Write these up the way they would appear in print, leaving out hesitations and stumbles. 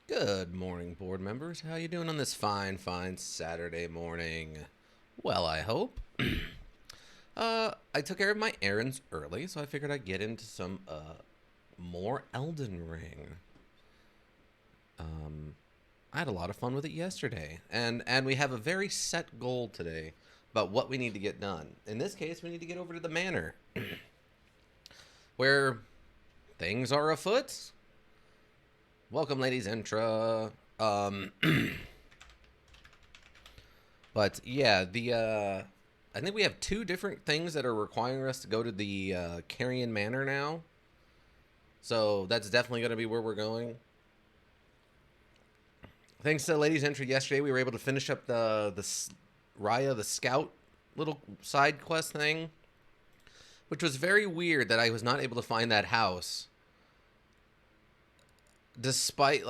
Good morning, board members. How you doing on this fine Saturday morning? Well, I hope. I took care of my errands early, so I figured I'd get into some more Elden Ring. I had a lot of fun with it yesterday, and we have a very set goal today about what we need to get done. In this case, we need to get over to the manor, where things are afoot. Welcome, ladies, Intra. But yeah, I think we have two different things that are requiring us to go to the Carrion Manor now. So that's definitely going to be where we're going. Thanks to ladies' entry yesterday, we were able to finish up the Raya the Scout little side quest thing, which was very weird that I was not able to find that house, despite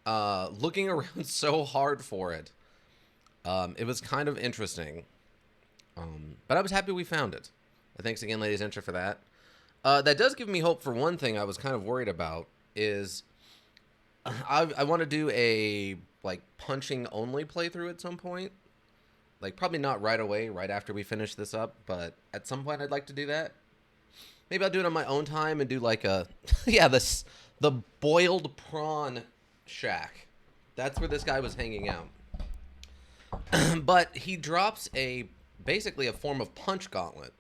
looking around so hard for it. It was kind of interesting, but I was happy we found it. Thanks again, ladies' entry, for that. That does give me hope for one thing I was kind of worried about is I want to do a punching only playthrough at some point. Probably not right away, right after we finish this up, but at some point I'd like to do that. Maybe I'll do it on my own time and do yeah, the boiled prawn shack. That's where this guy was hanging out. But he drops basically a form of punch gauntlet.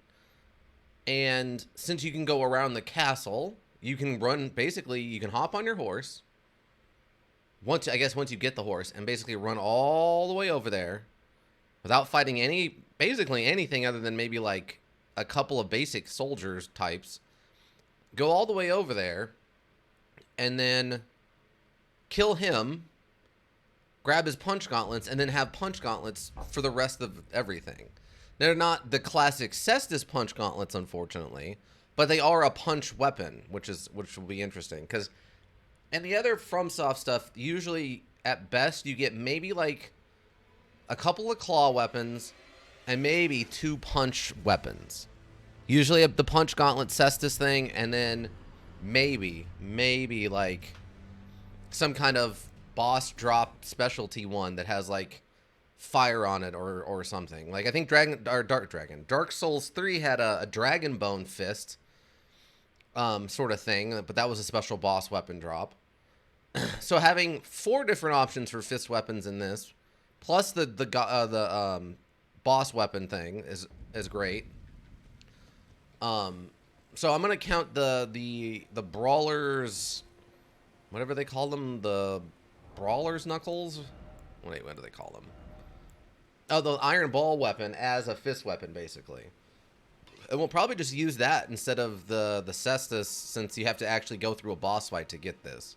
And since you can go around the castle, you can you can hop on your horse. Once you get the horse and basically run all the way over there without fighting basically anything other than maybe a couple of basic soldiers types. Go all the way over there and then kill him, grab his punch gauntlets, and then have punch gauntlets for the rest of everything. They're not the classic Cestus punch gauntlets, unfortunately, but they are a punch weapon, which will be interesting. Because in the other FromSoft stuff, usually at best you get maybe a couple of claw weapons and maybe two punch weapons. Usually the punch gauntlet Cestus thing, and then maybe some kind of boss drop specialty one that has fire on it or something. I think Dark Souls 3 had a dragon bone fist sort of thing, but that was a special boss weapon drop. So having 4 different options for fist weapons in this, plus the boss weapon thing is great. So I'm gonna count the brawlers, whatever they call them, the brawlers knuckles. Wait, what do they call them? Oh, the iron ball weapon as a fist weapon, basically. And we'll probably just use that instead of the Cestus, since you have to actually go through a boss fight to get this.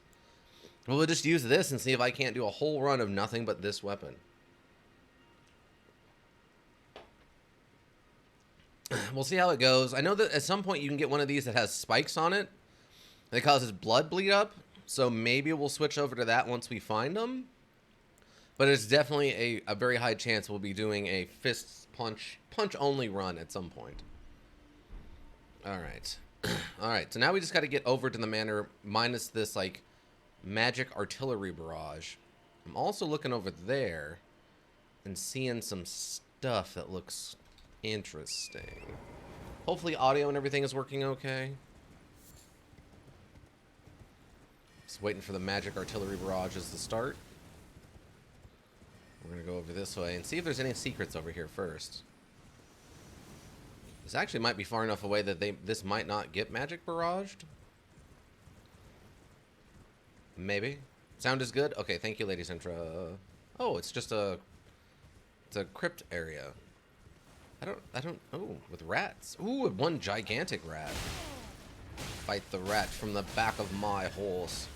We'll just use this and see if I can't do a whole run of nothing but this weapon. We'll see how it goes. I know that at some point you can get one of these that has spikes on it that causes blood bleed up, so maybe we'll switch over to that once we find them. But it's definitely a very high chance we'll be doing a fist punch only run at some point. Alright. Alright, so now we just got to get over to the manor minus this magic artillery barrage. I'm also looking over there and seeing some stuff that looks interesting. Hopefully audio and everything is working okay. Just waiting for the magic artillery barrages to start. We're going to go over this way and see if there's any secrets over here first. This actually might be far enough away that this might not get magic barraged. Maybe. Sound is good? Okay, thank you, Lady Centra. Oh, it's just it's a crypt area. Oh, with rats. Ooh, one gigantic rat. Fight the rat from the back of my horse.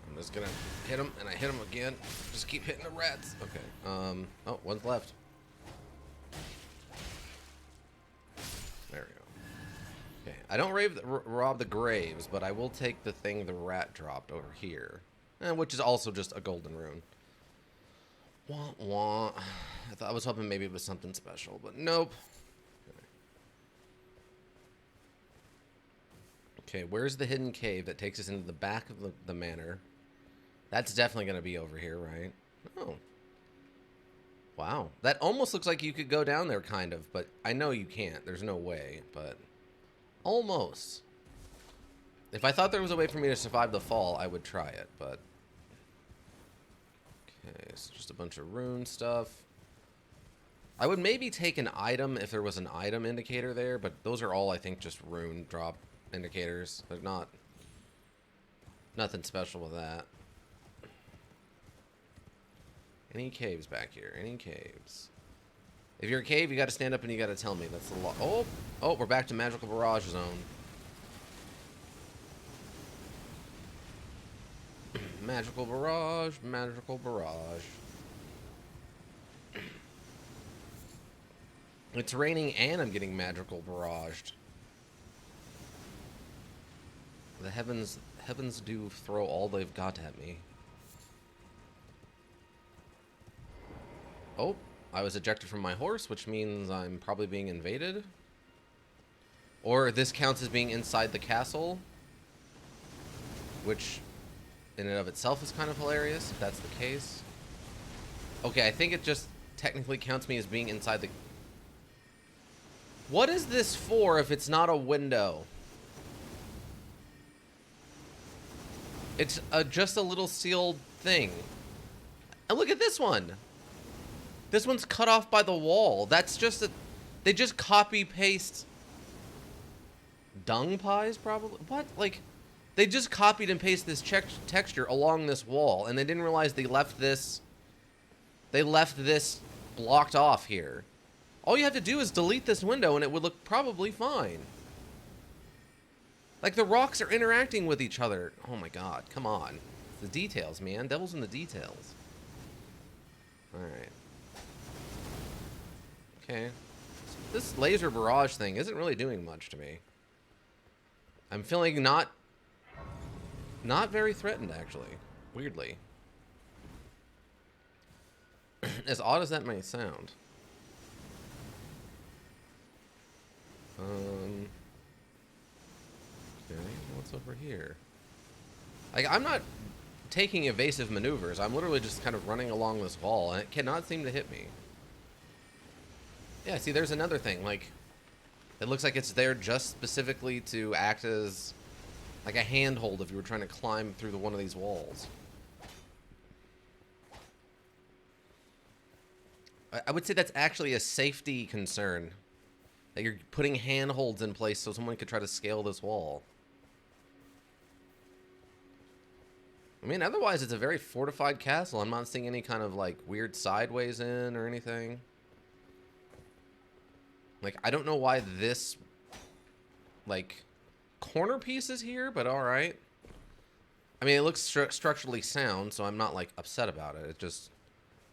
I'm just gonna hit him, and I hit him again. Just keep hitting the rats. Okay. Oh, one's left. There we go. Okay. I don't rob the graves, but I will take the thing the rat dropped over here. Which is also just a golden rune. Wah, wah. I was hoping maybe it was something special, but nope. Okay, where's the hidden cave that takes us into the back of the manor? That's definitely going to be over here, right? Oh. Wow. That almost looks like you could go down there, kind of, but I know you can't. There's no way, but almost. If I thought there was a way for me to survive the fall, I would try it, but... Okay, so just a bunch of rune stuff. I would maybe take an item if there was an item indicator there, but those are all, I think, just rune drop indicators. They're not... Nothing special with that. Any caves back here? Any caves? If you're a cave, you got to stand up and you got to tell me. That's the law. Oh, we're back to magical barrage zone. Magical barrage, magical barrage. It's raining and I'm getting magical barraged. The heavens do throw all they've got at me. Oh, I was ejected from my horse, which means I'm probably being invaded. Or this counts as being inside the castle, which in and of itself is kind of hilarious, if that's the case. Okay, I think it just technically counts me as being inside the... What is this for if it's not a window? It's just a little sealed thing. And look at this one. This one's cut off by the wall. That's just a... They just copy-paste... Dung pies, probably? What? Like, they just copied and pasted this texture along this wall, and they didn't realize they left this... They left this blocked off here. All you have to do is delete this window, and it would look probably fine. Like, the rocks are interacting with each other. Oh my god, come on. The details, man. Devil's in the details. Alright. Okay. This laser barrage thing isn't really doing much to me. I'm feeling not very threatened, actually. Weirdly. As odd as that may sound. Okay, what's over here? Like, I'm not taking evasive maneuvers. I'm literally just kind of running along this wall, and it cannot seem to hit me. Yeah, see, there's another thing. Like, it looks like it's there just specifically to act as, like, a handhold if you were trying to climb through one of these walls. I would say that's actually a safety concern. That you're putting handholds in place so someone could try to scale this wall. I mean, otherwise it's a very fortified castle. I'm not seeing any kind of, like, weird sideways in or anything. Like, I don't know why this, like, corner piece is here, but alright. I mean, it looks structurally sound, so I'm not, like, upset about it. It just...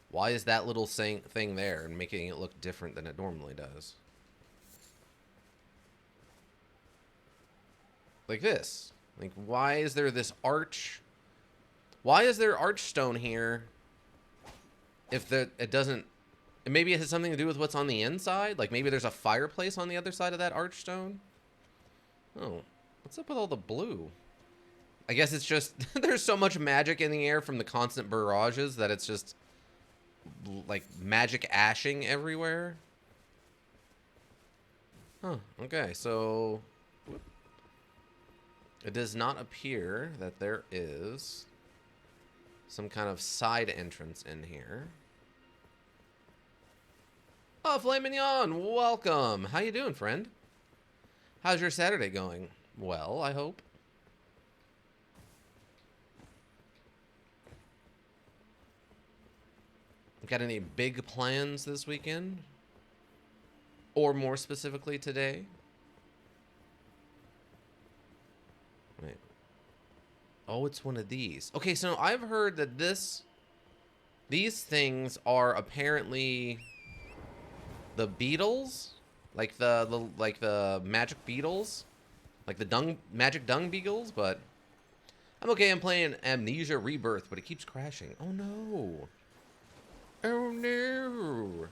Why is that little thing there and making it look different than it normally does? Like this. Like, why is there this arch? Why is there arch stone here if it doesn't... Maybe it has something to do with what's on the inside? Like, maybe there's a fireplace on the other side of that arch stone? Oh, what's up with all the blue? I guess it's just... There's so much magic in the air from the constant barrages that it's just... like, magic ashing everywhere. Huh, okay, so... It does not appear that there is some kind of side entrance in here. Oh, Filet Mignon, welcome. How you doing, friend? How's your Saturday going? Well, I hope. Got any big plans this weekend? Or more specifically today? Wait. Oh, it's one of these. Okay, so I've heard that these things are apparently the beetles, like the magic beetles, like the magic dung beetles. But I'm okay. I'm playing Amnesia Rebirth, but it keeps crashing. Oh no! Oh no.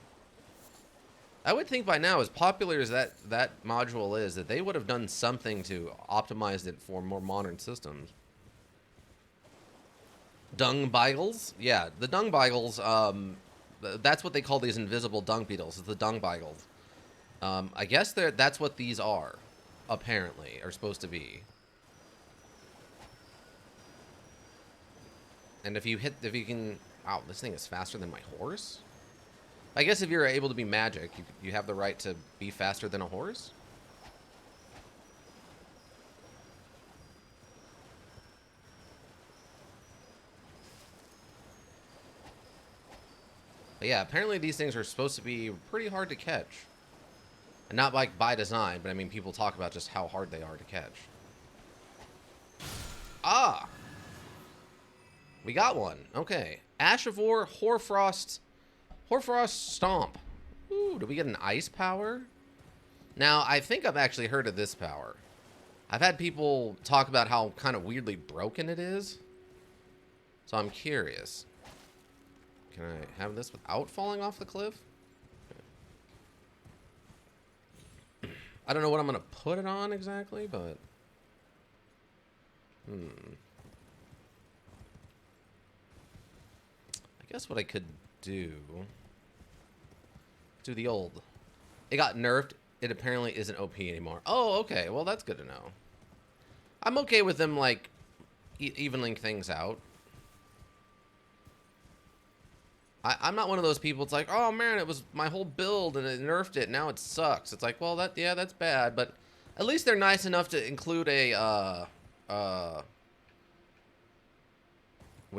I would think by now, as popular as that module is, that they would have done something to optimize it for more modern systems. Dung beagles? Yeah, the dung beagles, that's what they call these invisible dung beetles, is the dung beagles. I guess that's what these are, apparently, are supposed to be. And if you can... Wow, this thing is faster than my horse? I guess if you're able to be magic, you have the right to be faster than a horse? But yeah, apparently these things are supposed to be pretty hard to catch. And not like by design, but I mean, people talk about just how hard they are to catch. Ah! We got one. Okay. Ash of War, Hoarfrost Stomp. Ooh, do we get an ice power? Now, I think I've actually heard of this power. I've had people talk about how kind of weirdly broken it is. So I'm curious. Can I have this without falling off the cliff? I don't know what I'm going to put it on exactly, but... I guess what I could do the old. It got nerfed. It apparently isn't OP anymore. Oh, okay. Well, that's good to know. I'm okay with them, like, evening things out. I'm not one of those people. It's like, oh, man, it was my whole build, and it nerfed it. Now it sucks. It's like, well, that's bad. But at least they're nice enough to include a, what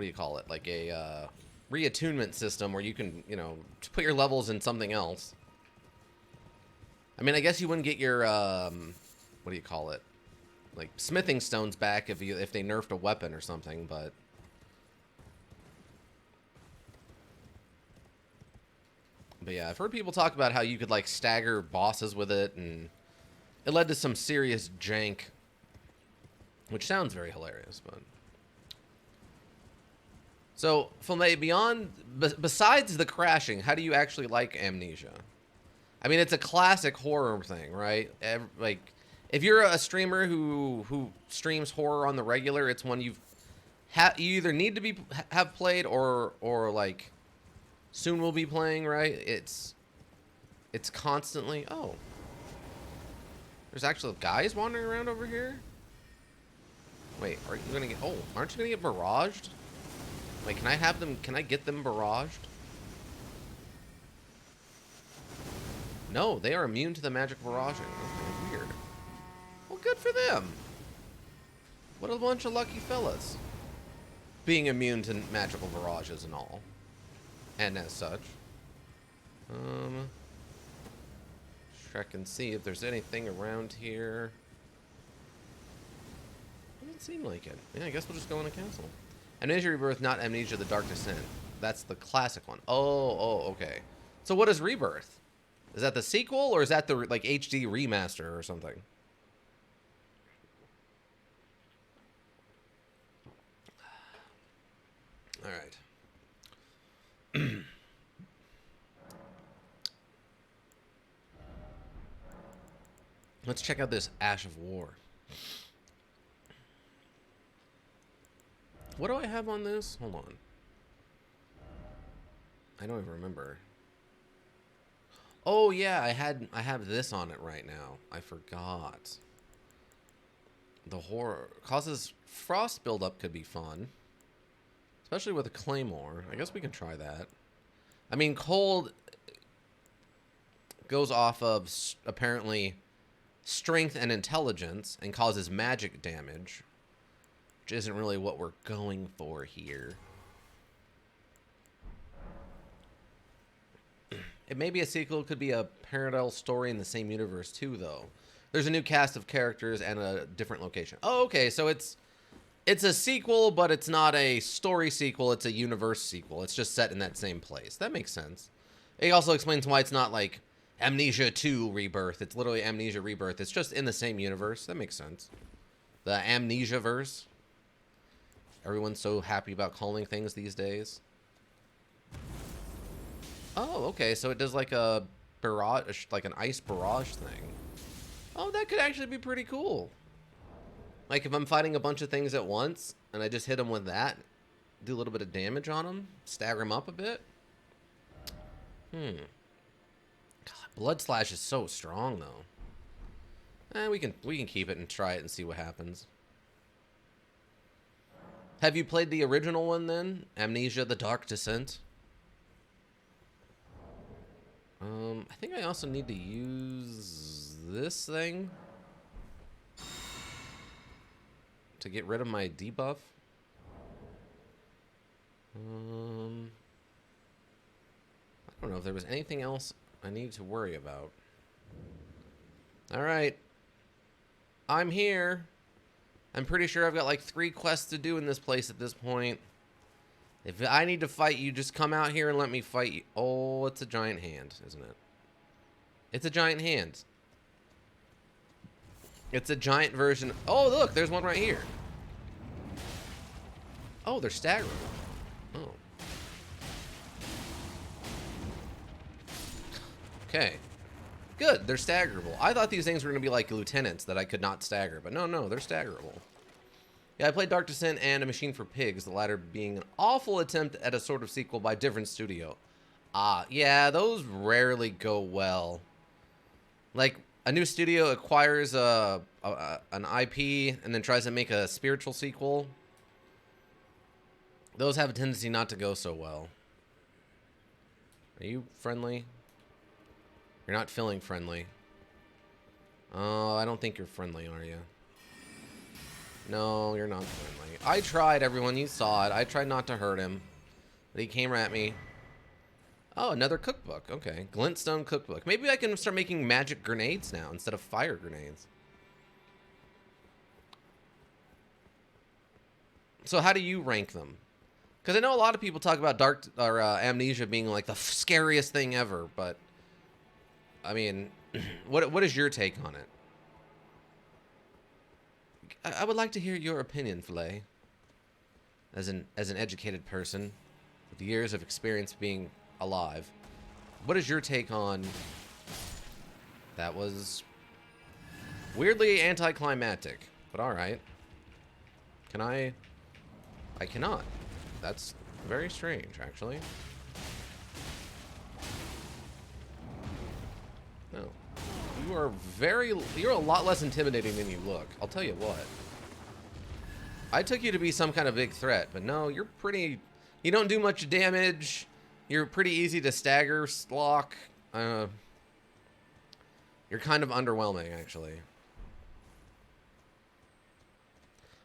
do you call it? Like a, reattunement system where you can, you know, put your levels in something else. I mean, I guess you wouldn't get your, what do you call it? Like smithing stones back if they nerfed a weapon or something, but yeah, I've heard people talk about how you could like stagger bosses with it, and it led to some serious jank, which sounds very hilarious, but... So, Filme, besides the crashing, how do you actually like Amnesia? I mean, it's a classic horror thing, right? Like, if you're a streamer who streams horror on the regular, it's one you either need to have played or like soon will be playing, right? It's constantly... Oh. There's actual guys wandering around over here? Wait, are you gonna get... Oh, aren't you gonna get barraged? Wait, can I get them barraged? No, they are immune to the magic barraging. Okay, weird. Well, good for them. What a bunch of lucky fellas. Being immune to magical barrages and all. And as such. Check and see if there's anything around here. Doesn't seem like it. Yeah, I guess we'll just go in a castle. Amnesia Rebirth, not Amnesia the Dark Descent. That's the classic one. Oh, okay. So what is Rebirth? Is that the sequel, or is that the like HD remaster or something? All right. Let's check out this Ash of War. What do I have on this? Hold on. I don't even remember. Oh yeah, I have this on it right now. I forgot. The horror causes frost buildup could be fun. Especially with a claymore. I guess we can try that. I mean, cold goes off of apparently strength and intelligence and causes magic damage, which isn't really what we're going for here. It may be a sequel, could be a parallel story in the same universe too, though. There's a new cast of characters and a different location. Oh, okay, so it's a sequel, but it's not a story sequel, it's a universe sequel. It's just set in that same place. That makes sense. It also explains why it's not like Amnesia 2 Rebirth. It's literally Amnesia Rebirth. It's just in the same universe. That makes sense. The Amnesia-verse. Everyone's so happy about calling things these days. Oh, okay. So it does like a barrage, like an ice barrage thing. Oh, that could actually be pretty cool. Like if I'm fighting a bunch of things at once and I just hit them with that, do a little bit of damage on them, stagger them up a bit. God, Blood Slash is so strong though. We can keep it and try it and see what happens. Have you played the original one then? Amnesia: The Dark Descent? I think I also need to use this thing to get rid of my debuff. I don't know if there was anything else I need to worry about. Alright. I'm here. I'm pretty sure I've got like 3 quests to do in this place at this point. If I need to fight you, just come out here and let me fight you. Oh, it's a giant hand, isn't it? It's a giant hand. It's a giant version. Oh, look, there's one right here. Oh, they're staggerable. Oh. Okay. Good, they're staggerable. I thought these things were going to be like lieutenants that I could not stagger, but no, they're staggerable. Yeah, I played Dark Descent and A Machine for Pigs, the latter being an awful attempt at a sort of sequel by a different studio. Yeah, those rarely go well. Like, a new studio acquires an IP and then tries to make a spiritual sequel. Those have a tendency not to go so well. Are you friendly? You're not feeling friendly. Oh, I don't think you're friendly, are you? No, you're not friendly. I tried, everyone. You saw it. I tried not to hurt him. But he came at me. Oh, another cookbook. Okay. Glintstone cookbook. Maybe I can start making magic grenades now instead of fire grenades. So how do you rank them? Because I know a lot of people talk about Amnesia being like the scariest thing ever, but I mean, what is your take on it? I would like to hear your opinion, Filet. As an educated person with years of experience being alive, what is your take on? That was weirdly anticlimactic, but all right. Can I? I cannot. That's very strange, actually. No. You're a lot less intimidating than you look. I'll tell you what. I took you to be some kind of big threat, but no, you don't do much damage. You're pretty easy to stagger, lock. You're kind of underwhelming, actually.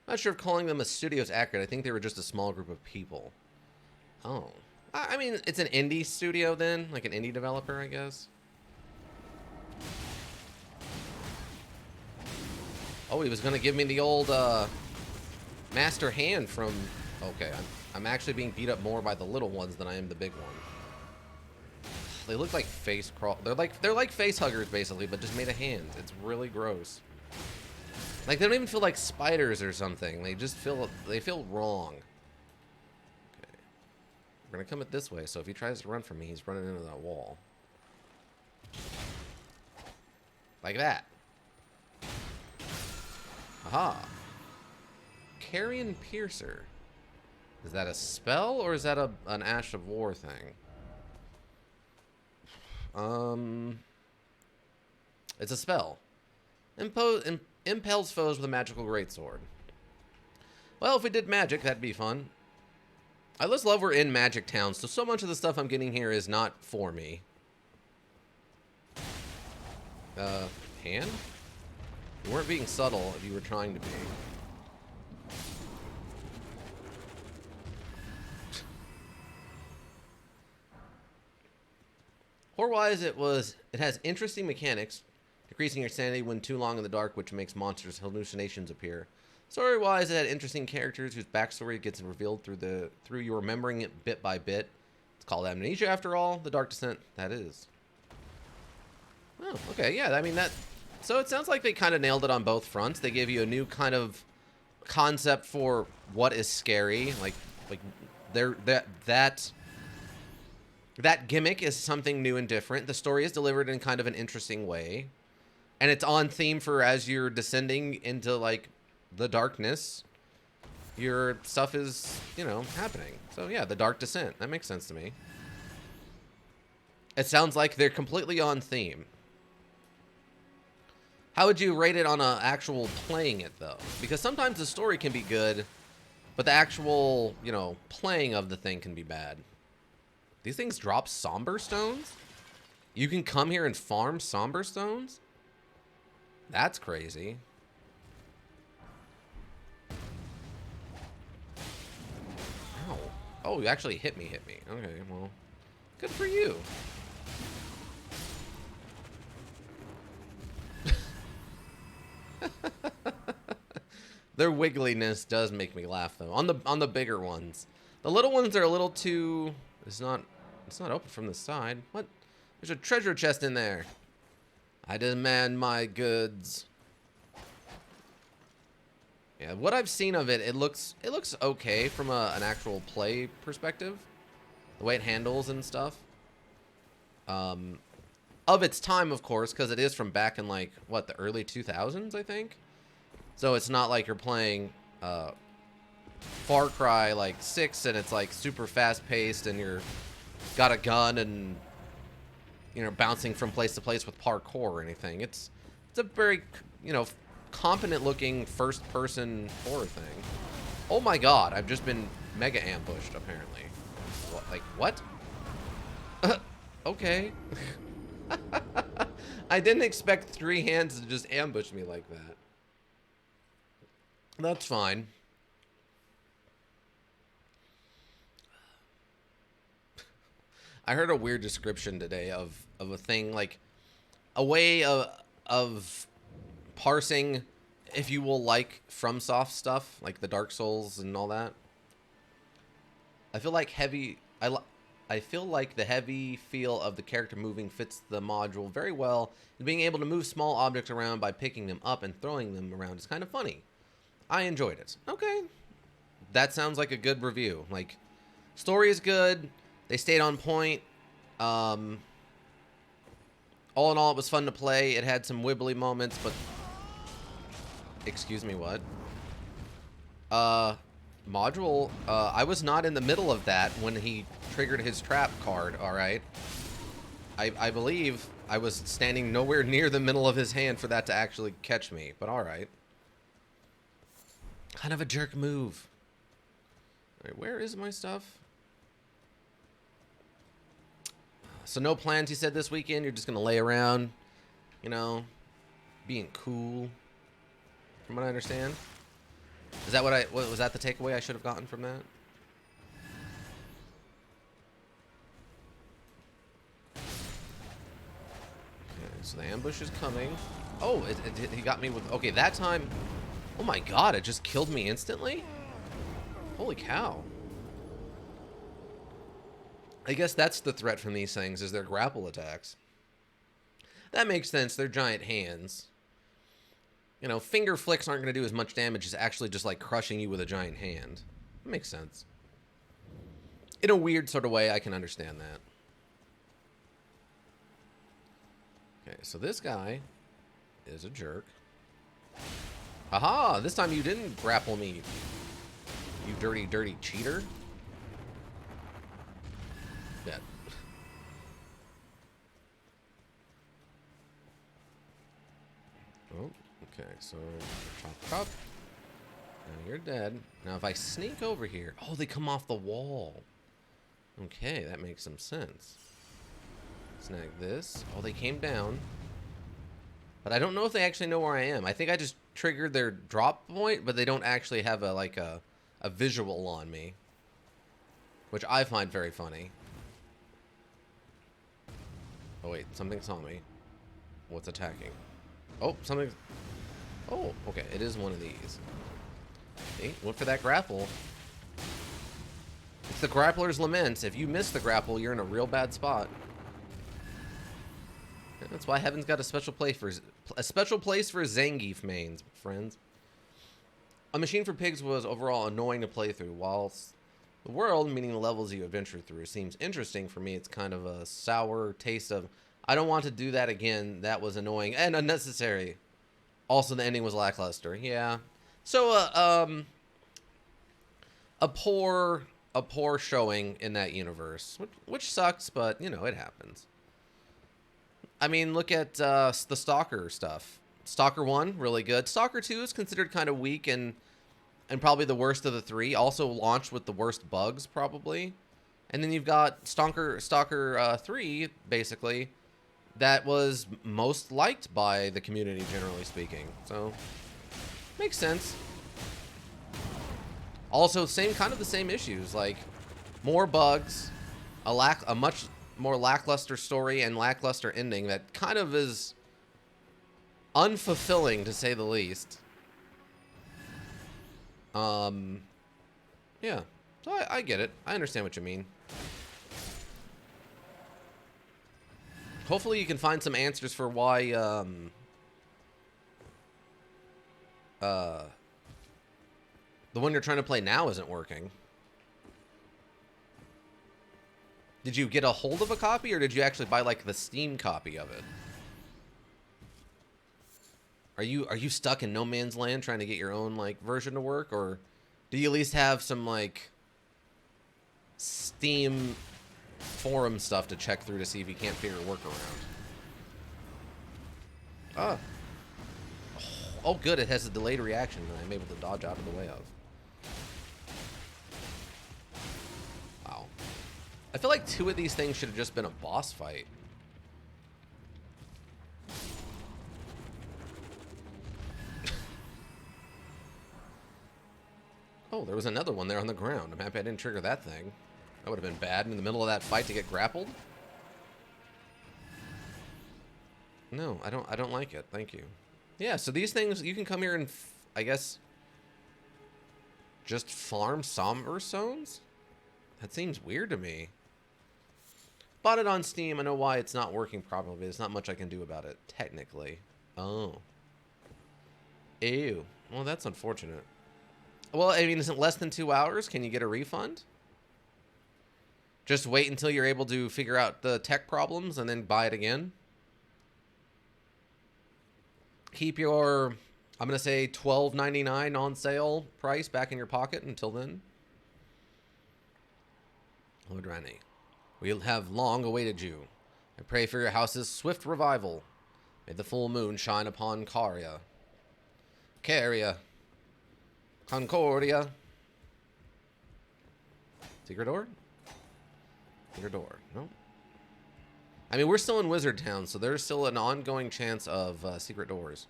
I'm not sure if calling them a studio is accurate. I think they were just a small group of people. Oh. I mean, it's an indie studio then? Like an indie developer, I guess? Oh, he was going to give me the old master hand from... Okay, I'm actually being beat up more by the little ones than I am the big one. They look like face crawl. They're like face huggers, basically, but just made of hands. It's really gross. Like, they don't even feel like spiders or something. They just feel wrong. Okay. We're going to come it this way, so if he tries to run from me, he's running into that wall. Like that. Aha. Carrion Piercer. Is that a spell, or is that an Ash of War thing? It's a spell. Impels foes with a magical greatsword. Well, if we did magic, that'd be fun. I just love we're in Magic Town, so much of the stuff I'm getting here is not for me. Hand? You weren't being subtle if you were trying to be. Horror-wise, it has interesting mechanics, decreasing your sanity when too long in the dark, which makes monsters' hallucinations appear. Story-wise, it had interesting characters whose backstory gets revealed through you remembering it bit by bit. It's called Amnesia, after all. The Dark Descent, that is. Oh, okay, yeah, I mean, so it sounds like they kind of nailed it on both fronts. They gave you a new kind of concept for what is scary. Like That gimmick is something new and different. The story is delivered in kind of an interesting way. And it's on theme for as you're descending into, like, the darkness, your stuff is, you know, happening. So, yeah, the Dark Descent. That makes sense to me. It sounds like they're completely on theme. How would you rate it on a actual playing it, though? Because sometimes the story can be good, but the actual, you know, playing of the thing can be bad. These things drop somber stones? You can come here and farm somber stones? That's crazy. Ow. Oh, you actually hit me. Okay, well, good for you. Their wiggliness does make me laugh, though. On the bigger ones, the little ones are a little too. It's not open from the side. What? There's a treasure chest in there. I demand my goods. Yeah, what I've seen of it, it looks okay from an actual play perspective. The way it handles and stuff. Of its time, of course, because it is from back in, like, what, the early 2000s, I think? So it's not like you're playing Far Cry, like, 6, and it's, like, super fast-paced, and you're got a gun and, you know, bouncing from place to place with parkour or anything. It's a very, you know, competent-looking first-person horror thing. Oh my god, I've just been mega ambushed, apparently. What, like, what? Okay. I didn't expect 3 hands to just ambush me like that. That's fine. I heard a weird description today of a thing, like a way of parsing, if you will, like FromSoft stuff, like the Dark Souls and all that. I feel like I feel like the heavy feel of the character moving fits the module very well, and being able to move small objects around by picking them up and throwing them around is kind of funny. I enjoyed it. Okay. That sounds like a good review. Like, story is good. They stayed on point. All in all, it was fun to play. It had some wibbly moments, but... Excuse me, what? Module, I was not in the middle of that when he triggered his trap card, alright? I believe I was standing nowhere near the middle of his hand for that to actually catch me, but alright. Kind of a jerk move. Alright, where is my stuff? So no plans, you said, this weekend? You're just gonna lay around, you know, being cool, from what I understand? Is that what was that the takeaway I should have gotten from that? Okay, so the ambush is coming. Oh, he got me with... Okay, that time... Oh my god, it just killed me instantly? Holy cow. I guess that's the threat from these things, is their grapple attacks. That makes sense, they're giant hands. You know, finger flicks aren't going to do as much damage as actually just, like, crushing you with a giant hand. That makes sense. In a weird sort of way, I can understand that. Okay, so this guy is a jerk. Haha, this time you didn't grapple me, you dirty, dirty cheater. Dead. Oh. Okay, so chop. Now you're dead. Now if I sneak over here... Oh, they come off the wall. Okay, that makes some sense. Snag this. Oh, they came down. But I don't know if they actually know where I am. I think I just triggered their drop point, but they don't actually have a visual on me. Which I find very funny. Oh wait, something saw me. What's attacking? Oh, something... Oh, okay, it is one of these. Okay, went for that grapple. It's the grappler's lament. If you miss the grapple, you're in a real bad spot. That's why Heaven's got a special place for Zangief mains, friends. A Machine for Pigs was overall annoying to play through. Whilst The world, meaning the levels you adventure through, seems interesting. For me, it's kind of a sour taste of, I don't want to do that again. That was annoying and unnecessary. Also, the ending was lackluster. Yeah. So, a poor showing in that universe, which sucks, but, you know, it happens. I mean, look at the Stalker stuff. Stalker 1, really good. Stalker 2 is considered kind of weak and probably the worst of the three. Also launched with the worst bugs, probably. And then you've got Stalker 3, basically, that was most liked by the community, generally speaking. So, makes sense. Also, the same issues, like more bugs, a much more lackluster story and lackluster ending that kind of is unfulfilling, to say the least. Yeah. So I get it. I understand what you mean. Hopefully you can find some answers for why, the one you're trying to play now isn't working. Did you get a hold of a copy, or did you actually buy, like, the Steam copy of it? Are you stuck in no man's land trying to get your own, like, version to work, or do you at least have some, like, Steam forum stuff to check through to see if you can't figure a workaround? Ah. Oh, good, it has a delayed reaction that I'm able to dodge out of the way of. Wow. I feel like 2 of these things should have just been a boss fight. Oh, there was another one there on the ground. I'm happy I didn't trigger that thing. That would have been bad in the middle of that fight to get grappled. No, I don't like it. Thank you. Yeah, so these things, you can come here and, I guess, just farm somber zones? That seems weird to me. Bought it on Steam. I know why it's not working properly. There's not much I can do about it, technically. Oh. Ew. Well, that's unfortunate. Well, I mean, isn't less than 2 hours? Can you get a refund? Just wait until you're able to figure out the tech problems and then buy it again? Keep your, I'm going to say $12.99 on sale price back in your pocket until then. Lord Rani, we have long awaited you. I pray for your house's swift revival. May the full moon shine upon Caria. Concordia. Secret door? Secret door. No. I mean, we're still in Wizard Town, so there's still an ongoing chance of secret doors.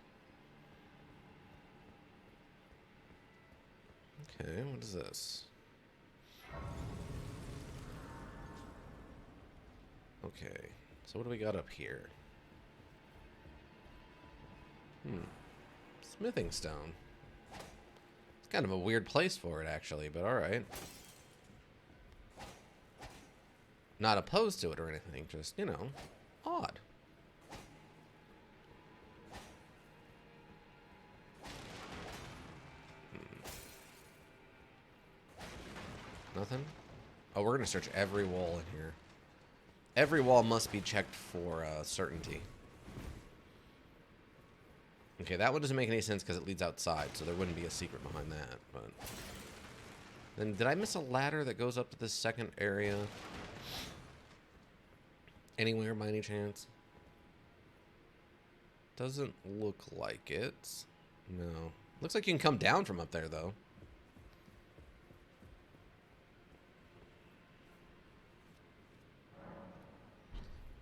Okay, what is this? Okay, so what do we got up here? Smithing stone. It's kind of a weird place for it, actually, but alright. Not opposed to it or anything, just, you know, odd. Nothing? Oh, we're gonna search every wall in here. Every wall must be checked for certainty. Okay, that one doesn't make any sense because it leads outside, so there wouldn't be a secret behind that, but... Then, did I miss a ladder that goes up to this second area? Anywhere by any chance? Doesn't look like it. No. Looks like you can come down from up there, though.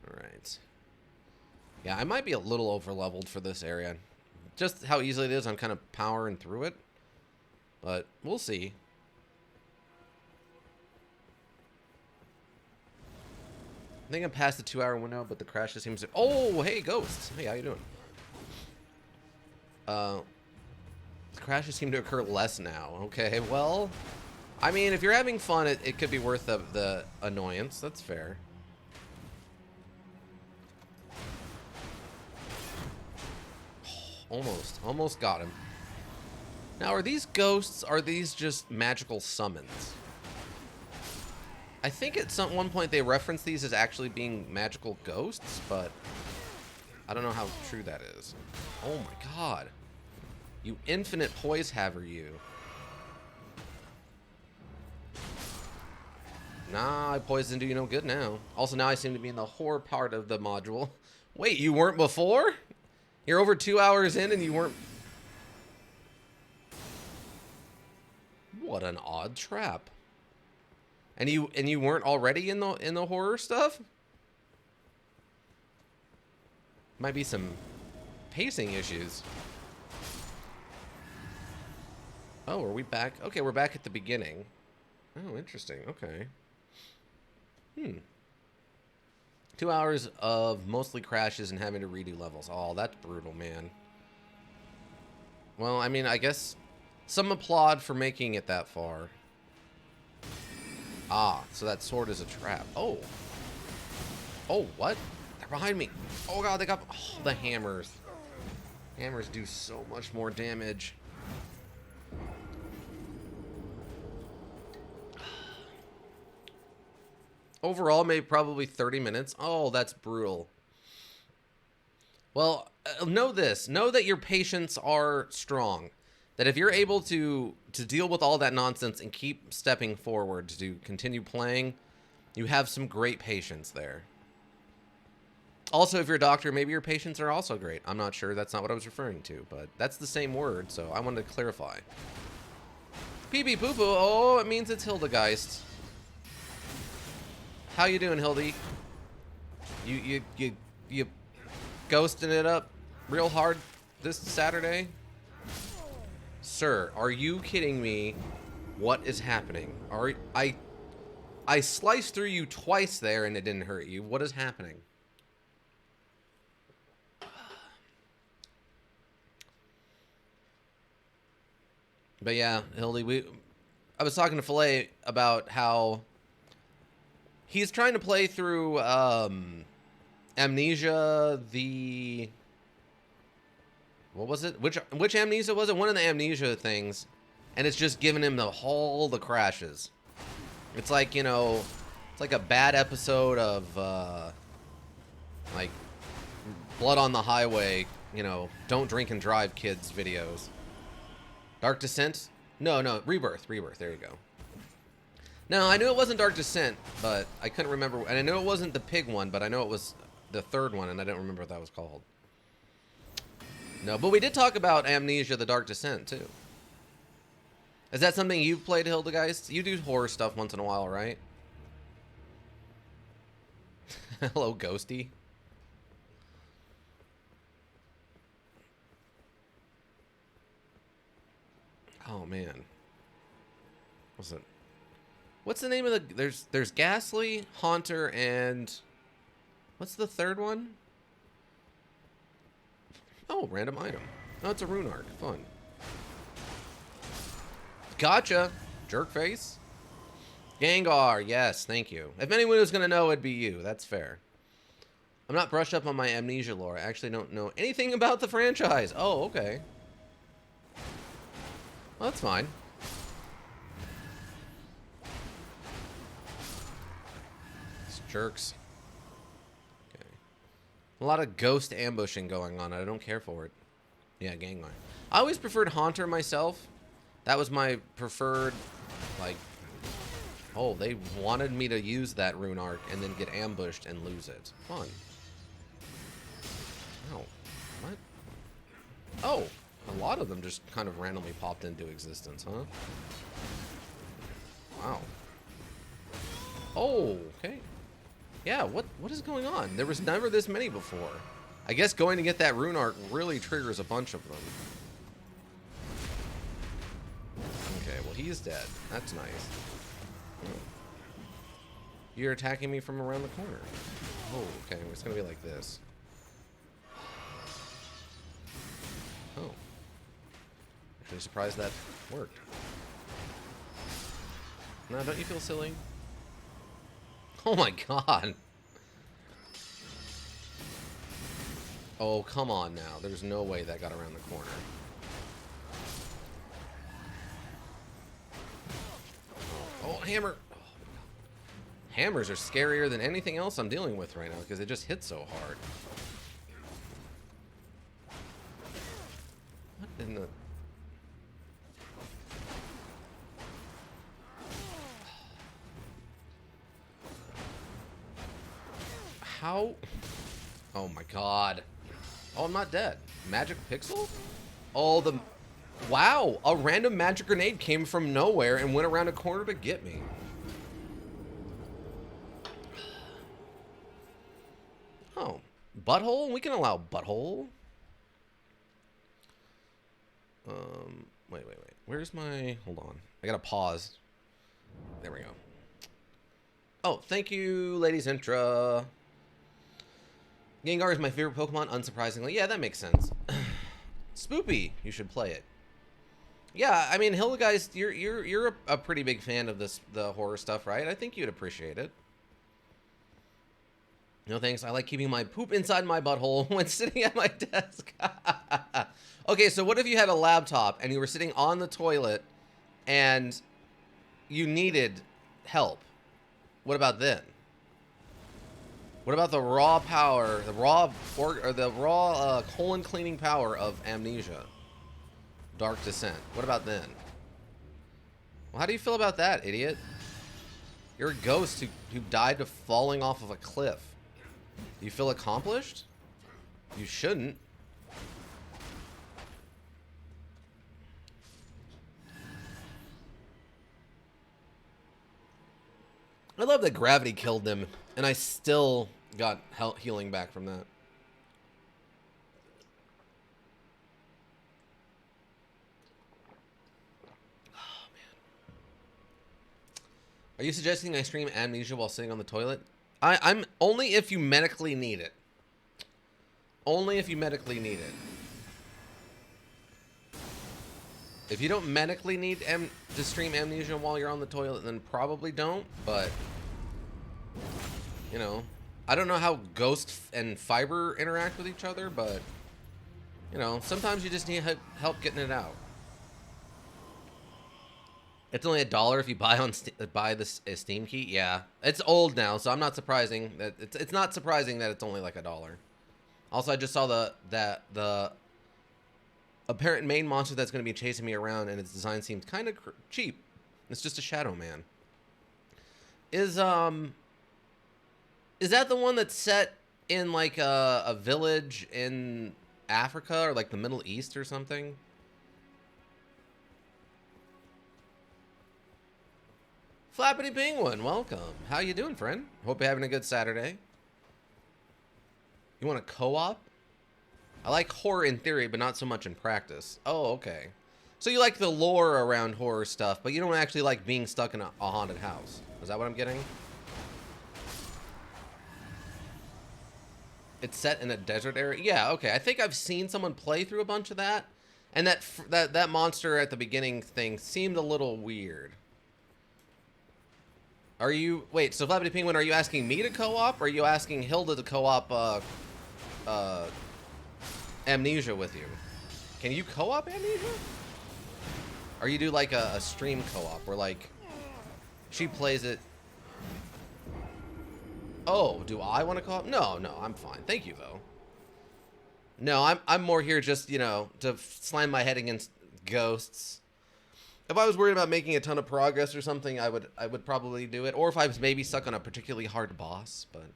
Alright. Yeah, I might be a little over-leveled for this area. Just how easily it is, I'm kind of powering through it. But we'll see. I think I'm past the 2-hour window, but the crash just seems to... Oh, hey, ghosts. Hey, how you doing? The crashes seem to occur less now. Okay, well... I mean, if you're having fun, it could be worth the annoyance. That's fair. Almost got him. Now, are these ghosts, are these just magical summons? I think at one point they referenced these as actually being magical ghosts, but I don't know how true that is. Oh my god. You infinite poise haver, you. Nah, poise didn't do you no good now. Also, now I seem to be in the horror part of the module. Wait, you weren't before? You're over 2 hours in and you weren't... What an odd trap. And you weren't already in the horror stuff? Might be some pacing issues. Oh, are we back? Okay, we're back at the beginning. Oh, interesting. Okay. 2 hours of mostly crashes and having to redo levels. Oh, that's brutal, man. Well, I mean, I guess some applaud for making it that far. Ah, so that sword is a trap. Oh. Oh, what? They're behind me. Oh, God, they got... Oh, the hammers. Hammers do so much more damage. Overall, maybe probably 30 minutes. Oh, that's brutal. Well, know this. Know that your patients are strong. That if you're able to deal with all that nonsense and keep stepping forward to continue playing, you have some great patience there. Also, if you're a doctor, maybe your patients are also great. I'm not sure. That's not what I was referring to, but that's the same word, so I wanted to clarify. Pee-pee poo-poo. Oh, it means it's Hildegeist. How you doing, Hildy? You ghosting it up real hard this Saturday? Sir, are you kidding me? What is happening? I sliced through you twice there and it didn't hurt you. What is happening? But yeah, Hildy, I was talking to Filet about how he's trying to play through Amnesia, what was it? Which Amnesia was it? One of the Amnesia things, and it's just giving him all the crashes. It's like, you know, it's like a bad episode of like Blood on the Highway, you know, don't drink and drive kids videos. Dark Descent? No, Rebirth, there you go. No, I knew it wasn't Dark Descent, but I couldn't remember. And I knew it wasn't the pig one, but I know it was the third one, and I didn't remember what that was called. No, but we did talk about Amnesia, the Dark Descent, too. Is that something you've played, Hildegeist? You do horror stuff once in a while, right? Hello, Ghosty. Oh, man. What's it? What's the name of the... There's Ghastly, Haunter, and... What's the third one? Oh, random item. Oh, it's a rune arc. Fun. Gotcha. Jerkface. Gengar. Yes, thank you. If anyone was going to know, it'd be you. That's fair. I'm not brushed up on my Amnesia lore. I actually don't know anything about the franchise. Oh, okay. Well, that's fine. It's jerks. Okay. A lot of ghost ambushing going on. I don't care for it. Yeah, Gengar. I always preferred Haunter myself. That was my preferred, like... Oh, they wanted me to use that rune arc and then get ambushed and lose it. Fun. Oh. What? Oh. A lot of them just kind of randomly popped into existence, huh? Wow. Oh, okay. Yeah, what is going on? There was never this many before. I guess going to get that rune arc really triggers a bunch of them. Okay, well, he's dead. That's nice. Oh. You're attacking me from around the corner. Oh, okay. It's going to be like this. Oh. Actually surprised that worked. No, don't you feel silly? Oh my god. Oh, come on now. There's no way that got around the corner. Oh, hammer. Hammers are scarier than anything else I'm dealing with right now because it just hits so hard. What in the... How? Oh my god. Oh, I'm not dead. Magic pixel? Oh, the... Wow! A random magic grenade came from nowhere and went around a corner to get me. Oh. Butthole? We can allow butthole. Wait. Where's my... Hold on. I gotta pause. There we go. Oh, thank you, ladies intra. Gengar is my favorite Pokemon, unsurprisingly. Yeah, that makes sense. Spoopy, you should play it. Yeah, I mean, Hildegeist, you're a pretty big fan of the horror stuff, right? I think you'd appreciate it. No thanks. I like keeping my poop inside my butthole when sitting at my desk. Okay, so what if you had a laptop and you were sitting on the toilet and you needed help? What about then? What about the raw power, the raw colon cleaning power of Amnesia? Dark Descent. What about then? Well, how do you feel about that, idiot? You're a ghost who died to falling off of a cliff. Do you feel accomplished? You shouldn't. I love that gravity killed them, and I still got healing back from that. Oh, man. Are you suggesting I stream Amnesia while sitting on the toilet? I'm only if you medically need it. Only if you medically need it. If you don't medically need to stream Amnesia while you're on the toilet, then probably don't, but... You know, I don't know how Ghost and Fiber interact with each other, but, you know, sometimes you just need help getting it out. It's only $1 if you buy this Steam key. Yeah, it's old now, so I'm not surprising that it's not surprising that it's only like $1. Also, I just saw the apparent main monster that's going to be chasing me around, and its design seems kind of cheap. It's just a Shadow Man. Is that the one that's set in like a village in Africa or like the Middle East or something? Flappity Penguin, welcome. How you doing, friend? Hope you're having a good Saturday. You want a co-op? I like horror in theory, but not so much in practice. Oh, okay. So you like the lore around horror stuff, but you don't actually like being stuck in a haunted house. Is that what I'm getting? It's set in a desert area? Yeah, okay. I think I've seen someone play through a bunch of that. And that monster at the beginning thing seemed a little weird. Are you... Wait, so Flappity Penguin, are you asking me to co-op? Or are you asking Hilda to co-op Amnesia with you? Can you co-op Amnesia? Or you do like a stream co-op where like she plays it... Oh, do I want to co-op? No, I'm fine. Thank you, though. No, I'm more here just, you know, to slam my head against ghosts. If I was worried about making a ton of progress or something, I would probably do it. Or if I was maybe stuck on a particularly hard boss, but...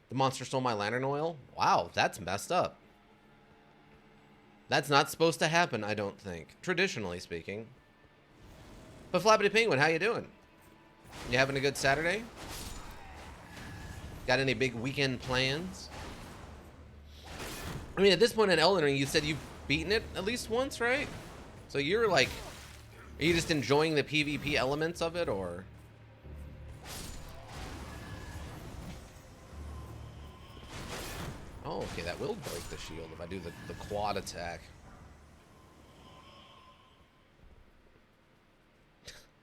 The monster stole my lantern oil? Wow, that's messed up. That's not supposed to happen, I don't think. Traditionally speaking. But Flappity Penguin, how you doing? You having a good Saturday? Got any big weekend plans? I mean, at this point in Elden Ring, you said you've beaten it at least once, right? So you're like... Are you just enjoying the PvP elements of it, or... Oh, okay, that will break the shield if I do the quad attack.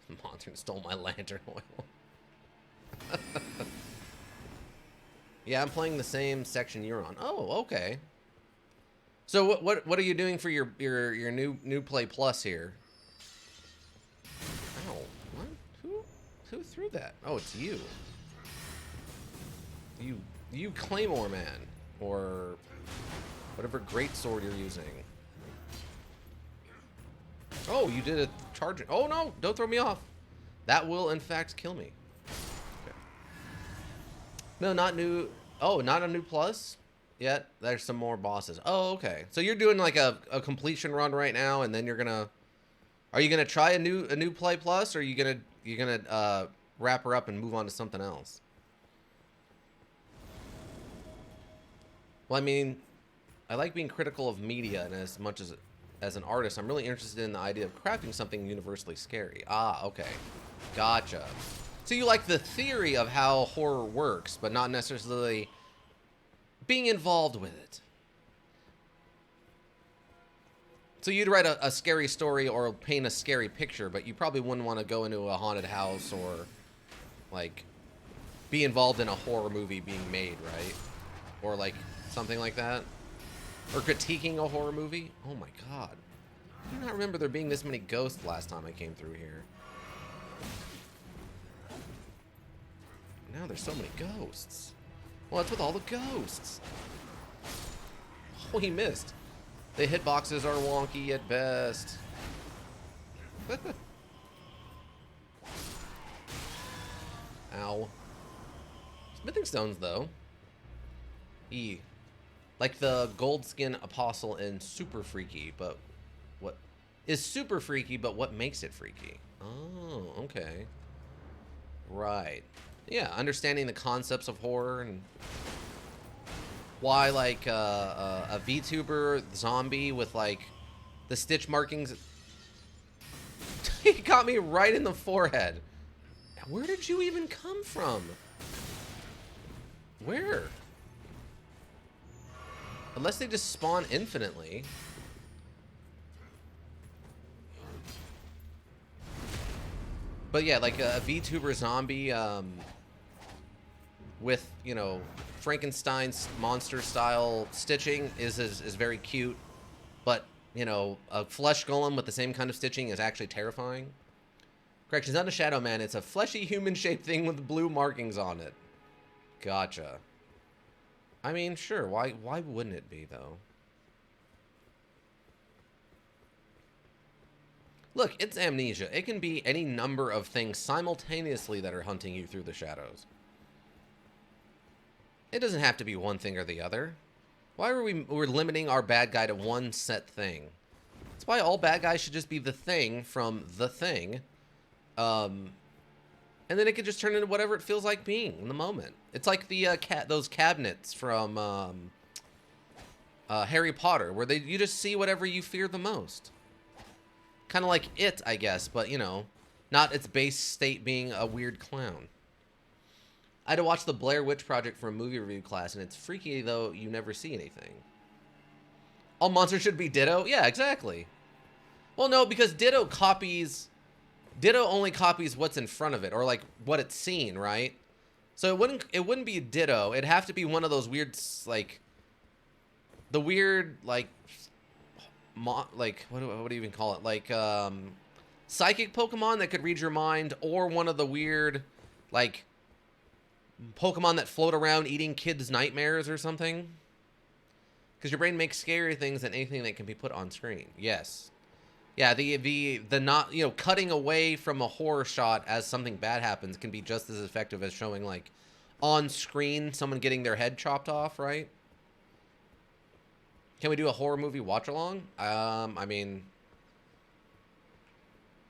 The monster stole my lantern oil. Yeah, I'm playing the same section you're on. Oh, okay. So what are you doing for your new Play Plus here? Ow, what? Who threw threw that? Oh, it's you. You Claymore Man. Or whatever great sword you're using. Oh, you did a charge. Oh, no. Don't throw me off. That will, in fact, kill me. Okay. No, not new. Oh, not a new plus yet? There's some more bosses. Oh, okay. So you're doing like a completion run right now, and then you're gonna... Are you gonna try a new play plus, or are you gonna wrap her up and move on to something else? Well, I mean, I like being critical of media, and as much as an artist, I'm really interested in the idea of crafting something universally scary. Ah, okay. Gotcha. So you like the theory of how horror works, but not necessarily being involved with it. So you'd write a scary story or paint a scary picture, but you probably wouldn't want to go into a haunted house or, like, be involved in a horror movie being made, right? Or, like, something like that. Or critiquing a horror movie. Oh my god. I do not remember there being this many ghosts last time I came through here. Now there's so many ghosts. Well, that's with all the ghosts. Oh, he missed. The hitboxes are wonky at best. Ow. Smithing stones, though. E. Like the gold skin apostle in Super Freaky, but what is super freaky, but what makes it freaky? Oh, okay. Right. Yeah, understanding the concepts of horror and why, like, a VTuber zombie with, like, the stitch markings. He got me right in the forehead. Where did you even come from? Where? Unless they just spawn infinitely. But yeah, like a VTuber zombie with, you know, Frankenstein's monster style stitching is very cute. But, you know, a flesh golem with the same kind of stitching is actually terrifying. Correction, it's not a shadow man, it's a fleshy human shaped thing with blue markings on it. Gotcha. I mean, sure, why wouldn't it be, though? Look, it's Amnesia. It can be any number of things simultaneously that are hunting you through the shadows. It doesn't have to be one thing or the other. Why are we're limiting our bad guy to one set thing? That's why all bad guys should just be the thing from the thing. And then it could just turn into whatever it feels like being in the moment. It's like the those cabinets from Harry Potter, where you just see whatever you fear the most. Kind of like It, I guess, but, you know, not its base state being a weird clown. I had to watch the Blair Witch Project for a movie review class, and it's freaky, though you never see anything. All monsters should be Ditto? Yeah, exactly. Well, no, because Ditto only copies what's in front of it, or, like, what it's seen, right? So it wouldn't be Ditto. It'd have to be one of those weird, like, the weird, like, what do you even call it? Like, psychic Pokemon that could read your mind, or one of the weird, like, Pokemon that float around eating kids' nightmares or something. Because your brain makes scarier things than anything that can be put on screen. Yes. Yeah, the not, you know, cutting away from a horror shot as something bad happens can be just as effective as showing, like, on screen someone getting their head chopped off, right? Can we do a horror movie watch along? I mean,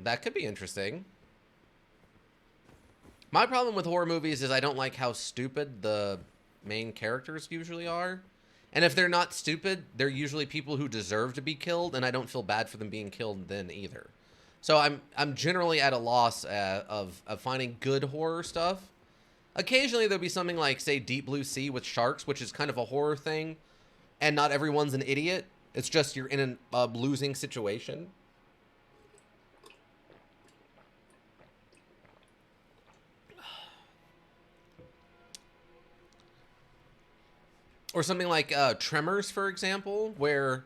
that could be interesting. My problem with horror movies is I don't like how stupid the main characters usually are. And if they're not stupid, they're usually people who deserve to be killed, and I don't feel bad for them being killed then either. So I'm generally at a loss of finding good horror stuff. Occasionally there'll be something like, say, Deep Blue Sea with sharks, which is kind of a horror thing, and not everyone's an idiot. It's just you're in a losing situation. Or something like Tremors, for example, where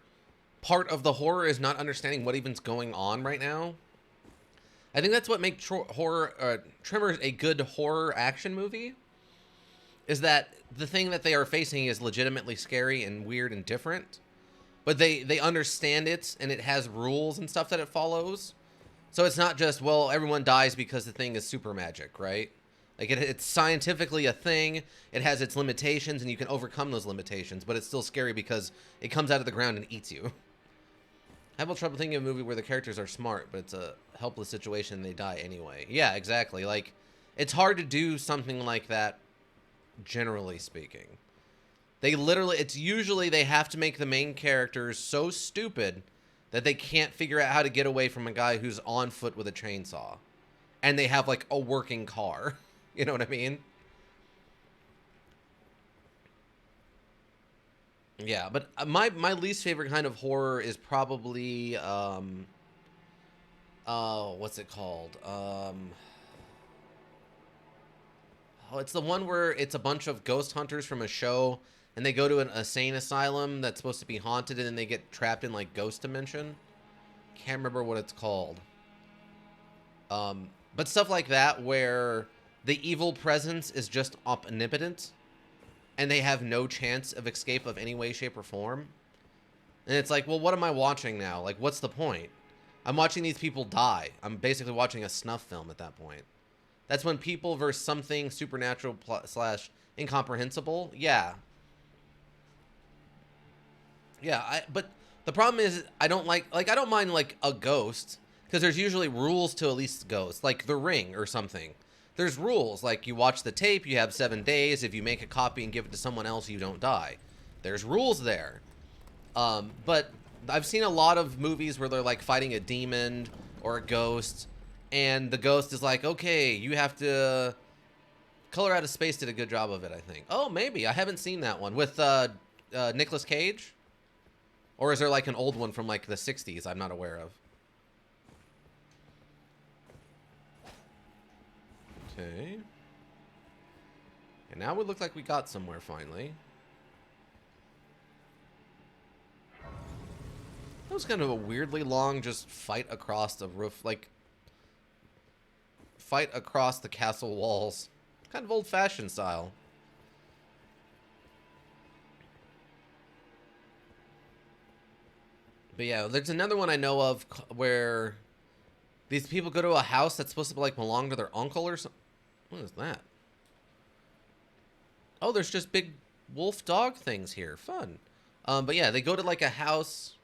part of the horror is not understanding what even's going on right now. I think that's what makes Tremors a good horror action movie. Is that the thing that they are facing is legitimately scary and weird and different, but they understand it, and it has rules and stuff that it follows. So it's not just, well, everyone dies because the thing is super magic, right? Like it's scientifically a thing. It has its limitations, and you can overcome those limitations, but it's still scary because it comes out of the ground and eats you. I have a little trouble thinking of a movie where the characters are smart, but it's a helpless situation and they die anyway. Yeah, exactly. Like, it's hard to do something like that, generally speaking. It's usually they have to make the main characters so stupid that they can't figure out how to get away from a guy who's on foot with a chainsaw. And they have, like, a working car. You know what I mean? Yeah, but my least favorite kind of horror is probably what's it called? Oh, it's the one where it's a bunch of ghost hunters from a show, and they go to an insane asylum that's supposed to be haunted, and then they get trapped in like ghost dimension. Can't remember what it's called. But stuff like that where the evil presence is just omnipotent, and they have no chance of escape of any way, shape, or form. And it's like, well, what am I watching now? Like, what's the point? I'm watching these people die. I'm basically watching a snuff film at that point. That's when people versus something supernatural / incomprehensible. Yeah. Yeah, but the problem is I don't I don't mind like a ghost, because there's usually rules to at least ghosts, like The Ring or something. There's rules, like you watch the tape, you have 7 days. If you make a copy and give it to someone else, you don't die. There's rules there. But I've seen a lot of movies where they're like fighting a demon or a ghost, and the ghost is like, okay, you have to... Color Out of Space did a good job of it, I think. Oh, maybe. I haven't seen that one. With Nicolas Cage? Or is there like an old one from like the 60s I'm not aware of? Okay. And now we look like we got somewhere finally. That was kind of a weirdly long just fight across the roof, like fight across the castle walls. Kind of old-fashioned style. But yeah, there's another one I know of where these people go to a house that's supposed to like belong to their uncle or something. What is that? Oh, there's just big wolf dog things here. Fun. But yeah, they go to like a house.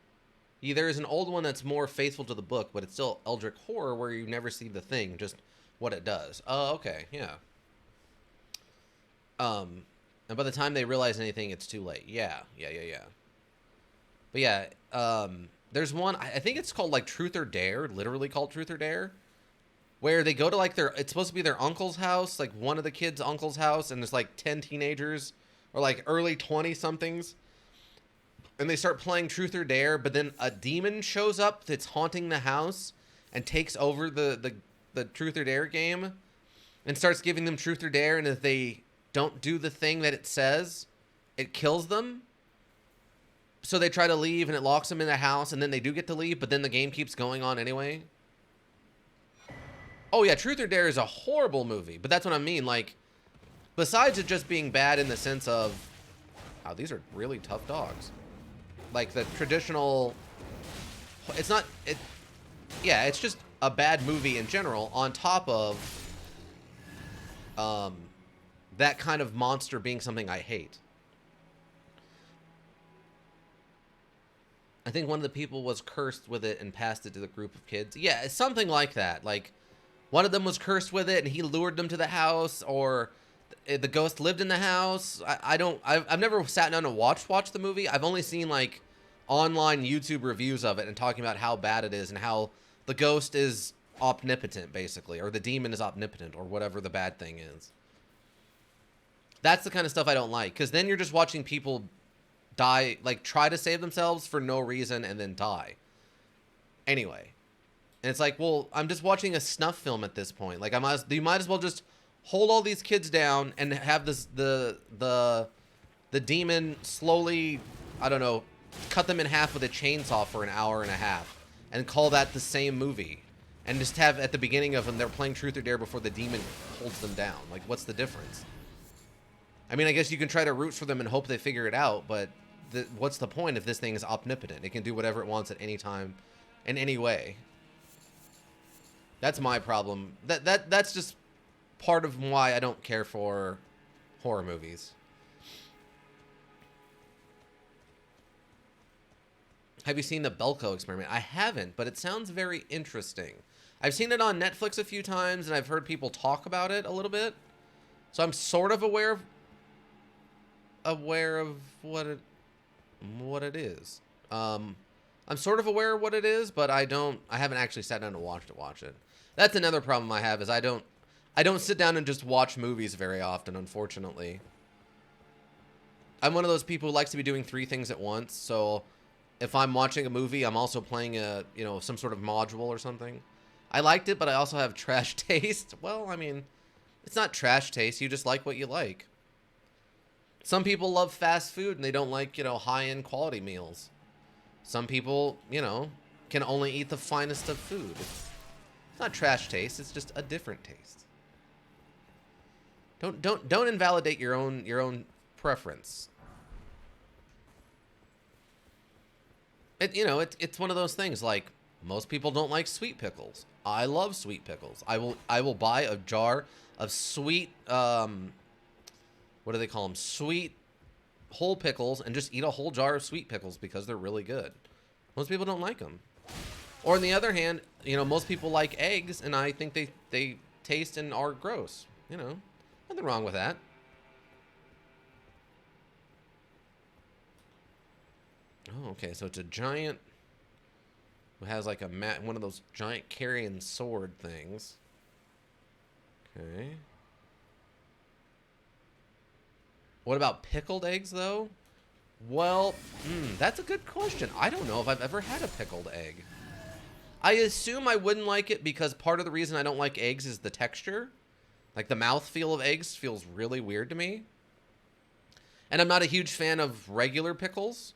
Yeah, there is an old one that's more faithful to the book, but it's still Eldritch horror where you never see the thing, just what it does. Oh, okay, yeah. And by the time they realize anything, it's too late. Yeah. But yeah, there's one, I think it's called like Truth or Dare, literally called Truth or Dare, where they go to like it's supposed to be their uncle's house, like one of the kids' uncle's house, and there's like 10 teenagers or like early 20-somethings. And they start playing Truth or Dare, but then a demon shows up that's haunting the house and takes over the Truth or Dare game and starts giving them Truth or Dare, and if they don't do the thing that it says, it kills them. So they try to leave, and it locks them in the house, and then they do get to leave, but then the game keeps going on anyway. Oh yeah, Truth or Dare is a horrible movie, but that's what I mean. Like, besides it just being bad in the sense of, wow, these are really tough dogs. Like the traditional, it's not, yeah, it's just a bad movie in general, on top of that kind of monster being something I hate. I think one of the people was cursed with it and passed it to the group of kids. Yeah, it's something like that. Like, one of them was cursed with it and he lured them to the house, or the ghost lived in the house. I've never sat down and watched the movie. I've only seen like online YouTube reviews of it and talking about how bad it is and how the ghost is omnipotent, basically, or the demon is omnipotent, or whatever the bad thing is. That's the kind of stuff I don't like, because then you're just watching people die, like try to save themselves for no reason and then die. Anyway, and it's like, well, I'm just watching a snuff film at this point. Like, you might as well just hold all these kids down and have the demon slowly, I don't know, cut them in half with a chainsaw for an hour and a half and call that the same movie. and just have at the beginning of them they're playing truth or dare before the demon holds them down. Like, what's the difference? I mean, I guess you can try to root for them and hope they figure it out, but what's the point if this thing is omnipotent? It can do whatever it wants at any time, in any way. That's my problem. That's just part of why I don't care for horror movies. Have you seen the Belko Experiment? I haven't, but it sounds very interesting. I've seen it on Netflix a few times, and I've heard people talk about it a little bit. So I'm sort of aware of what it is. I'm sort of aware of what it is, but I haven't actually sat down and watch it. That's another problem I have, is I don't sit down and just watch movies very often, unfortunately. I'm one of those people who likes to be doing 3 things at once, so if I'm watching a movie, I'm also playing some sort of module or something. I liked it, but I also have trash taste. Well, I mean, it's not trash taste. You just like what you like. Some people love fast food and they don't like, high-end quality meals. Some people, can only eat the finest of food. It's not trash taste. It's just a different taste. Don't invalidate your own preference. It's one of those things, like, most people don't like sweet pickles. I love sweet pickles. I will buy a jar of sweet, what do they call them? Sweet whole pickles, and just eat a whole jar of sweet pickles because they're really good. Most people don't like them. Or on the other hand, most people like eggs, and I think they taste and are gross. Nothing wrong with that. Oh, okay, so it's a giant who has like one of those giant carrying sword things. Okay. What about pickled eggs, though? Well, that's a good question. I don't know if I've ever had a pickled egg. I assume I wouldn't like it because part of the reason I don't like eggs is the texture. Like, the mouthfeel of eggs feels really weird to me. And I'm not a huge fan of regular pickles.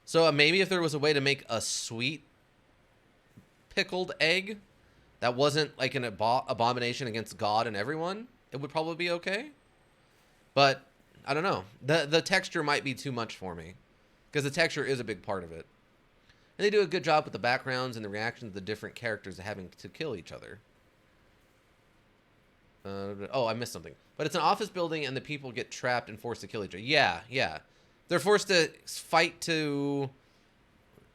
So maybe if there was a way to make a sweet pickled egg that wasn't like an abomination against God and everyone, it would probably be okay. But I don't know. The texture might be too much for me, because the texture is a big part of it. And they do a good job with the backgrounds and the reactions of the different characters having to kill each other. I missed something. But it's an office building and the people get trapped and forced to kill each other. Yeah. They're forced to fight to,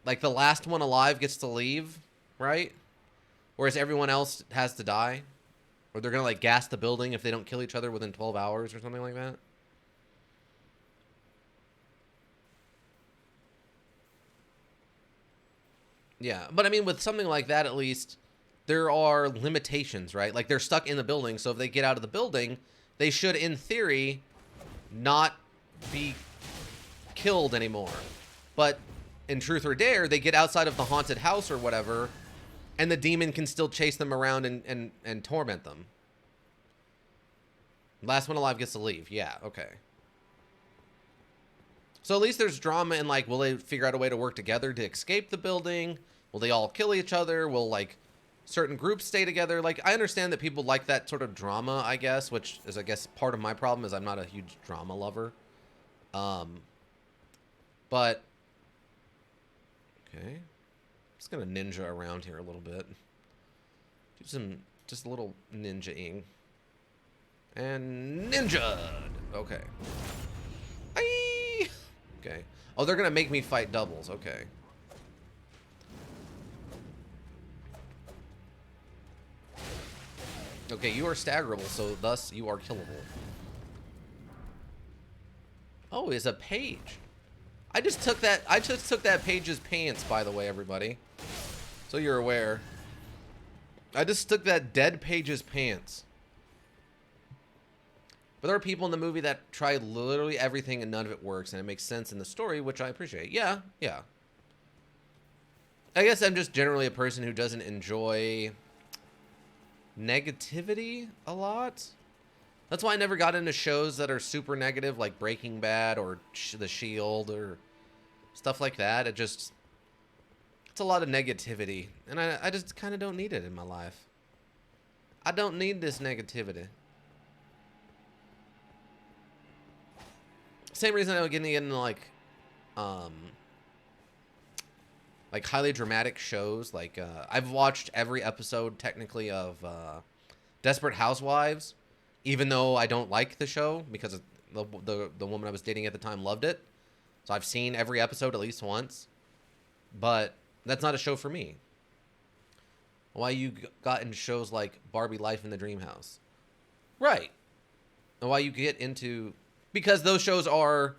like, the last one alive gets to leave, right? Whereas everyone else has to die. Or they're going to, like, gas the building if they don't kill each other within 12 hours or something like that. Yeah, but I mean, with something like that, at least, there are limitations, right? Like, they're stuck in the building, so if they get out of the building, they should, in theory, not be killed anymore. But in Truth or Dare, they get outside of the haunted house or whatever, and the demon can still chase them around and torment them. Last one alive gets to leave. Yeah, okay. So at least there's drama in, like, will they figure out a way to work together to escape the building? Will they all kill each other? Will, like, certain groups stay together? Like, I understand that people like that sort of drama, I guess, which is, I guess, part of my problem is I'm not a huge drama lover. But, okay. I'm just going to ninja around here a little bit. Do some, just a little ninja-ing. And ninja! Okay. Aye! Okay. Oh, they're going to make me fight doubles. Okay. Okay, you are staggerable, so thus you are killable. Oh, it's a page. I just took that page's pants, by the way, everybody. So you're aware. I just took that dead page's pants. But there are people in the movie that try literally everything and none of it works, and it makes sense in the story, which I appreciate. Yeah. I guess I'm just generally a person who doesn't enjoy negativity a lot. That's why I never got into shows that are super negative, like Breaking Bad or The Shield or stuff like that. It's a lot of negativity, and I just kind of don't need it in my life. I don't need this negativity. Same reason I would get into like highly dramatic shows. Like I've watched every episode technically of Desperate Housewives, even though I don't like the show because the woman I was dating at the time loved it. So I've seen every episode at least once, but that's not a show for me. Why you got into shows like Barbie Life in the Dream House? Right. And why you get into... Because those shows are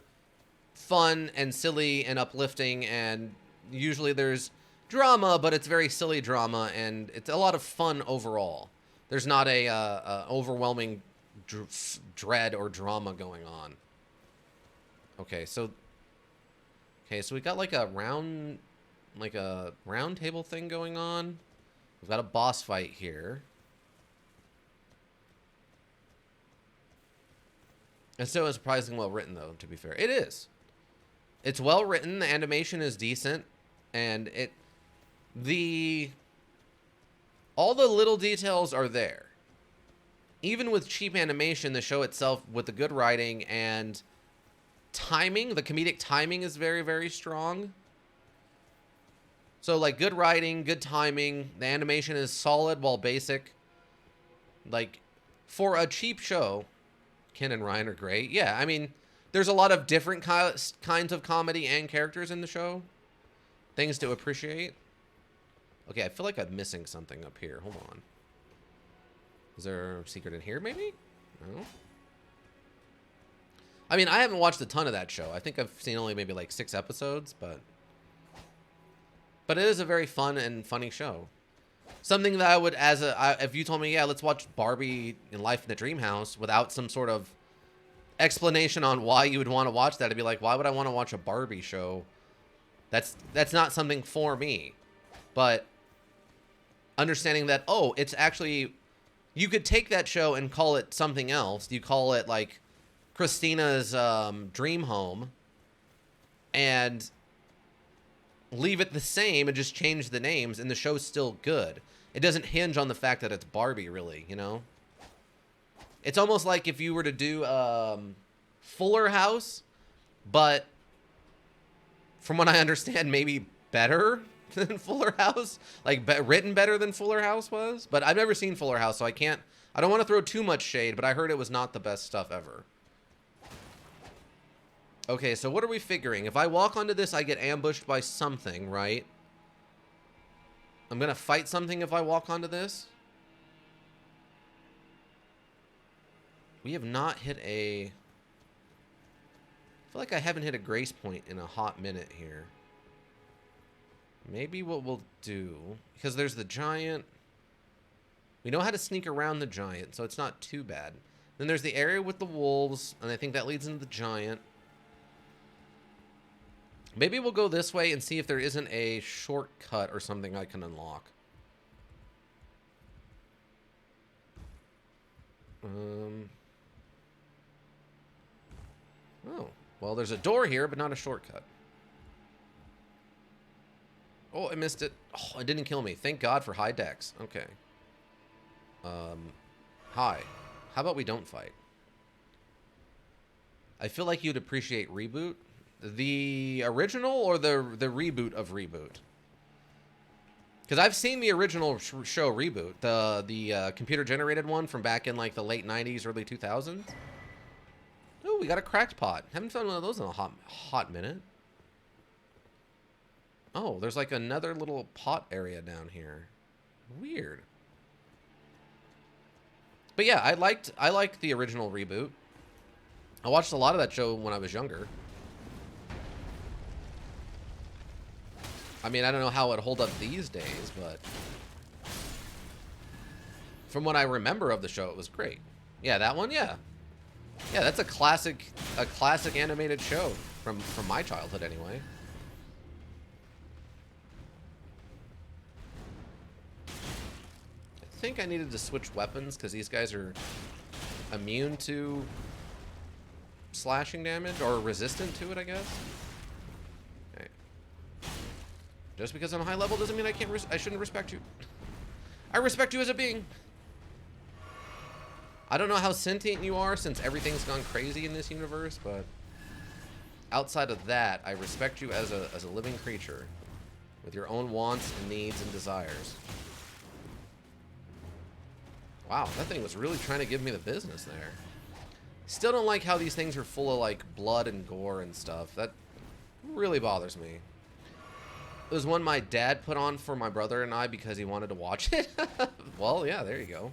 fun and silly and uplifting, and usually there's drama, but it's very silly drama, and it's a lot of fun overall. There's not a overwhelming dread or drama going on. Okay, so we got like a round table thing going on. We've got a boss fight here. It's still surprisingly well written, though, to be fair. It is. It's well written. The animation is decent. And all the little details are there. Even with cheap animation, the show itself, with the good writing and timing, the comedic timing is very, very strong. So, like, good writing, good timing. The animation is solid while basic. Like, for a cheap show, Ken and Ryan are great. Yeah, I mean, there's a lot of different kinds of comedy and characters in the show. Things to appreciate. Okay, I feel like I'm missing something up here. Hold on. Is there a secret in here, maybe? No? I mean, I haven't watched a ton of that show. I think I've seen only maybe like 6 episodes, but it is a very fun and funny show. Something that I would, if you told me, yeah, let's watch Barbie in Life in the Dream House without some sort of explanation on why you would want to watch that, I'd be like, why would I want to watch a Barbie show? That's not something for me. But understanding that, oh, it's actually, you could take that show and call it something else. You call it like Christina's Dream Home and leave it the same and just change the names, and the show's still good. It doesn't hinge on the fact that it's Barbie, really, you know? It's almost like if you were to do Fuller House, but from what I understand, maybe better than Fuller House. Like, written better than Fuller House was. But I've never seen Fuller House, so I don't want to throw too much shade, but I heard it was not the best stuff ever. Okay, so what are we figuring? If I walk onto this, I get ambushed by something, right? I'm gonna fight something if I walk onto this. We have not hit a... I feel like I haven't hit a grace point in a hot minute here. Maybe what we'll do... Because there's the giant... We know how to sneak around the giant, so it's not too bad. Then there's the area with the wolves, and I think that leads into the giant. Maybe we'll go this way and see if there isn't a shortcut or something I can unlock. Oh, well, there's a door here, but not a shortcut. Oh, I missed it. Oh, it didn't kill me. Thank God for high dex. Okay. Hi. How about we don't fight? I feel like you'd appreciate Reboot. The original or the reboot of Reboot? Because I've seen the original show Reboot, the computer generated one from back in like the late 90s, early 2000s. Oh, we got a cracked pot. Haven't found one of those in a hot minute. Oh, there's like another little pot area down here. Weird. But yeah, I liked the original Reboot. I watched a lot of that show when I was younger. I mean, I don't know how it would hold up these days, but from what I remember of the show, it was great. Yeah, that one, yeah. Yeah, that's a classic animated show from my childhood anyway. I think I needed to switch weapons because these guys are immune to slashing damage or resistant to it, I guess. Okay. Just because I'm high level doesn't mean I shouldn't respect you. I respect you as a being. I don't know how sentient you are since everything's gone crazy in this universe, but outside of that, I respect you as a living creature with your own wants and needs and desires. Wow, that thing was really trying to give me the business there. Still don't like how these things are full of like blood and gore and stuff. That really bothers me. It was one my dad put on for my brother and I because he wanted to watch it. Well, yeah, there you go.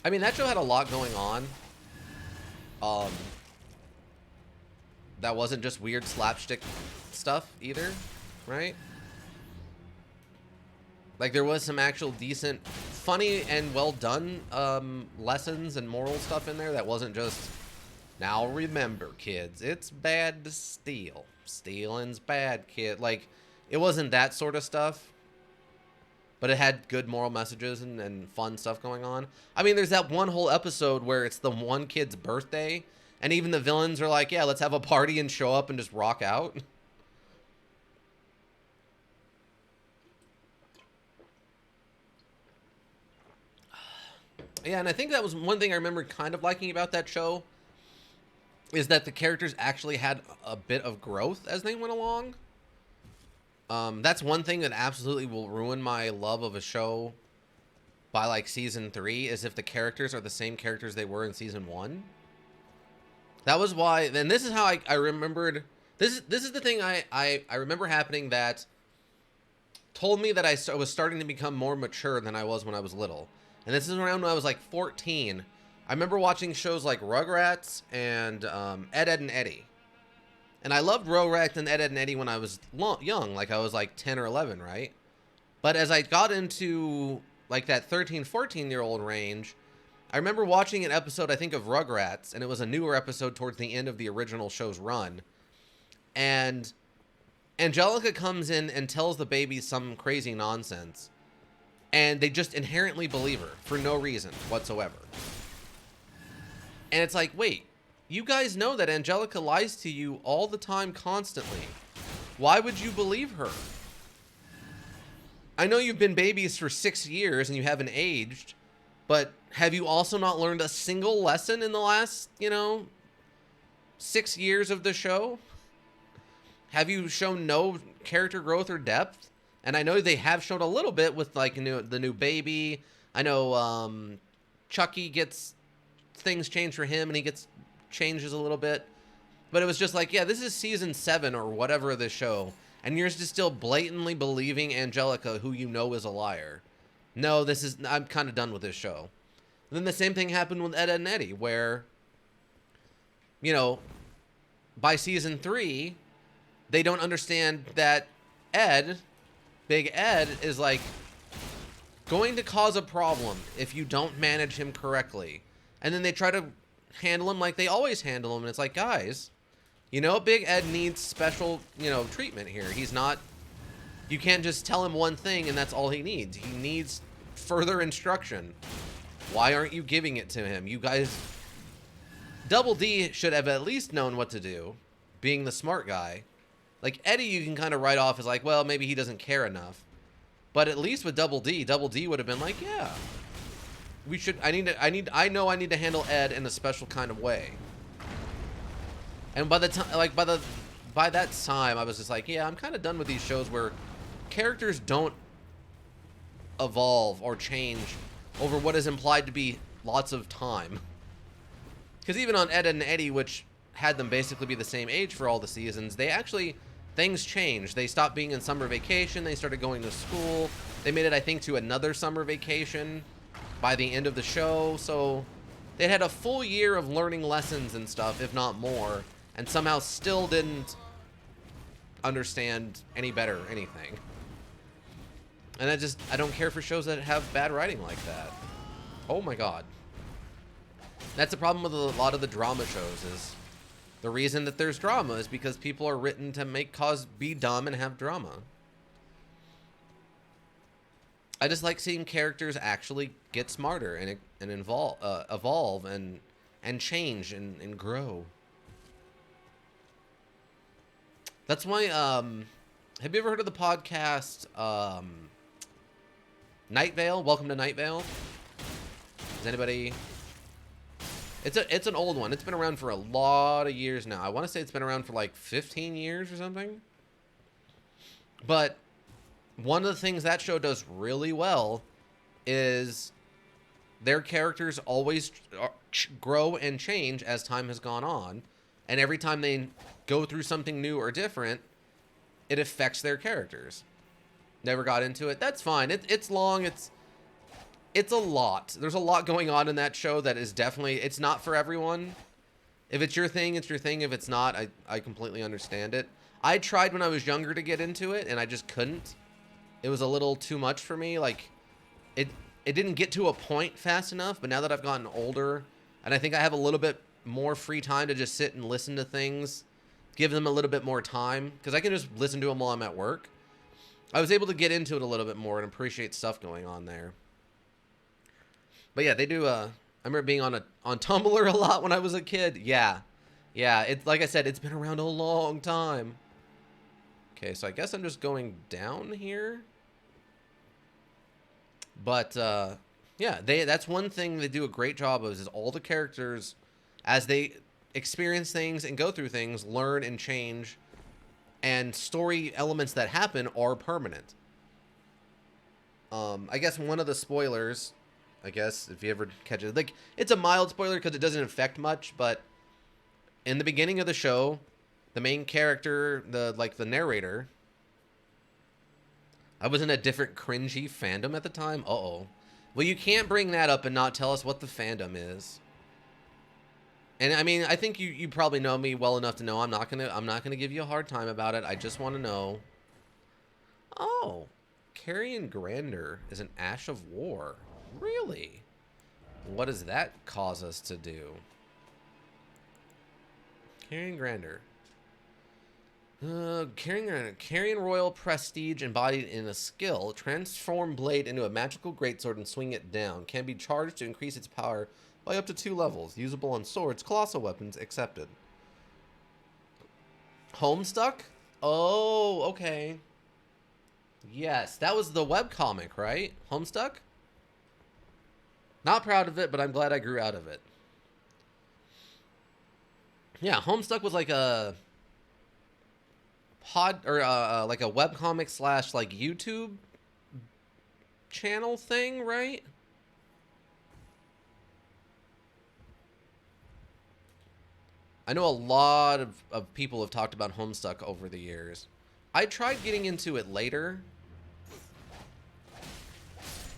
I mean, that show had a lot going on. That wasn't just weird slapstick stuff either, right? Like, there was some actual decent, funny and well done lessons and moral stuff in there that wasn't just, now remember, kids, it's bad to steal. Stealing's bad, kid. Like, it wasn't that sort of stuff. But it had good moral messages and fun stuff going on. I mean, there's that one whole episode where it's the one kid's birthday, and even the villains are like, yeah, let's have a party and show up and just rock out. Yeah, and I think that was one thing I remember kind of liking about that show, is that the characters actually had a bit of growth as they went along. That's one thing that absolutely will ruin my love of a show by like season 3, is if the characters are the same characters they were in season 1. That was why, and this is how I remembered, this is the thing I remember happening that told me that I was starting to become more mature than I was when I was little. And this is around when I was like 14. I remember watching shows like Rugrats and Ed, Edd and Eddy. And I loved Rugrats and Ed, Edd and Eddy when I was young, like I was like 10 or 11, right? But as I got into like that 13, 14-year-old range, I remember watching an episode, I think, of Rugrats, and it was a newer episode towards the end of the original show's run. And Angelica comes in and tells the baby some crazy nonsense, and they just inherently believe her for no reason whatsoever. And it's like, wait, you guys know that Angelica lies to you all the time, constantly. Why would you believe her? I know you've been babies for 6 years and you haven't aged, but have you also not learned a single lesson in the last, 6 years of the show? Have you shown no character growth or depth? And I know they have shown a little bit with like the new baby. I know Chucky gets things changed for him and he changes a little bit. But it was just like, yeah, this is season 7 or whatever of the show, and you're just still blatantly believing Angelica, who you know is a liar. No, I'm kind of done with this show. And then the same thing happened with Ed, Edd and Eddy, where, by season 3, they don't understand that Big Ed, is like going to cause a problem if you don't manage him correctly. And then they try to handle him like they always handle him, and it's like, guys, Big Ed needs special, treatment here. He's not, you can't just tell him one thing and that's all he needs. He needs further instruction. Why aren't you giving it to him? You guys, Double D should have at least known what to do, being the smart guy. Like, Eddie, you can kind of write off as like, well, maybe he doesn't care enough. But at least with Double D would have been like, yeah, I know I need to handle Ed in a special kind of way. And by the time, like, by that time, I was just like, yeah, I'm kind of done with these shows where characters don't evolve or change over what is implied to be lots of time. Because even on Ed, Edd and Eddy, which had them basically be the same age for all the seasons, things changed. They stopped being in summer vacation. They started going to school. They made it, I think, to another summer vacation by the end of the show. So they had a full year of learning lessons and stuff, if not more, and somehow still didn't understand any better anything. And I don't care for shows that have bad writing like that. Oh my god. That's the problem with a lot of the drama shows, is the reason that there's drama is because people are written to be dumb and have drama. I just like seeing characters actually get smarter and evolve and change and grow. That's why Have you ever heard of the podcast Night Vale? Welcome to Night Vale. Is anybody? It's an old one. It's been around for a lot of years now. I want to say it's been around for like 15 years or something. But one of the things that show does really well is their characters always grow and change as time has gone on. And every time they go through something new or different, it affects their characters. Never got into it. That's fine. It's long. It's a lot. There's a lot going on in that show that is definitely, it's not for everyone. If it's your thing, it's your thing. If it's not, I completely understand it. I tried when I was younger to get into it, and I just couldn't. It was a little too much for me. Like, it didn't get to a point fast enough, but now that I've gotten older, and I think I have a little bit more free time to just sit and listen to things, give them a little bit more time, because I can just listen to them while I'm at work. I was able to get into it a little bit more and appreciate stuff going on there. But yeah, they do. I remember being on Tumblr a lot when I was a kid. Yeah. It's like I said, it's been around a long time. Okay, so I guess I'm just going down here. But yeah, that's one thing they do a great job of is all the characters, as they experience things and go through things, learn and change, and story elements that happen are permanent. I guess one of the spoilers, I guess, if you ever catch it, like, it's a mild spoiler because it doesn't affect much, but in the beginning of the show, the main character, the narrator, I was in a different cringy fandom at the time. Uh-oh. Well, you can't bring that up and not tell us what the fandom is. And I mean, I think you probably know me well enough to know I'm not gonna give you a hard time about it. I just want to know. Oh, Carrion Grander is an Ash of War. Really? What does that cause us to do? Carrion Grander. Carrion Royal Prestige embodied in a skill. Transform blade into a magical greatsword and swing it down. Can be charged to increase its power by up to 2 levels. Usable on swords, colossal weapons, accepted. Homestuck? Oh, okay. Yes, that was the webcomic, right? Homestuck? Not proud of it, but I'm glad I grew out of it. Yeah, Homestuck was like a like a webcomic / like YouTube channel thing, right? I know a lot of people have talked about Homestuck over the years. I tried getting into it later.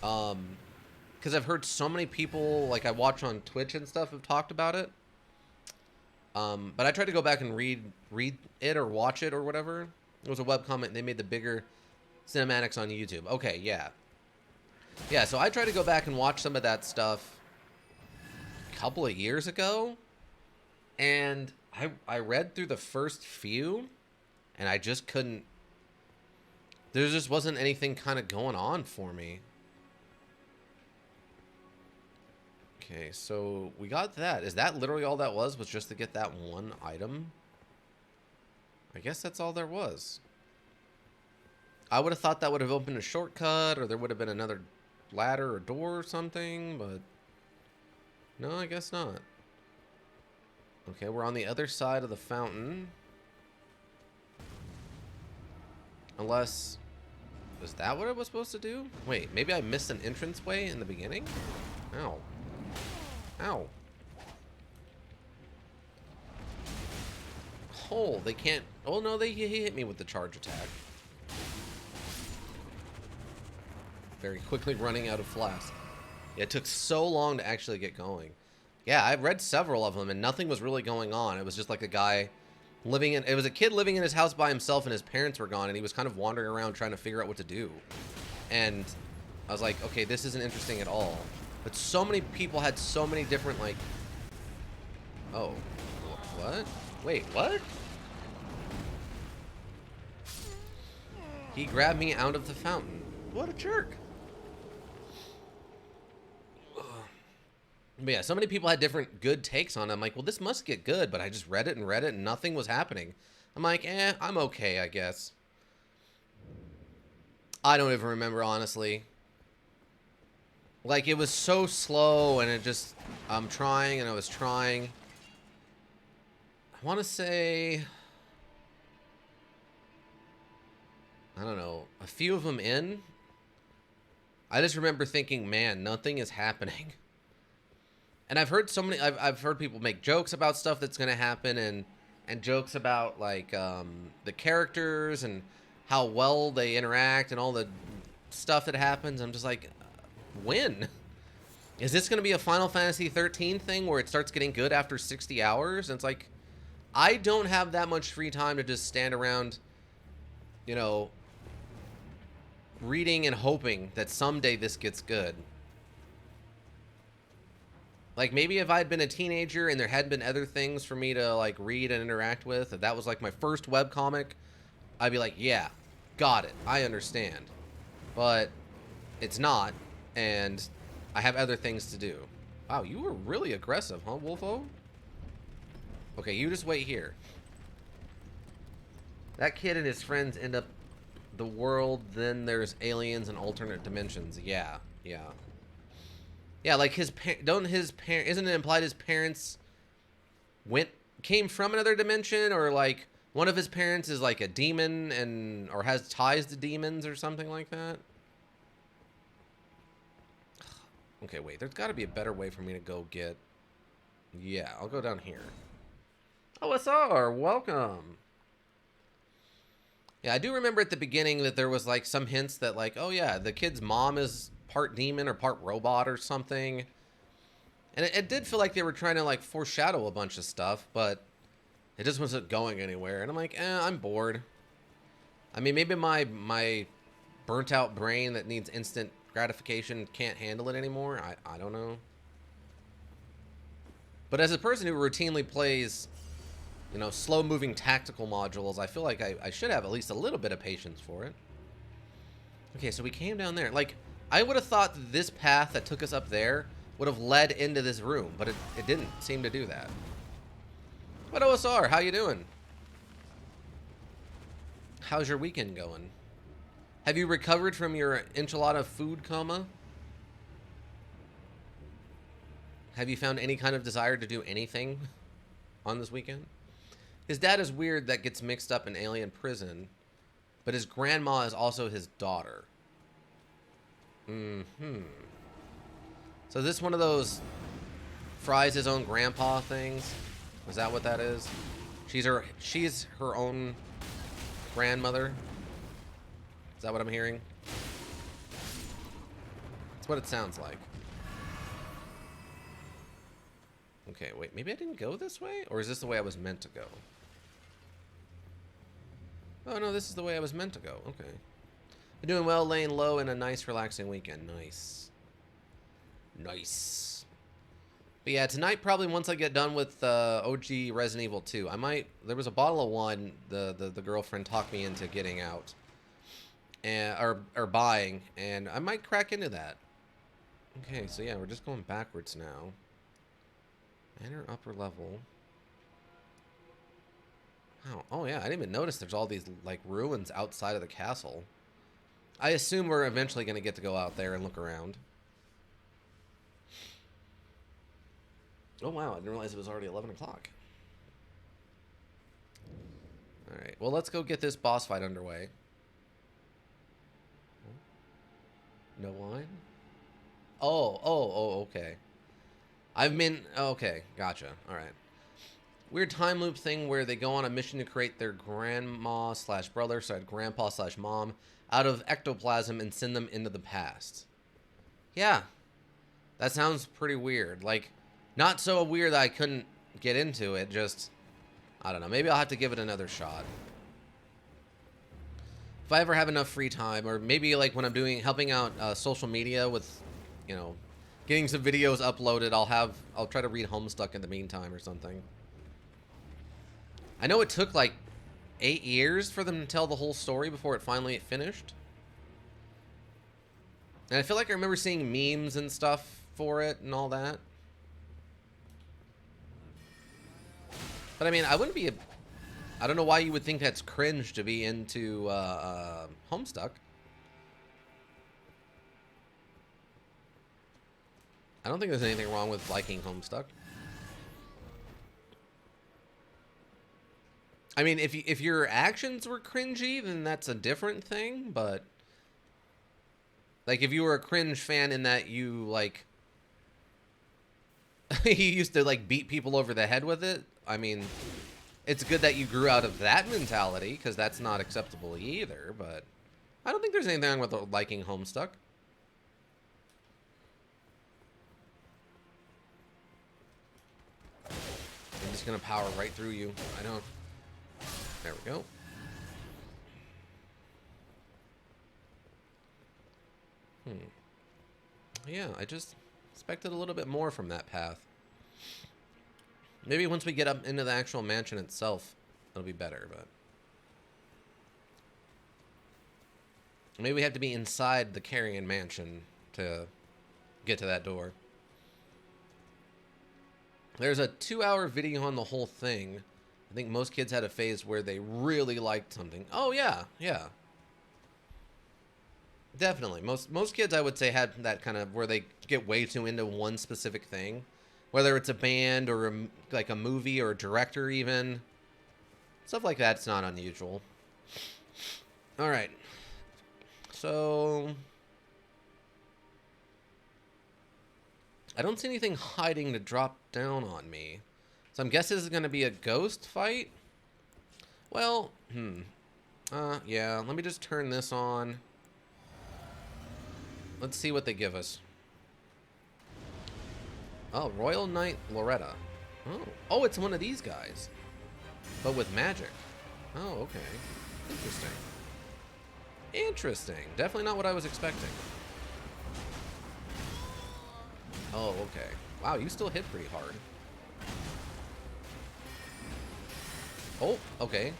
Because I've heard so many people, like I watch on Twitch and stuff, have talked about it. But I tried to go back and read it or watch it or whatever. It was a webcomic and they made the bigger cinematics on YouTube. Okay, yeah. Yeah, so I tried to go back and watch some of that stuff a couple of years ago. And I read through the first few, and I just couldn't. There just wasn't anything kind of going on for me. Okay, so we got that. Is that literally all that was just to get that one item? I guess that's all there was. I would have thought that would have opened a shortcut, or there would have been another ladder or door or something, but no, I guess not. Okay, we're on the other side of the fountain. Unless... is that what I was supposed to do? Wait, maybe I missed an entranceway in the beginning? Ow. Ow. Oh, they can't... oh, no, he hit me with the charge attack. Very quickly running out of flasks. It took so long to actually get going. Yeah, I've read several of them, and nothing was really going on. It was just like a guy living in... it was a kid living in his house by himself, and his parents were gone, and he was kind of wandering around trying to figure out what to do. And I was like, okay, this isn't interesting at all. But so many people had so many different, like... oh. What? Wait, what? He grabbed me out of the fountain. What a jerk. But yeah, so many people had different good takes on it. I'm like, well, this must get good, but I just read it, and nothing was happening. I'm like, I'm okay, I guess. I don't even remember, honestly. Like, it was so slow, and it just... I'm trying, and I was trying. I want to say... I don't know. A few of them in. I just remember thinking, man, nothing is happening. And I've heard so many... I've heard people make jokes about stuff that's going to happen, and jokes about, like, the characters and how well they interact and all the stuff that happens. I'm just like, when? Is this going to be a Final Fantasy 13 thing where it starts getting good after 60 hours? And it's like, I don't have that much free time to just stand around, you know, reading and hoping that someday this gets good. Like, maybe if I'd been a teenager and there had been other things for me to, like, read and interact with, if that was, like, my first webcomic, I'd be like, yeah, got it. I understand. But it's not, and I have other things to do. Wow, you were really aggressive, huh, Wolfo? Okay, you just wait here. That kid and his friends end up the world, then there's aliens and alternate dimensions. Yeah, yeah. Yeah, like isn't it implied his parents came from another dimension, or like one of his parents is like a demon and or has ties to demons or something like that? Okay, wait, there's got to be a better way for me to go get... Yeah, I'll go down here. OSR, welcome. Yeah, I do remember at the beginning that there was like some hints that like, oh yeah, the kid's mom is part demon or part robot or something. And it did feel like they were trying to like foreshadow a bunch of stuff, but it just wasn't going anywhere. And I'm like, I'm bored. I mean, maybe my burnt out brain that needs instant gratification can't handle it anymore. I don't know. But as a person who routinely plays, you know, slow-moving tactical modules, I feel like I should have at least a little bit of patience for it. Okay, so we came down there. Like, I would have thought that this path that took us up there would have led into this room, but it didn't seem to do that. What OSR? How you doing? How's your weekend going? Have you recovered from your enchilada food coma? Have you found any kind of desire to do anything on this weekend? His dad is weird that gets mixed up in alien prison, but his grandma is also his daughter. So is this one of those fries his own grandpa things? Is that what that is? She's her own grandmother? Is that what I'm hearing? That's what it sounds like. Okay, wait, maybe I didn't go this way? Or is this the way I was meant to go? Oh, no, this is the way I was meant to go. Okay. Been doing well, laying low in a nice, relaxing weekend. Nice. Nice. But yeah, tonight, probably once I get done with OG Resident Evil 2, I might... There was a bottle of wine the girlfriend talked me into getting out. And, or buying, and I might crack into that. Okay, so yeah, we're just going backwards now. Enter upper level. Oh yeah, I didn't even notice there's all these like ruins outside of the castle. I assume we're eventually going to get to go out there and look around. Oh wow, I didn't realize it was already 11 o'clock. Alright, well let's go get this boss fight underway. No wine? Oh, okay. Okay, gotcha. Alright. Weird time loop thing where they go on a mission to create their grandma slash brother, grandpa slash mom, out of ectoplasm and send them into the past. Yeah. That sounds pretty weird. Like, not so weird that I couldn't get into it, just, I don't know. Maybe I'll have to give it another shot. If I ever have enough free time, or maybe like when I'm helping out social media with, you know, getting some videos uploaded, I'll try to read Homestuck in the meantime or something. I know it took like 8 years for them to tell the whole story before it finally finished. And I feel like I remember seeing memes and stuff for it and all that. But I mean, I wouldn't be I don't know why you would think that's cringe to be into Homestuck. I don't think there's anything wrong with liking Homestuck. I mean, if your actions were cringy, then that's a different thing, but like if you were a cringe fan in that you like you used to like beat people over the head with it, I mean, it's good that you grew out of that mentality because that's not acceptable either, but I don't think there's anything wrong with liking Homestuck. I'm just gonna power right through you. I don't. There we go. Yeah, I just expected a little bit more from that path. Maybe once we get up into the actual mansion itself, it'll be better, but maybe we have to be inside the Carrion Mansion to get to that door. There's a 2-hour video on the whole thing. I think most kids had a phase where they really liked something. Oh, yeah, yeah. Definitely. Most kids, I would say, had that kind of where they get way too into one specific thing. Whether it's a band or like a movie or a director even. Stuff like that's not unusual. All right. So I don't see anything hiding to drop down on me. So I'm guessing this is going to be a ghost fight. Well, yeah, let me just turn this on. Let's see what they give us. Oh, Royal Knight Loretta. Oh, it's one of these guys. But with magic. Oh, okay. Interesting. Interesting. Definitely not what I was expecting. Oh, okay. Wow, you still hit pretty hard. Oh, okay.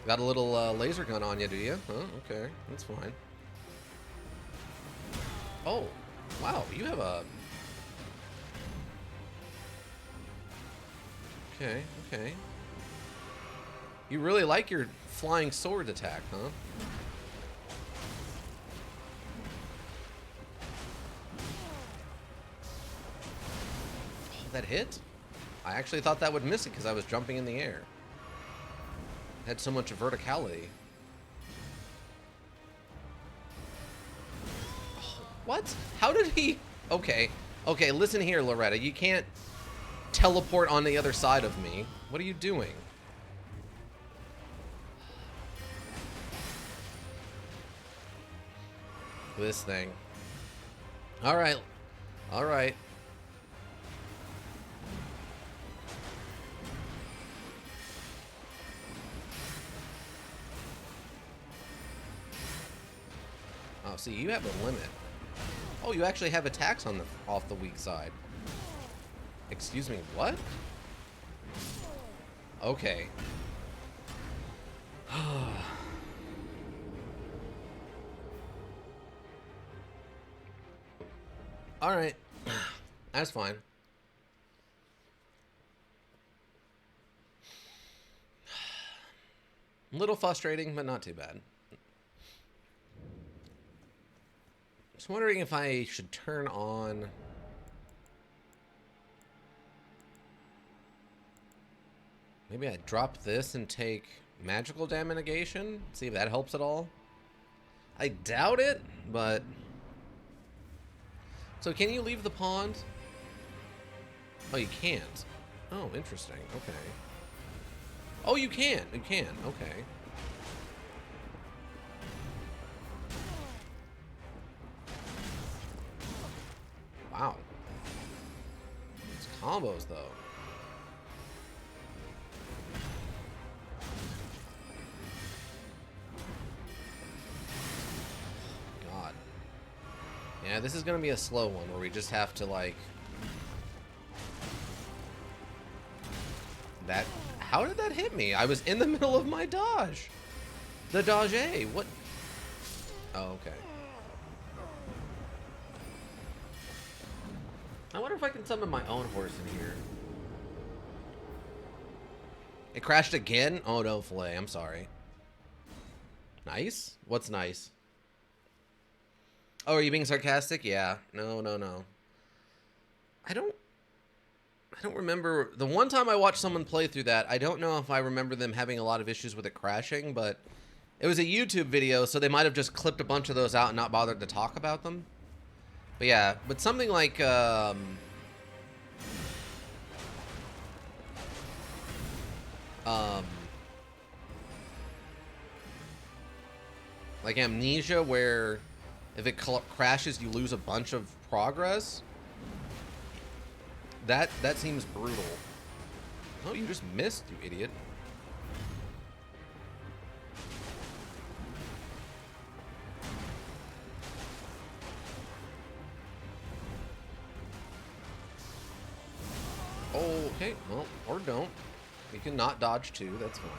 Got a little laser gun on you, do you? Oh, okay. That's fine. Oh, wow. You have a... Okay, okay. You really like your flying sword attack, huh? Oh, that hit? I actually thought that would miss it because I was jumping in the air. It had so much verticality. Oh, what? How did he... Okay. Okay, listen here, Loretta. You can't teleport on the other side of me. What are you doing? This thing. All right. All right. Oh, see, you have a limit. Oh, you actually have attacks on the off the weak side. Excuse me, what? Okay. All right. That's fine. A little frustrating, but not too bad. Just wondering if I should turn on... Maybe I drop this and take magical damage negation? See if that helps at all? I doubt it, but... So can you leave the pond? Oh, you can't. Oh, interesting. Okay. Oh, you can. You can. Okay. Wow. It's combos, though. God. Yeah, this is gonna be a slow one where we just have to, like... That... How did that hit me? I was in the middle of my dodge. The dodge A. What? Oh, okay. I wonder if I can summon my own horse in here. It crashed again? Oh no, Filet. I'm sorry. Nice? What's nice? Oh, are you being sarcastic? Yeah. No, no, no. I don't remember. The one time I watched someone play through that, I don't know if I remember them having a lot of issues with it crashing, but it was a YouTube video, so they might have just clipped a bunch of those out and not bothered to talk about them. But yeah, but something like like Amnesia, where if it crashes, you lose a bunch of progress. That seems brutal. Oh, you just missed, you idiot. Oh, okay, well, or don't. You can not dodge too, that's fine.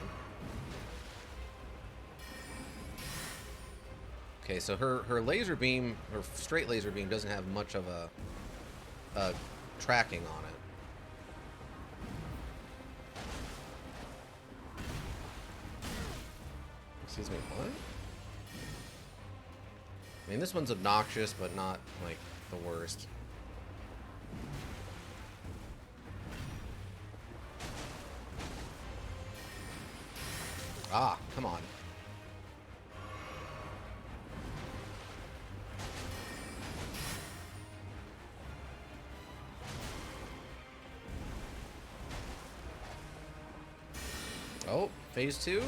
Okay, so her laser beam, her straight laser beam doesn't have much of a tracking on it. Excuse me, what? I mean, this one's obnoxious, but not, like, the worst. Ah, come on. Oh, phase 2?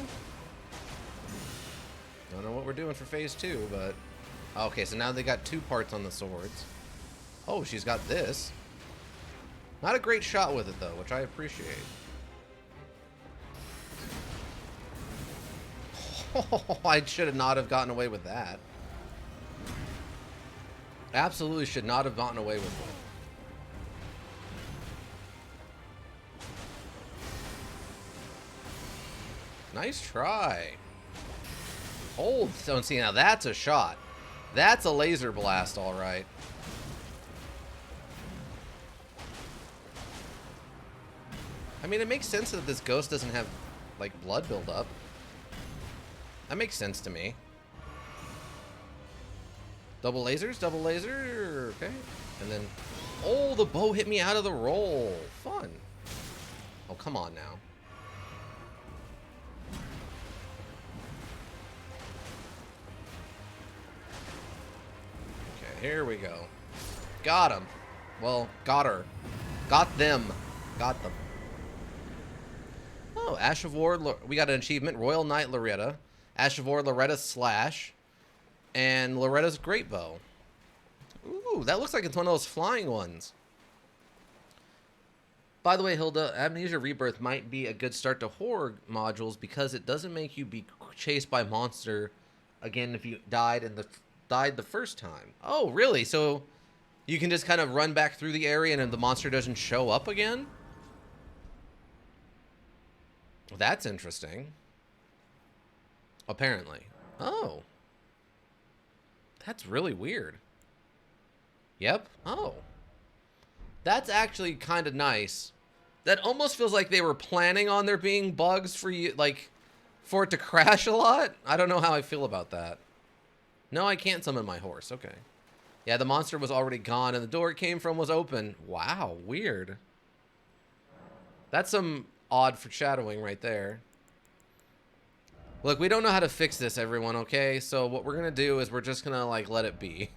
Don't know what we're doing for phase 2, but... Okay, so now they got 2 parts on the swords. Oh, she's got this. Not a great shot with it, though, which I appreciate. Oh, I should have not have gotten away with that. Absolutely should not have gotten away with it. Nice try. Hold. Don't see, now that's a shot. That's a laser blast, all right. I mean, it makes sense that this ghost doesn't have, like, blood buildup. That makes sense to me. Double lasers, double laser. Okay. And then, oh, the bow hit me out of the roll. Fun. Oh, come on now. Okay, here we go. Got him. Well, got her. Got them. Got them. Oh, Ash of War. We got an achievement. Royal Knight Loretta. Ash of War, Loretta's Slash, and Loretta's Great Bow. Ooh, that looks like it's one of those flying ones. By the way, Hilda, Amnesia Rebirth might be a good start to horror modules because it doesn't make you be chased by a monster again if you died the first time. Oh, really? So you can just kind of run back through the area and the monster doesn't show up again? Well, that's interesting. Apparently. Oh. That's really weird. Yep. Oh. That's actually kind of nice. That almost feels like they were planning on there being bugs for you, like, for it to crash a lot. I don't know how I feel about that. No, I can't summon my horse. Okay. Yeah, the monster was already gone and the door it came from was open. Wow, weird. That's some odd foreshadowing right there. Look, we don't know how to fix this, everyone, okay? So what we're going to do is we're just going to, like, let it be.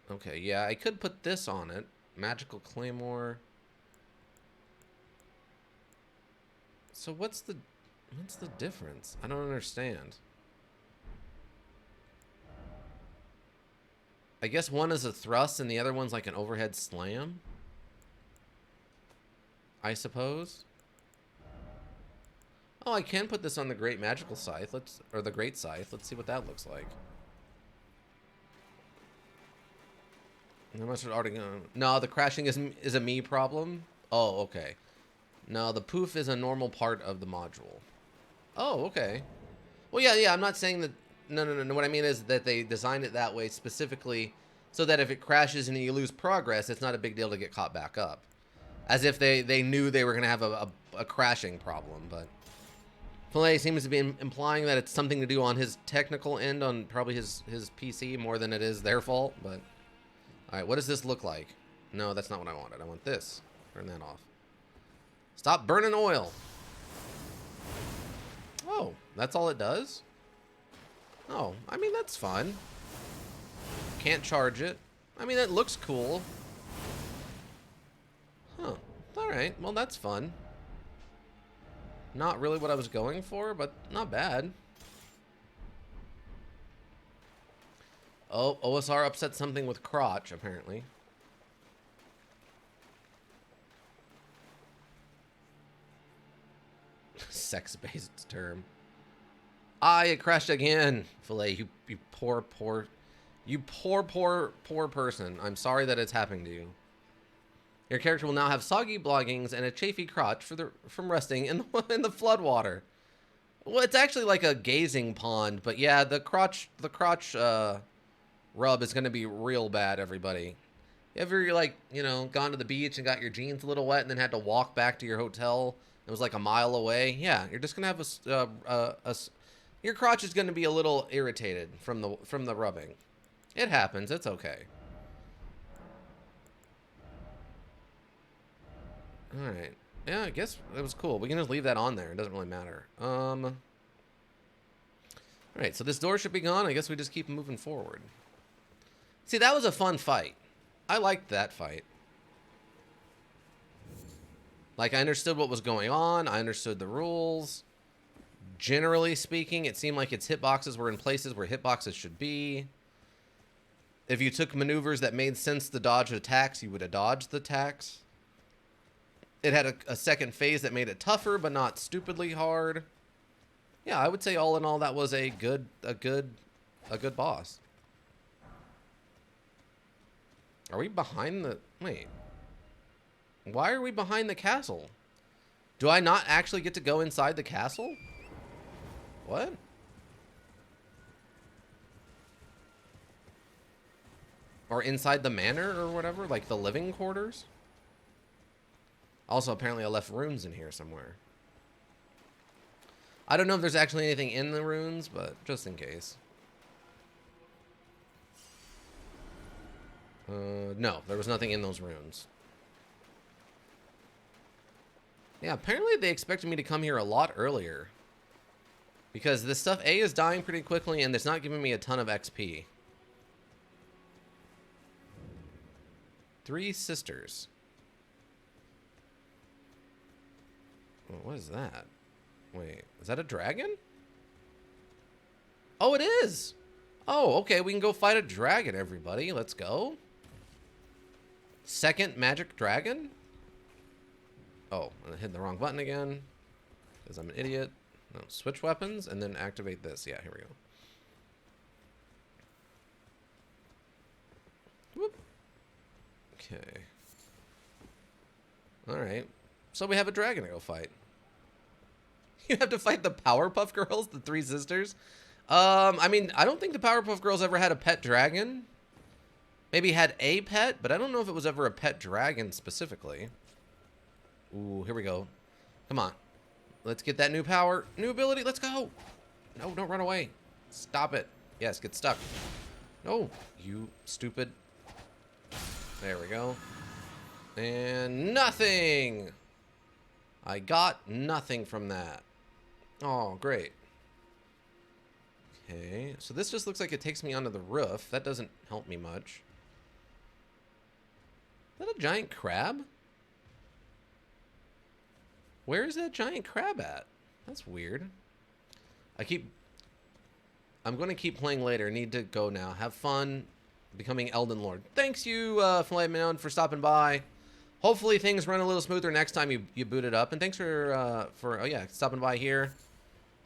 Okay, yeah, I could put this on it. Magical Claymore. So what's the difference? I don't understand. I guess one is a thrust and the other one's like an overhead slam? I suppose. Oh, I can put this on the Great Magical Scythe. Or the Great Scythe. Let's see what that looks like. No, the crashing is a me problem. Oh, okay. No, the poof is a normal part of the module. Oh, okay. Well, yeah. I'm not saying that. No. What I mean is that they designed it that way specifically so that if it crashes and you lose progress, it's not a big deal to get caught back up. As if they knew they were going to have a crashing problem, but Filet seems to be implying that it's something to do on his technical end on probably his PC more than it is their fault. But all right, what does this look like? No, that's not what I wanted. I want this. Turn that off. Stop burning oil. Oh, that's all it does? Oh, I mean, that's fun. Can't charge it. I mean, that looks cool. Huh. Alright, well, that's fun. Not really what I was going for, but not bad. Oh, OSR upset something with crotch, apparently. Sex-based term. Ah, it crashed again. Filet, you poor person. I'm sorry that it's happening to you. Your character will now have soggy bloggings and a chafy crotch from resting in the flood water. Well, it's actually like a gazing pond, but yeah, the crotch rub is going to be real bad, everybody. Ever, like, you know, gone to the beach and got your jeans a little wet and then had to walk back to your hotel? It was like a mile away. Yeah, you're just going to have your crotch is going to be a little irritated from the rubbing. It happens. It's okay. All right. Yeah, I guess it was cool. We can just leave that on there. It doesn't really matter. All right, so this door should be gone. I guess we just keep moving forward. See, that was a fun fight. I liked that fight. Like, I understood what was going on. I understood the rules. Generally speaking, it seemed like its hitboxes were in places where hitboxes should be. If you took maneuvers that made sense to dodge attacks, you would have dodged the attacks. It had a second phase that made it tougher, but not stupidly hard. Yeah, I would say all in all, that was a good boss. Are we behind the... Wait. Why are we behind the castle? Do I not actually get to go inside the castle? What? Or inside the manor or whatever? Like the living quarters? Also, apparently I left runes in here somewhere. I don't know if there's actually anything in the runes, but just in case. No, there was nothing in those runes. Yeah, apparently they expected me to come here a lot earlier. Because this stuff, A, is dying pretty quickly, and it's not giving me a ton of XP. 3 sisters. Oh, what is that? Wait, is that a dragon? Oh, it is! Oh, okay, we can go fight a dragon, everybody. Let's go. Second magic dragon? Oh, I hit the wrong button again. Because I'm an idiot. No, switch weapons and then activate this. Yeah, here we go. Whoop. Okay. Alright. So we have a dragon to go fight. You have to fight the Powerpuff Girls, the 3 sisters? I mean, I don't think the Powerpuff Girls ever had a pet dragon. Maybe had a pet, but I don't know if it was ever a pet dragon specifically. Ooh, here we go. Come on. Let's get that new power. New ability. Let's go. No, don't run away. Stop it. Yes, get stuck. No, you stupid. There we go. And nothing. I got nothing from that. Oh, great. Okay, so this just looks like it takes me onto the roof. That doesn't help me much. Is that a giant crab? Where is that giant crab at? That's weird. I'm going to keep playing later. Need to go now. Have fun becoming Elden Lord. Thanks you, Filet Mignon, for stopping by. Hopefully things run a little smoother next time you boot it up. And thanks for oh yeah, stopping by here.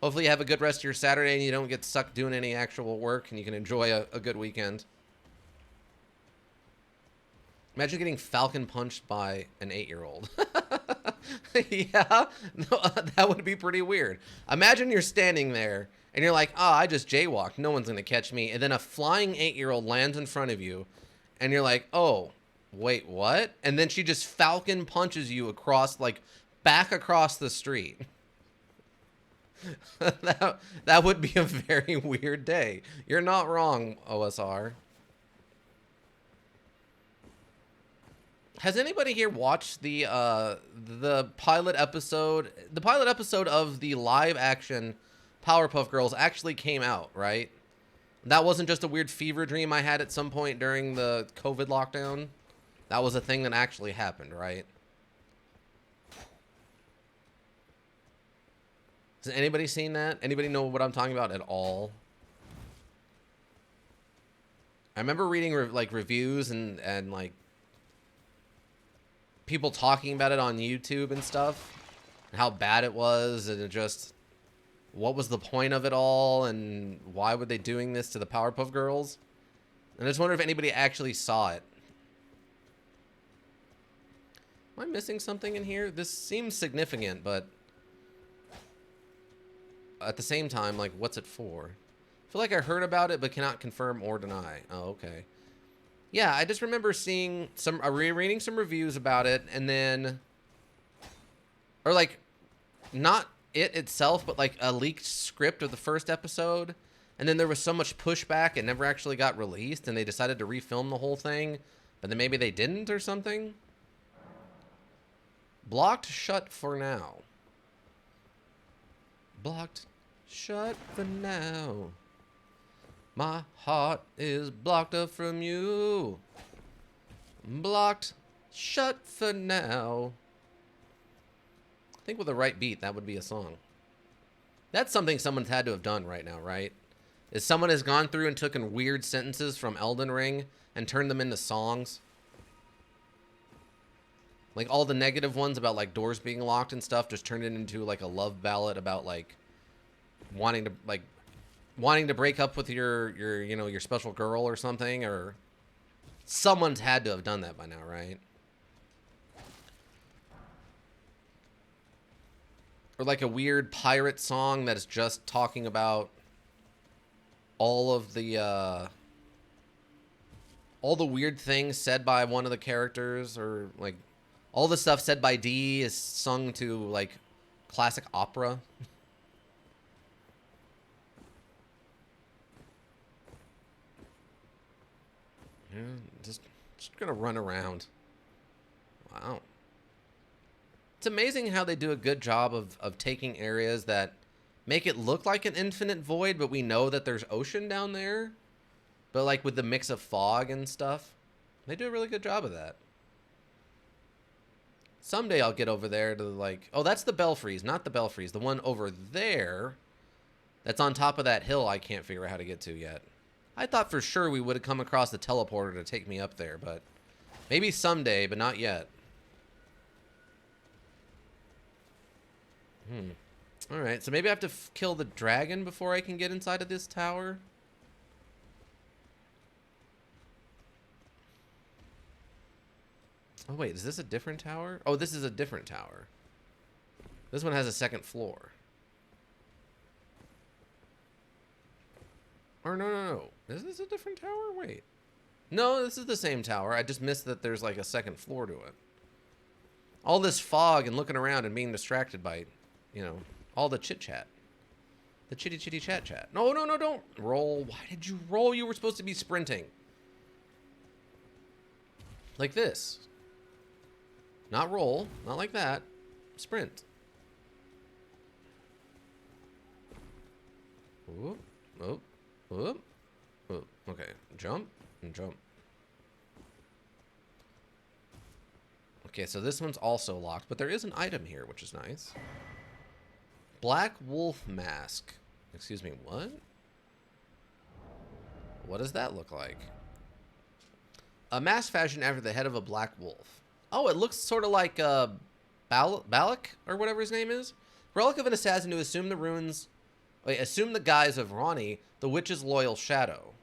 Hopefully you have a good rest of your Saturday and you don't get stuck doing any actual work and you can enjoy a good weekend. Imagine getting falcon punched by an 8-year-old. Yeah, no, that would be pretty weird. Imagine you're standing there and you're like, oh, I just jaywalked. No one's going to catch me. And then a flying 8-year-old lands in front of you and you're like, oh, wait, what? And then she just falcon punches you across, like, back across the street. That would be a very weird day. You're not wrong, OSR. Has anybody here watched the pilot episode? The pilot episode of the live action Powerpuff Girls actually came out, right? That wasn't just a weird fever dream I had at some point during the COVID lockdown. That was a thing that actually happened, right? Has anybody seen that? Anybody know what I'm talking about at all? I remember reading like reviews and like people talking about it on YouTube and stuff, and how bad it was, and it just, what was the point of it all, and why were they doing this to the Powerpuff Girls? And I just wonder if anybody actually saw it. Am I missing something in here? This seems significant, but at the same time, like, what's it for? I feel like I heard about it, but cannot confirm or deny. Oh, okay. Yeah, I just remember seeing some, reading some reviews about it, and then, or like, not it itself, but like a leaked script of the first episode, and then there was so much pushback, it never actually got released, and they decided to refilm the whole thing, but then maybe they didn't or something. Blocked shut for now. Blocked shut for now. My heart is blocked up from you. Blocked shut for now. I think with the right beat, that would be a song. That's something someone's had to have done right now, right? Is someone has gone through and taken weird sentences from Elden Ring and turned them into songs. Like all the negative ones about like doors being locked and stuff, just turned it into like a love ballad about like wanting to break up with your you know, your special girl or something, or someone's had to have done that by now, right? Or like a weird pirate song that is just talking about all the weird things said by one of the characters, or like all the stuff said by D is sung to like classic opera. Yeah, just gonna run around. Wow. It's amazing how they do a good job of taking areas that make it look like an infinite void, but we know that there's ocean down there. But like with the mix of fog and stuff, they do a really good job of that. Someday I'll get over there to like, oh, that's the Belfries, not the Belfries. The one over there that's on top of that hill I can't figure out how to get to yet. I thought for sure we would have come across the teleporter to take me up there, but maybe someday, but not yet. Alright, so maybe I have to kill the dragon before I can get inside of this tower. Oh wait, is this a different tower? Oh, this is a different tower. This one has a second floor. Or no. Is this a different tower? Wait. No, this is the same tower. I just missed that there's like a second floor to it. All this fog and looking around and being distracted by, you know, all the chit-chat. The chitty-chitty chat-chat. No, don't roll. Why did you roll? You were supposed to be sprinting. Like this. Not roll. Not like that. Sprint. Whoop. Whoop. Whoop. Whoop. Okay. Jump and jump. Okay, so this one's also locked, but there is an item here, which is nice. Black wolf mask. Excuse me, what? What does that look like? A mask fashioned after the head of a black wolf. Oh, it looks sort of like Balak, or whatever his name is. Relic of an assassin who assumed the guise of Ronnie, the witch's loyal shadow.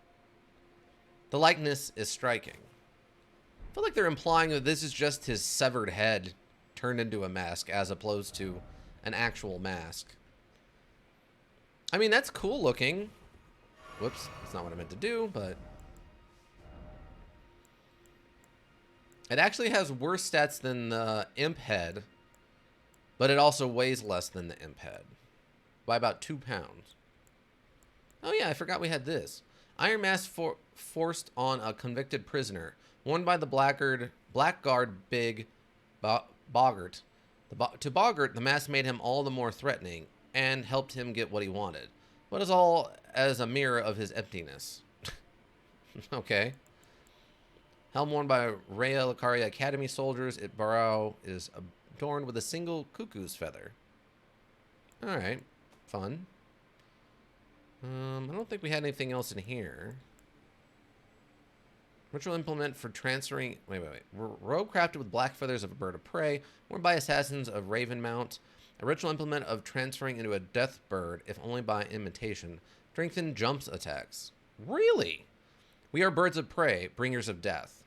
The likeness is striking. I feel like they're implying that this is just his severed head turned into a mask as opposed to an actual mask. I mean, that's cool looking. Whoops, that's not what I meant to do, but it actually has worse stats than the imp head, but it also weighs less than the imp head. by about 2 pounds. Oh yeah, I forgot we had this. Iron mask forced on a convicted prisoner, worn by the blackguard Big Boggart. To Boggart, the mask made him all the more threatening and helped him get what he wanted, but is all as a mirror of his emptiness. Okay. Helm worn by Rhea Lucaria Academy soldiers, its brow is adorned with a single cuckoo's feather. Alright. Fun. I don't think we had anything else in here. Ritual implement for transferring... Wait. Robe crafted with black feathers of a bird of prey, worn by assassins of Ravenmount. A ritual implement of transferring into a death bird, if only by imitation. Strengthen jumps attacks. Really? We are birds of prey, bringers of death.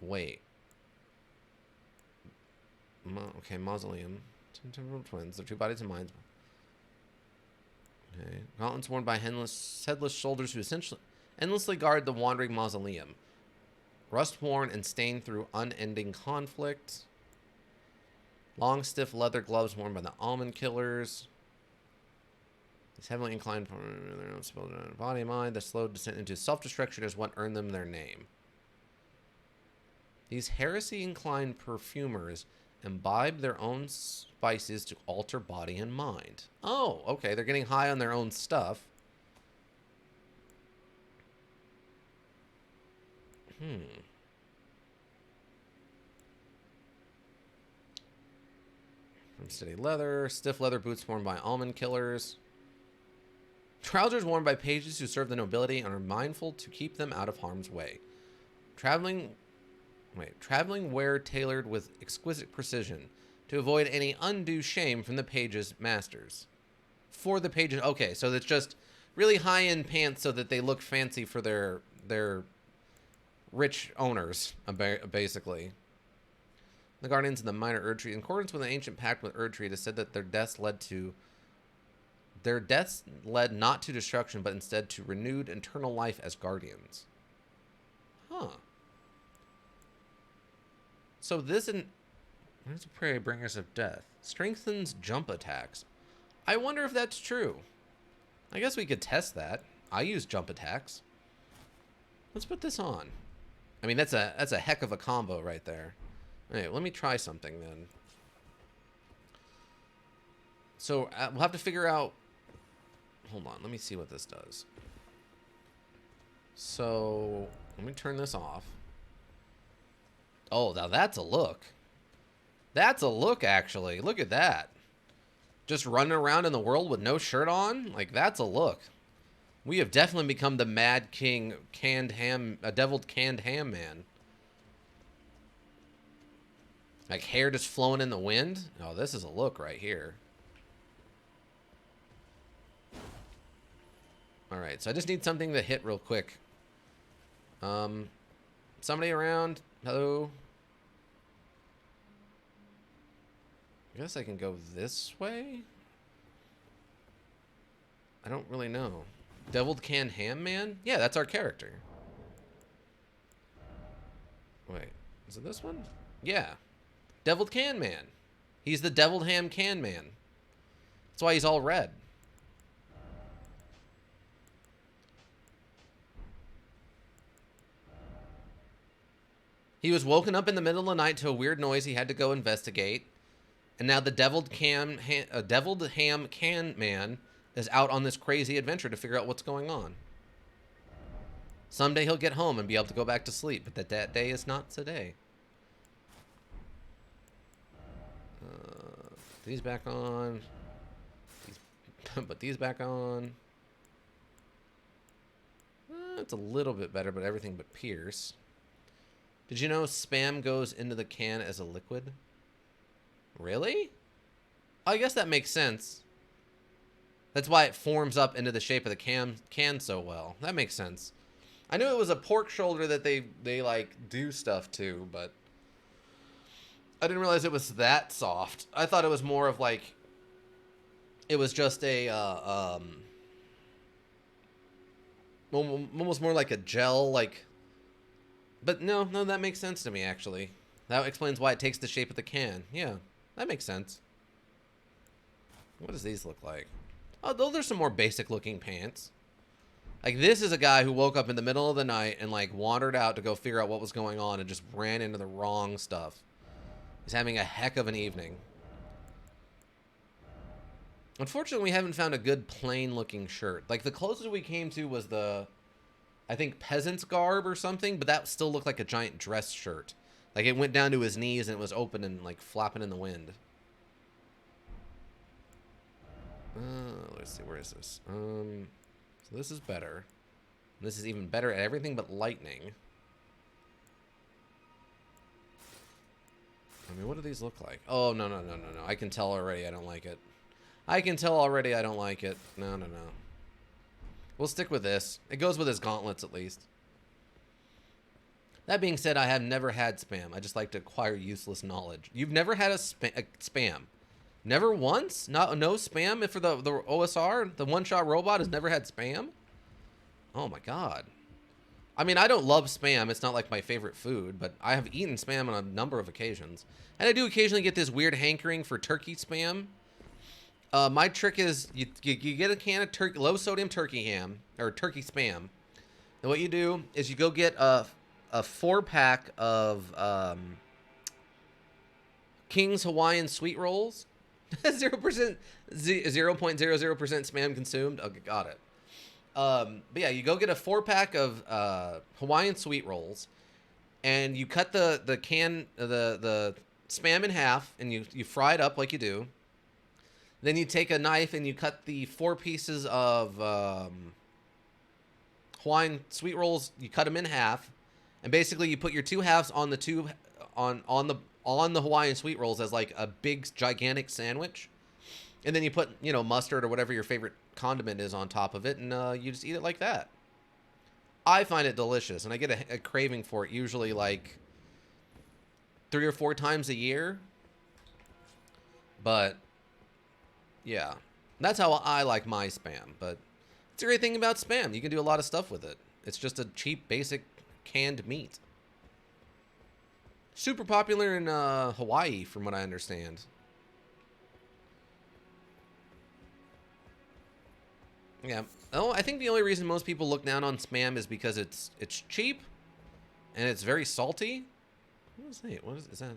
Wait. Okay, mausoleum. Temporal twins. They're two bodies and minds. Okay. Gauntlets worn by headless soldiers who essentially endlessly guard the wandering mausoleum. Rust worn and stained through unending conflict. Long, stiff leather gloves worn by the almond killers. These heavily inclined for their own spilled body and mind. The slow descent into self-destruction is what earned them their name. These heresy-inclined perfumers imbibe their own spices to alter body and mind. Oh, okay. They're getting high on their own stuff. From steady leather. Stiff leather boots worn by almond killers. Trousers worn by pages who serve the nobility and are mindful to keep them out of harm's way. Traveling wear tailored with exquisite precision to avoid any undue shame from the page's masters. For the pages, okay, so it's just really high-end pants so that they look fancy for their rich owners, basically. The guardians of the minor Erdtree, in accordance with an ancient pact with Erdtree, it is said that their deaths led not to destruction, but instead to renewed eternal life as guardians. Huh. So this and where's the prey bringers of death? Strengthens jump attacks. I wonder if that's true. I guess we could test that. I use jump attacks. Let's put this on. I mean, that's a heck of a combo right there. Anyway, let me try something then. So we'll have to figure out. Hold on, let me see what this does. So let me turn this off. Oh, now that's a look. That's a look, actually. Look at that. Just running around in the world with no shirt on? Like, that's a look. We have definitely become the Mad King canned ham, a deviled canned ham man. Like, hair just flowing in the wind? Oh, this is a look right here. Alright, so I just need something to hit real quick. Somebody around? Hello? I guess I can go this way? I don't really know. Deviled Canned Ham Man? Yeah, that's our character. Wait, is it this one? Yeah. Deviled Can Man. He's the Deviled Ham Can Man. That's why he's all red. He was woken up in the middle of the night to a weird noise he had to go investigate. And now the Deviled Ham Can Man is out on this crazy adventure to figure out what's going on. Someday he'll get home and be able to go back to sleep, but that day is not today. These back on. Put these back on. It's a little bit better, but everything but Pierce. Did you know spam goes into the can as a liquid? Really? I guess that makes sense. That's why it forms up into the shape of the can so well. That makes sense. I knew it was a pork shoulder that they like do stuff to, but I didn't realize it was that soft. I thought it was more of like it was just a almost more like a gel, like. But no, that makes sense to me actually. That explains why it takes the shape of the can. Yeah, that makes sense. What does these look like? Oh, those are some more basic looking pants. Like, this is a guy who woke up in the middle of the night and, like, wandered out to go figure out what was going on and just ran into the wrong stuff. He's having a heck of an evening. Unfortunately, we haven't found a good plain-looking shirt. Like, the closest we came to was the, I think, peasant's garb or something, but that still looked like a giant dress shirt. Like, it went down to his knees and it was open and, like, flapping in the wind. Let's see, where is this? So this is better. This is even better at everything but lightning. I mean, what do these look like? Oh, no. I can tell already I don't like it. I can tell already I don't like it. No. We'll stick with this. It goes with his gauntlets, at least. That being said, I have never had spam. I just like to acquire useless knowledge. You've never had a spam? Never once? No spam for the OSR? The one-shot robot has never had spam? Oh my god. I mean, I don't love spam. It's not like my favorite food, but I have eaten spam on a number of occasions. And I do occasionally get this weird hankering for turkey spam. My trick is you get a can of low-sodium turkey ham, or turkey spam. And what you do is you go get a 4-pack of King's Hawaiian sweet rolls. 0%, 0.00% spam consumed. Okay, got it. But yeah, you go get a 4-pack of Hawaiian sweet rolls, and you cut the spam in half, and you fry it up like you do. Then you take a knife and you cut the 4 pieces of Hawaiian sweet rolls. You cut them in half, and basically you put your 2 halves on the on the Hawaiian sweet rolls as like a big gigantic sandwich, and then you put mustard or whatever your favorite condiment is on top of it, and you just eat it like that. I find it delicious, and I get a craving for it usually like 3 or 4 times a year. But yeah, that's how I like my spam. But it's a great thing about spam. You can do a lot of stuff with it. It's just a cheap, basic canned meat. Super popular in Hawaii, from what I understand. Yeah. Oh, I think the only reason most people look down on spam is because it's cheap and it's very salty. What is that? What is that?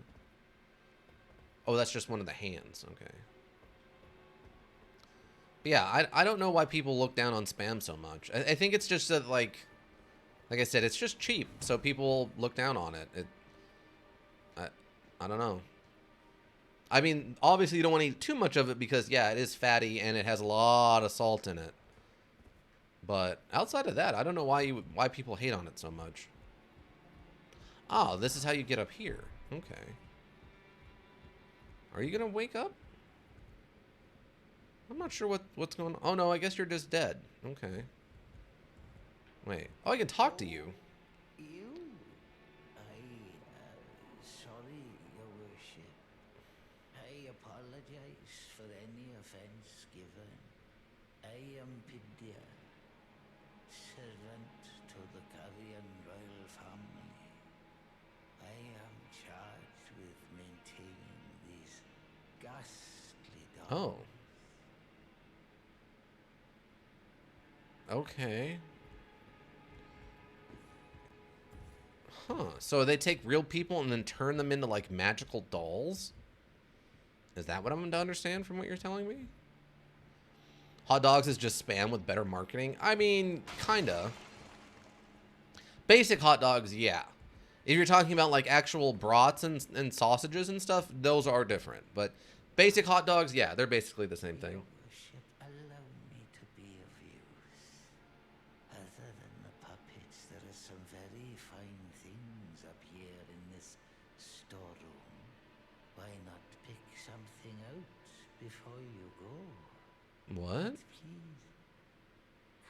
Oh, that's just one of the hands. Okay. But yeah, I don't know why people look down on spam so much. I think it's just that, like I said, it's just cheap, so people look down on it. I don't know. I mean, obviously you don't want to eat too much of it because, yeah, it is fatty and it has a lot of salt in it. But outside of that, I don't know why people hate on it so much. Oh, this is how you get up here. Okay. Are you gonna wake up? I'm not sure what's going on. Oh no, I guess you're just dead. Okay. Wait. Oh, I can talk to you. Sorry, Your Worship. I apologize for any offense given. I am Pidya, servant to the Carrion royal family. I am charged with maintaining these ghastly dogs. Oh. Okay. Huh. So they take real people and then turn them into, like, magical dolls? Is that what I'm to understand from what you're telling me? Hot dogs is just spam with better marketing? I mean, kinda. Basic hot dogs, yeah. If you're talking about, like, actual brats and sausages and stuff, those are different. But basic hot dogs, yeah, they're basically the same thing. Your Worship, allow me to be of use. Other than the puppets, there are some very fine things up here in this storeroom. Why not pick something out before you go? What? Please,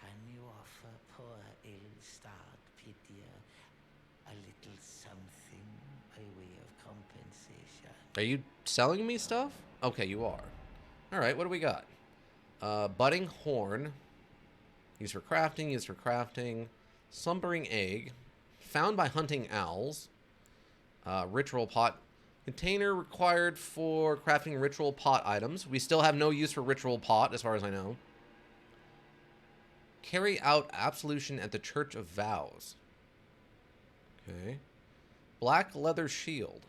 can you offer poor ill-starred Pidya a little something by way of compensation? Are you selling me stuff? Okay, you are. Alright, what do we got? Budding horn. Used for crafting. Slumbering egg. Found by hunting owls. Ritual pot. Container required for crafting ritual pot items. We still have no use for ritual pot, as far as I know. Carry out absolution at the Church of Vows. Okay. Black leather shield.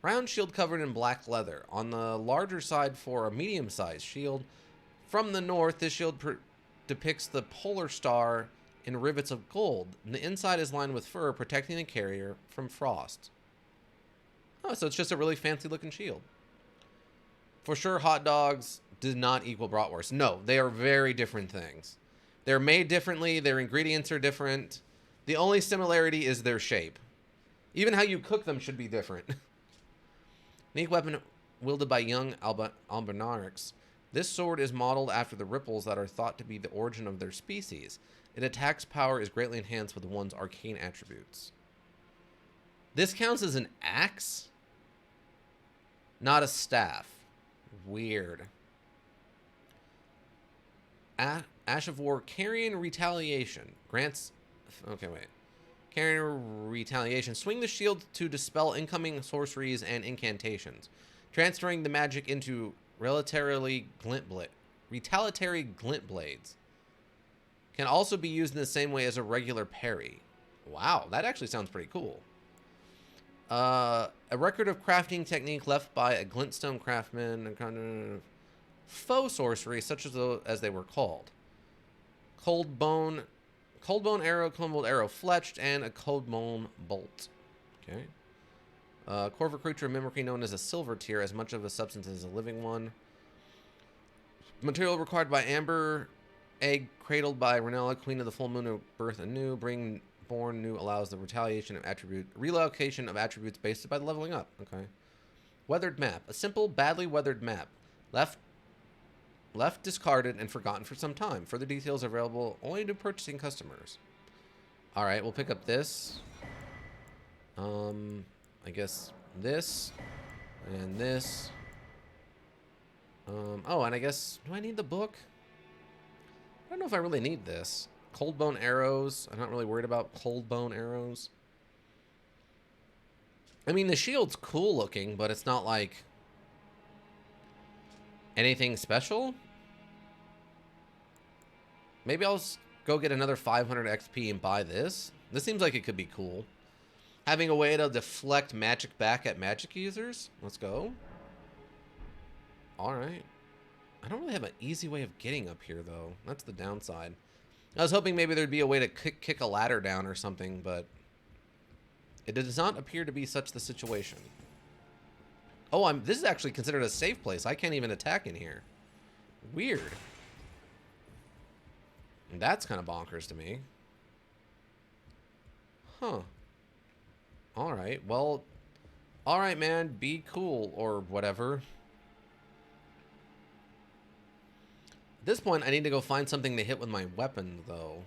Round shield covered in black leather. On the larger side for a medium-sized shield. From the north, this shield depicts the polar star in rivets of gold. And the inside is lined with fur, protecting the carrier from frost. Oh, so it's just a really fancy-looking shield. For sure, hot dogs did not equal bratwurst. No, they are very different things. They're made differently. Their ingredients are different. The only similarity is their shape. Even how you cook them should be different. Unique weapon wielded by young albinarics. This sword is modeled after the ripples that are thought to be the origin of their species. Its attack's power is greatly enhanced with one's arcane attributes. This counts as an axe? Not a staff. Weird. Ash of War, Carrion Retaliation. Grants... Okay, wait. Carrion Retaliation. Swing the shield to dispel incoming sorceries and incantations. Transferring the magic into retaliatory glint blades. Can also be used in the same way as a regular parry. Wow, that actually sounds pretty cool. A record of crafting technique left by a glintstone craftsman. A kind of faux sorcery, such as they were called. Cold bone arrow, cold arrow fletched, and a cold bone bolt. Okay. Corvor creature of mimicry known as a silver tear, as much of a substance as a living one. Material required by amber egg cradled by Renella, queen of the full moon of birth anew. Bring born new allows the relocation of attributes based by the leveling up. Okay. Weathered map. A simple, badly weathered map. Left discarded and forgotten for some time. Further details are available only to purchasing customers. Alright, we'll pick up this. I guess this. And this. Oh, and I guess... Do I need the book? I don't know if I really need this. Cold bone arrows. I'm not really worried about cold bone arrows. I mean, the shield's cool looking, but it's not like... anything special? Maybe I'll go get another 500 XP and buy this. This seems like it could be cool. Having a way to deflect magic back at magic users. Let's go. Alright. I don't really have an easy way of getting up here, though. That's the downside. I was hoping maybe there'd be a way to kick a ladder down or something, but... it does not appear to be such the situation. Oh, this is actually considered a safe place. I can't even attack in here. Weird. And that's kind of bonkers to me. Huh. Alright, well... alright, man. Be cool, or whatever. At this point, I need to go find something to hit with my weapon, though.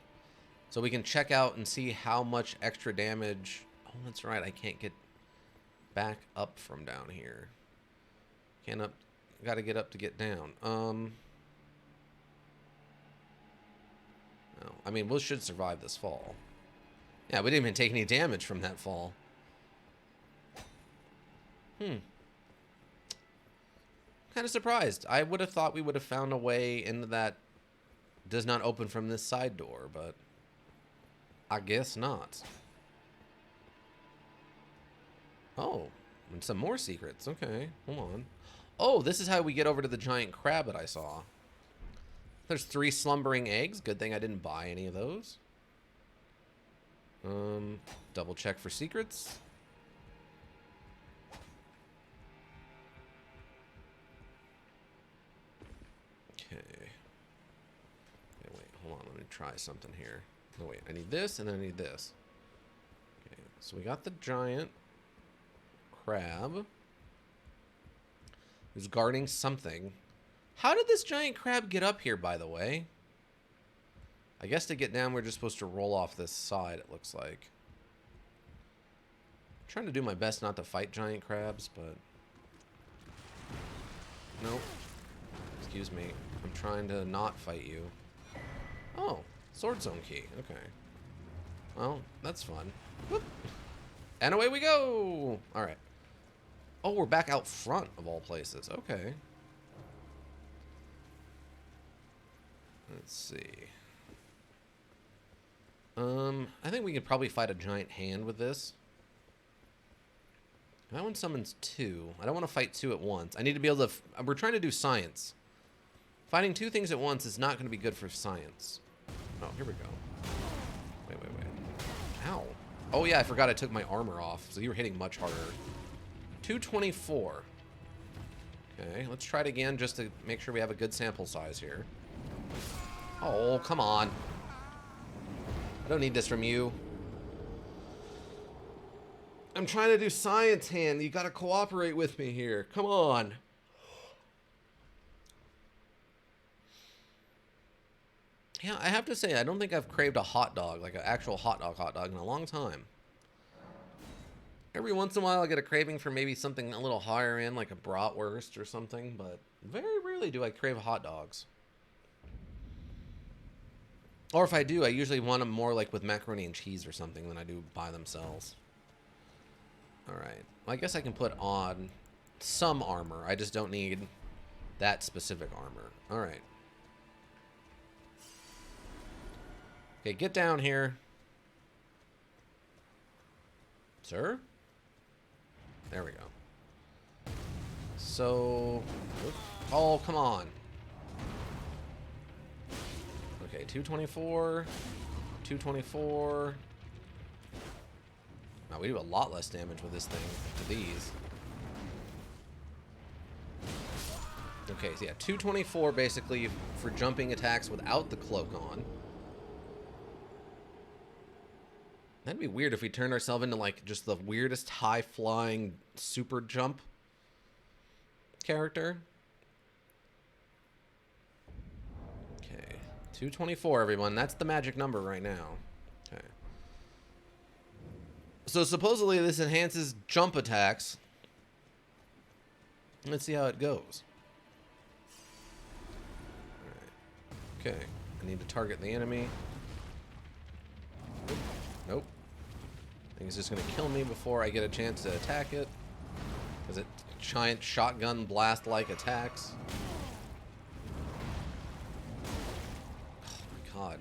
So we can check out and see how much extra damage... oh, that's right. I can't get back up from down here. Can't up... gotta get up to get down. No, I mean, we should survive this fall. Yeah, we didn't even take any damage from that fall. Kind of surprised. I would have thought we would have found a way into that does not open from this side door, but I guess not. Oh, and some more secrets. Okay, hold on. Oh, this is how we get over to the giant crab that I saw. There's 3 slumbering eggs. Good thing I didn't buy any of those. Double check for secrets. Okay. Okay, wait, hold on. Let me try something here. No, wait. I need this, and then I need this. Okay, so we got the giant crab who's guarding something. How did this giant crab get up here, by the way? I guess to get down, we're just supposed to roll off this side, it looks like. I'm trying to do my best not to fight giant crabs, but... nope. Excuse me. I'm trying to not fight you. Oh, sword zone key. Okay. Well, that's fun. Whoop. And away we go! Alright. Oh, we're back out front of all places. Okay. Let's see. I think we could probably fight a giant hand with this. That one summons 2. I don't want to fight 2 at once. I need to be able to... we're trying to do science. Fighting 2 things at once is not going to be good for science. Oh, here we go. Wait. Ow. Oh, yeah, I forgot I took my armor off, so you were hitting much harder. 224. Okay, let's try it again just to make sure we have a good sample size here. Oh, come on. I don't need this from you. I'm trying to do science, hand. You gotta cooperate with me here. Come on. Yeah, I have to say, I don't think I've craved a hot dog, like an actual hot dog in a long time. Every once in a while, I get a craving for maybe something a little higher end, like a bratwurst or something, but very rarely do I crave hot dogs. Or if I do, I usually want them more like with macaroni and cheese or something than I do by themselves. Alright. Well, I guess I can put on some armor. I just don't need that specific armor. Alright. Okay, get down here. Sir? There we go. So... oh, come on. Okay, 224. 224. Now, we do a lot less damage with this thing to these. Okay, so yeah, 224 basically for jumping attacks without the cloak on. That'd be weird if we turned ourselves into, like, just the weirdest high-flying super jump character. Okay, 224, everyone. That's the magic number right now. Okay. So supposedly this enhances jump attacks. Let's see how it goes. All right. Okay, I need to target the enemy. Nope. I think it's just going to kill me before I get a chance to attack it. Because it giant shotgun blast-like attacks. Oh my god.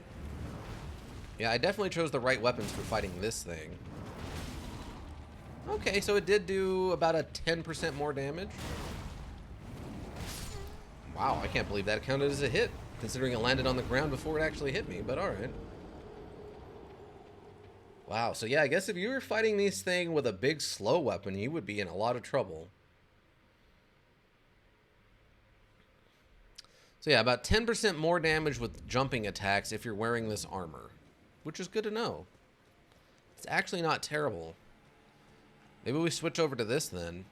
Yeah, I definitely chose the right weapons for fighting this thing. Okay, so it did do about a 10% more damage. Wow, I can't believe that counted as a hit, considering it landed on the ground before it actually hit me, but alright. Wow, so yeah, I guess if you were fighting this thing with a big slow weapon, you would be in a lot of trouble. So yeah, about 10% more damage with jumping attacks if you're wearing this armor, which is good to know. It's actually not terrible. Maybe we switch over to this then.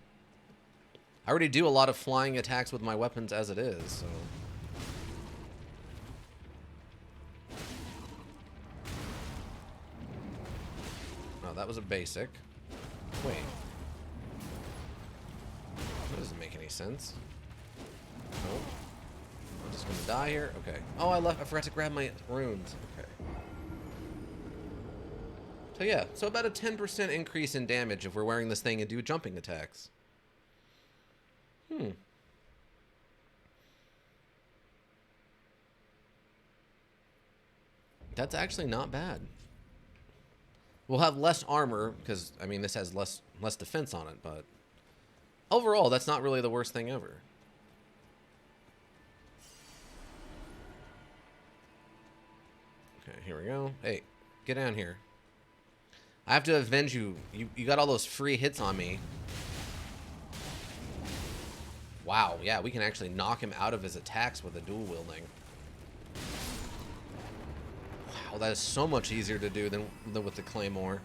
I already do a lot of flying attacks with my weapons as it is, so... that was a basic. Wait. That doesn't make any sense. Nope. I'm just gonna die here? Okay. Oh, I forgot to grab my runes. Okay. So yeah, so about a 10% increase in damage if we're wearing this thing and do jumping attacks. That's actually not bad. We'll have less armor, because, I mean, this has less defense on it, but... overall, that's not really the worst thing ever. Okay, here we go. Hey, get down here. I have to avenge you. You got all those free hits on me. Wow, yeah, we can actually knock him out of his attacks with the dual wielding. Wow, that is so much easier to do than with the Claymore.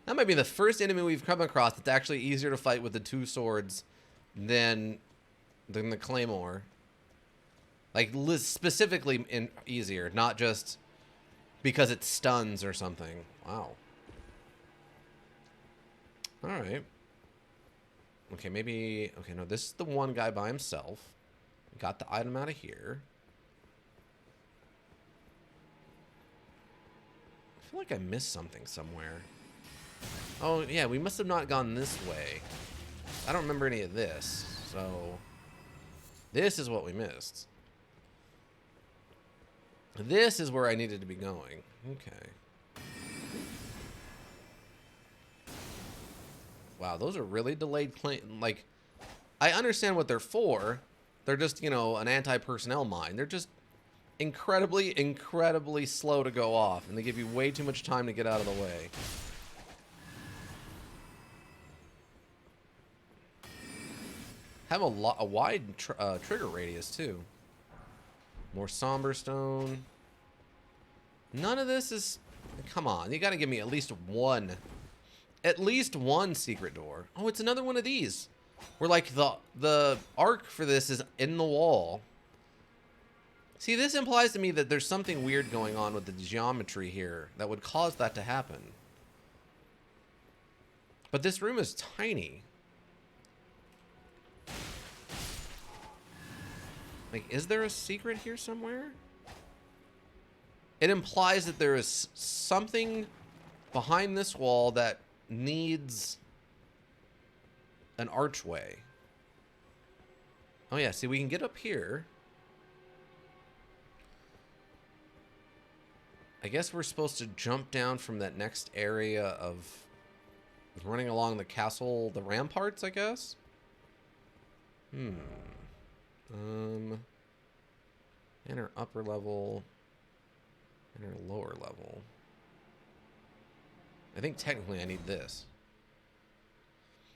That might be the first enemy we've come across that's actually easier to fight with the two swords than the Claymore. Like, specifically easier, not just because it stuns or something. Wow. Alright. Okay, maybe... okay, no, this is the one guy by himself. Got the item out of here. I feel like I missed something somewhere. Oh, yeah, we must have not gone this way. I don't remember any of this, so this is what we missed. This is where I needed to be going. Okay. Wow, those are really delayed claim. Like, I understand what they're for. They're just, you know, an anti-personnel mine. They're just incredibly, incredibly slow to go off, and they give you way too much time to get out of the way. Have a wide trigger radius too. More somber stone. None of this is. Come on, you got to give me at least one secret door. Oh, it's another one of these. Where like the arc for this is in the wall. See, this implies to me that there's something weird going on with the geometry here that would cause that to happen. But this room is tiny. Like, is there a secret here somewhere? It implies that there is something behind this wall that needs an archway. Oh yeah, see, we can get up here. I guess we're supposed to jump down from that next area of running along the castle, the ramparts, I guess? Enter upper level. Enter lower level. I think technically I need this.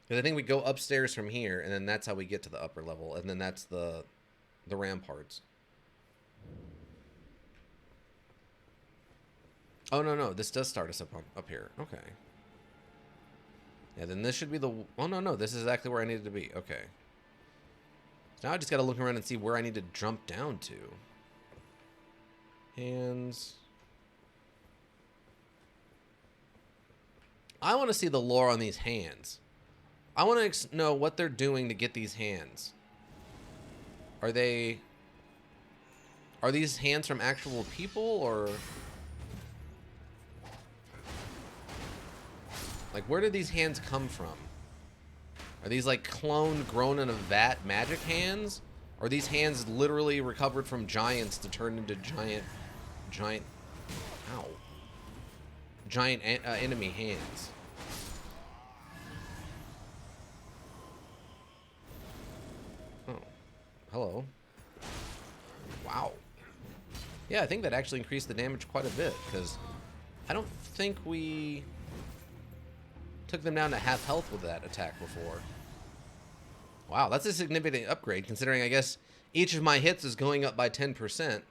Because I think we go upstairs from here, and then that's how we get to the upper level, and then that's the ramparts. Oh, no, this does start us up here. Okay. Yeah, then this should be the... Oh, no, this is exactly where I needed to be. Okay. So now I just got to look around and see where I need to jump down to. Hands. I want to see the lore on these hands. I want to know what they're doing to get these hands. Are these hands from actual people, or... Like, where did these hands come from? Are these like cloned, grown in a vat magic hands? Or are these hands literally recovered from giants to turn into giant enemy hands? Oh, hello. Wow. Yeah, I think that actually increased the damage quite a bit, because I don't think we took them down to half health with that attack before. Wow, that's a significant upgrade, considering I guess each of my hits is going up by 10%.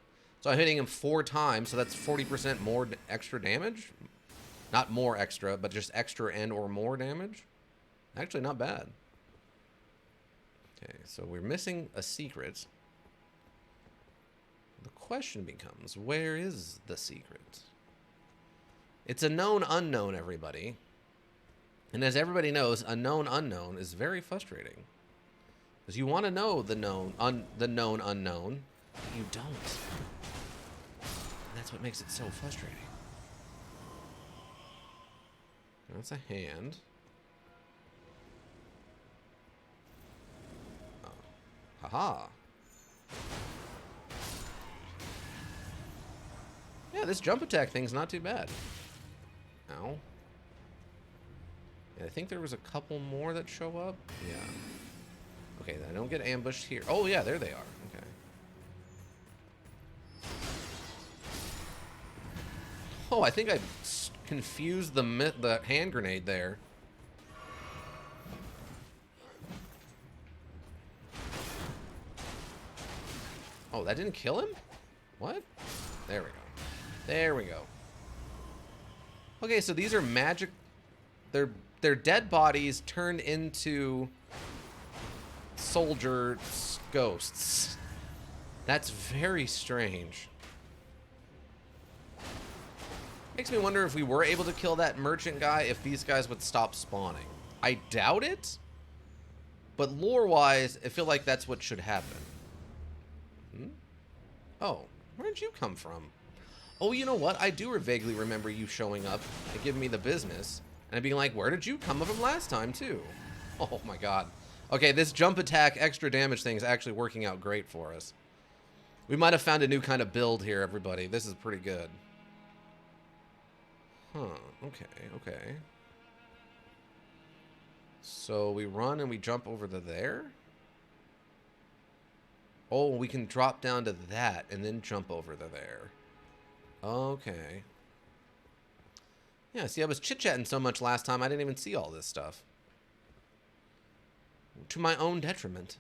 So I'm hitting him 4 times, so that's 40% more extra damage? Not more extra, but just extra and or more damage? Actually, not bad. Okay, so we're missing a secret. The question becomes, where is the secret? It's a known unknown, everybody. And as everybody knows, a known unknown is very frustrating. Because you want to know the known unknown, but you don't. And that's what makes it so frustrating. That's a hand. Oh. Haha. Yeah, this jump attack thing's not too bad. Ow. Yeah, I think there was a couple more that show up. Yeah. Okay, I don't get ambushed here. Oh, yeah, there they are. Okay. Oh, I think I confused the hand grenade there. Oh, that didn't kill him? What? There we go. There we go. Okay, so these are magic... They're dead bodies turned into soldier ghosts. That's very strange. Makes me wonder if we were able to kill that merchant guy, if these guys would stop spawning. I doubt it, but lore-wise, I feel like that's what should happen. Oh, where did you come from? Oh, you know what? I do vaguely remember you showing up and giving me the business. And being like, where did you come from last time, too? Oh, my God. Okay, this jump attack extra damage thing is actually working out great for us. We might have found a new kind of build here, everybody. This is pretty good. Huh, okay. So we run and we jump over to there? Oh, we can drop down to that and then jump over to there. Okay. Yeah, see, I was chit-chatting so much last time, I didn't even see all this stuff. To my own detriment.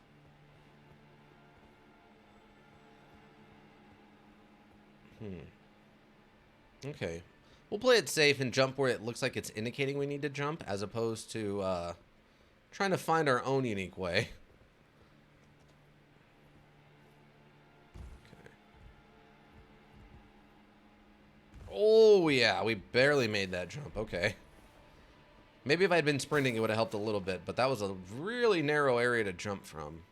Okay. We'll play it safe and jump where it looks like it's indicating we need to jump, as opposed to trying to find our own unique way. Okay. Oh, yeah, we barely made that jump. Okay. Maybe if I'd been sprinting, it would have helped a little bit, but that was a really narrow area to jump from.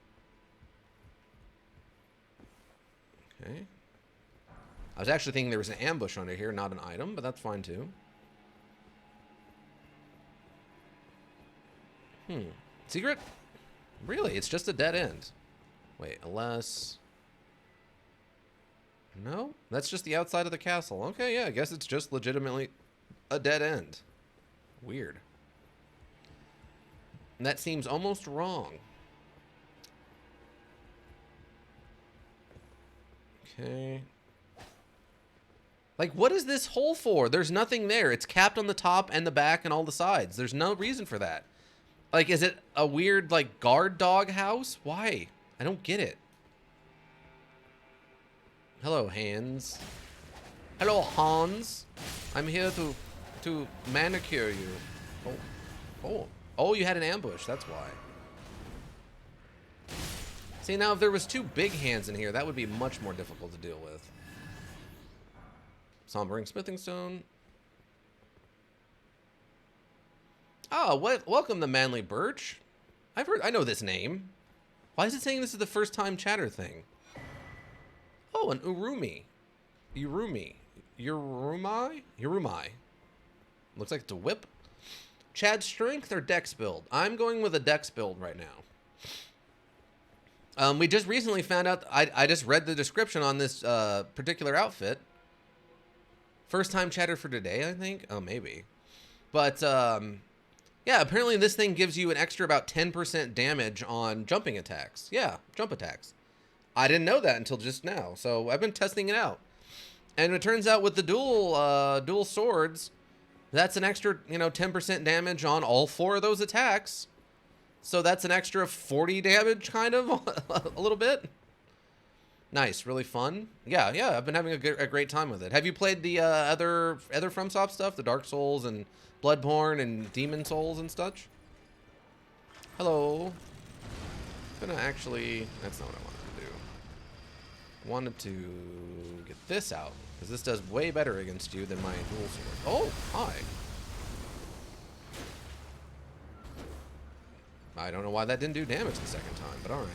Okay. I was actually thinking there was an ambush under here, not an item, but that's fine too. Secret? Really? It's just a dead end. Wait, unless... No? That's just the outside of the castle. Okay, yeah, I guess it's just legitimately a dead end. Weird. And that seems almost wrong. Okay. Like, what is this hole for? There's nothing there. It's capped on the top and the back and all the sides. There's no reason for that. Like, is it a weird, like, guard dog house? Why? I don't get it. Hello, Hans. Hello, Hans. I'm here to manicure you. Oh, you had an ambush. That's why. See, now, if there was two big hands in here, that would be much more difficult to deal with. Sombering smithing stone. Oh, welcome to Manly Birch. I know this name. Why is it saying this is the first time chatter thing? Oh, an Urumi. Urumai? Looks like it's a whip. Chad strength or dex build? I'm going with a dex build right now. We just recently found out, I just read the description on this particular outfit. First time chatter for today, I think. Oh, maybe. But, yeah, apparently this thing gives you an extra about 10% damage on jumping attacks. Yeah, jump attacks. I didn't know that until just now, so I've been testing it out. And it turns out with the dual swords, that's an extra, 10% damage on all 4 of those attacks. So that's an extra 40 damage, kind of, a little bit. Nice, really fun. Yeah, I've been having a great time with it. Have you played the other FromSoft stuff, the Dark Souls and Bloodborne and Demon Souls and such? Hello. I'm gonna actually, that's not what I wanted to do. Wanted to get this out, because this does way better against you than my dual sword. Oh, hi. I don't know why that didn't do damage the second time, but alright.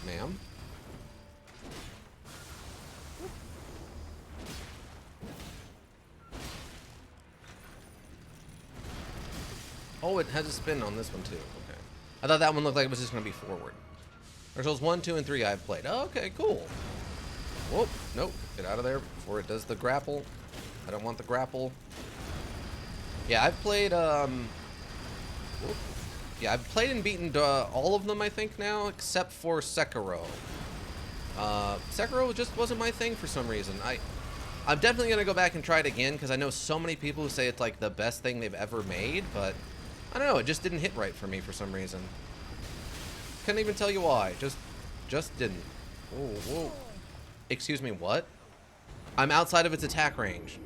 Ma'am? Oh, it has a spin on this one too. Okay. I thought that one looked like it was just going to be forward. Dark Souls 1, 2, and 3 I've played. Oh, okay, cool. Whoa, nope. Get out of there before it does the grapple. I don't want the grapple. Yeah, I've played, whoop. Yeah, I've played and beaten all of them, I think, now, except for Sekiro. Sekiro just wasn't my thing for some reason. I'm definitely going to go back and try it again, because I know so many people who say it's, like, the best thing they've ever made, but I don't know, it just didn't hit right for me for some reason. Couldn't even tell you why. Just didn't. Whoa. Excuse me, what? I'm outside of its attack range.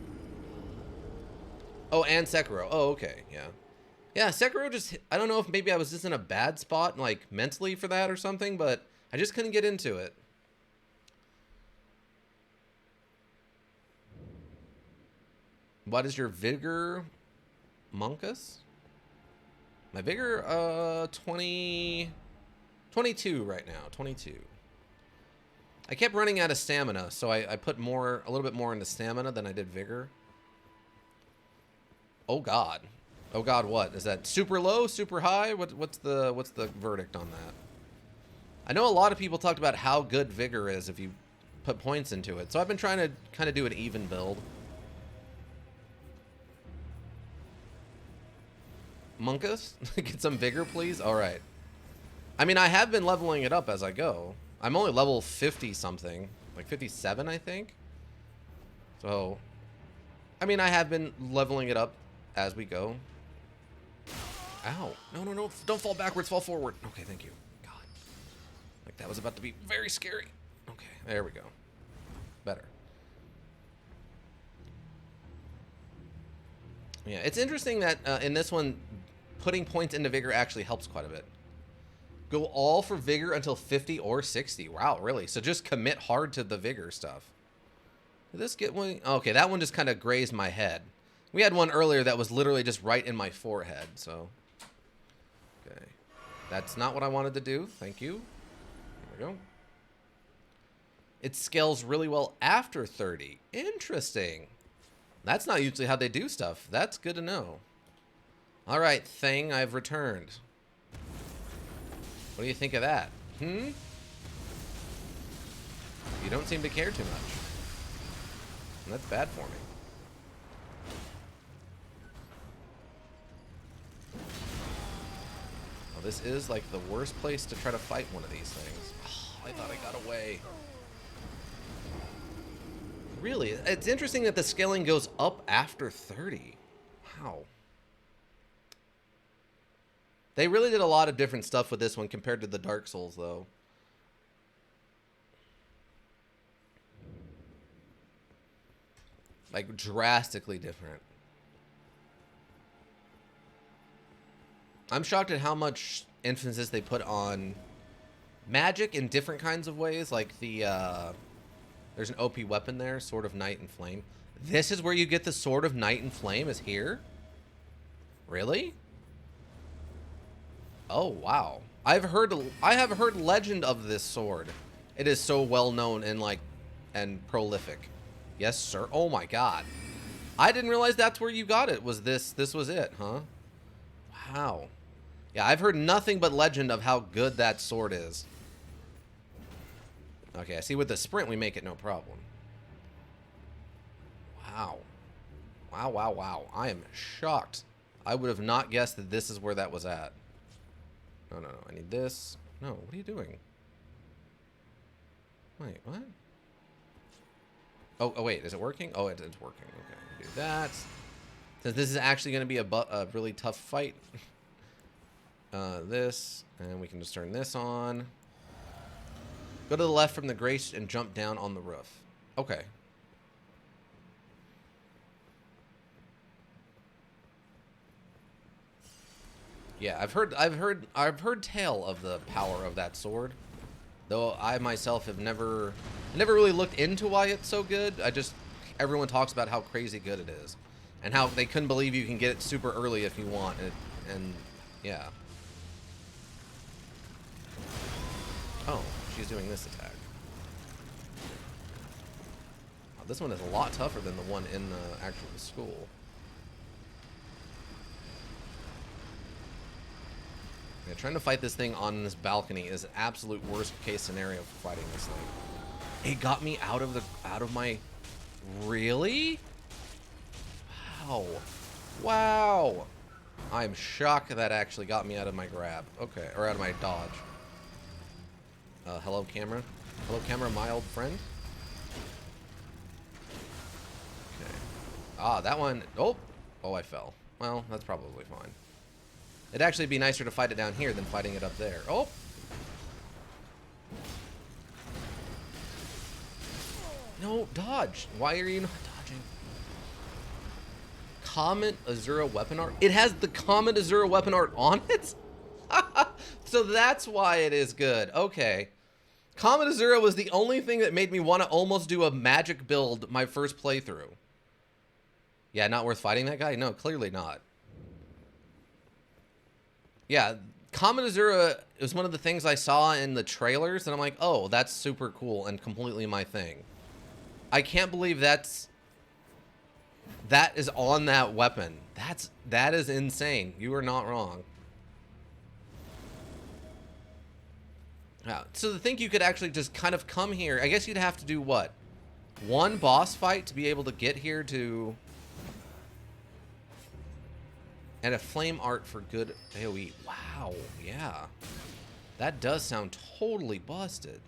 Oh, and Sekiro. Oh, okay, yeah. Yeah, Sekiro just, I don't know if maybe I was just in a bad spot, like, mentally for that or something, but I just couldn't get into it. What is your vigor, Monkus? My vigor, 22 right now, 22. I kept running out of stamina, so I put a little bit more into stamina than I did vigor. Oh God. Oh God, what? Is that super low, super high? What's the verdict on that? I know a lot of people talked about how good Vigor is if you put points into it. So I've been trying to kind of do an even build. Monkus? Get some Vigor, please? Alright. I mean, I have been leveling it up as I go. I'm only level 50 something. Like 57, I think. So, I mean, I have been leveling it up as we go. Ow. No, no, no. Don't fall backwards. Fall forward. Okay, thank you. God. Like, that was about to be very scary. Okay, there we go. Better. Yeah, it's interesting that in this one, putting points into Vigor actually helps quite a bit. Go all for Vigor until 50 or 60. Wow, really? So just commit hard to the Vigor stuff. Did this get one? Okay, that one just kind of grazed my head. We had one earlier that was literally just right in my forehead, so. Okay. That's not what I wanted to do. Thank you. There we go. It scales really well after 30. Interesting. That's not usually how they do stuff. That's good to know. All right, thing, I've returned. What do you think of that? You don't seem to care too much. And that's bad for me. Well, this is like the worst place to try to fight one of these things. Oh, I thought I got away. Really? It's interesting that the scaling goes up after 30. Wow. They really did a lot of different stuff with this one compared to the Dark Souls, though. Like, drastically different. I'm shocked at how much emphasis they put on magic in different kinds of ways. Like the, there's an OP weapon there, Sword of Night and Flame. This is where you get the Sword of Night and Flame, is here? Really? Oh, wow. I have heard legend of this sword. It is so well known and and prolific. Yes, sir. Oh my God. I didn't realize that's where you got it. Was this was it, huh? Wow. Yeah, I've heard nothing but legend of how good that sword is. Okay, I see with the sprint we make it no problem. Wow. Wow, wow, wow. I am shocked. I would have not guessed that this is where that was at. No, no, no. I need this. No, what are you doing? Wait, what? Oh, wait. Is it working? Oh, it's working. Okay, do that. Since this is actually going to be a really tough fight. This, and we can just turn this on. Go to the left from the grace and jump down on the roof. Okay. Yeah, I've heard tale of the power of that sword. Though I myself have never really looked into why it's so good. Everyone talks about how crazy good it is. And how they couldn't believe you can get it super early if you want it. And yeah. Oh, she's doing this attack. Oh, this one is a lot tougher than the one in the actual school. Yeah, trying to fight this thing on this balcony is an absolute worst case scenario for fighting this thing. It got me out of my... Really? Wow. Wow. I'm shocked that actually got me out of my grab. Okay, or out of my dodge. Hello, camera. Hello, camera, my old friend. Okay. Ah, that one... Oh! Oh, I fell. Well, that's probably fine. It'd actually be nicer to fight it down here than fighting it up there. Oh! No, dodge. Why are you not dodging? Comet Azura weapon art? It has the Comet Azura weapon art on it? So that's why it is good. Okay. Comet Azura was the only thing that made me want to almost do a magic build my first playthrough. Yeah, not worth fighting that guy? No, clearly not. Yeah, Comet Azura is one of the things I saw in the trailers, and I'm like, oh, that's super cool and completely my thing. I can't believe that's... that is on that weapon. That is insane. You are not wrong. So to think you could actually just kind of come here, I guess you'd have to do what? One boss fight to be able to get here to... And a flame art for good AoE. Wow, yeah. That does sound totally busted.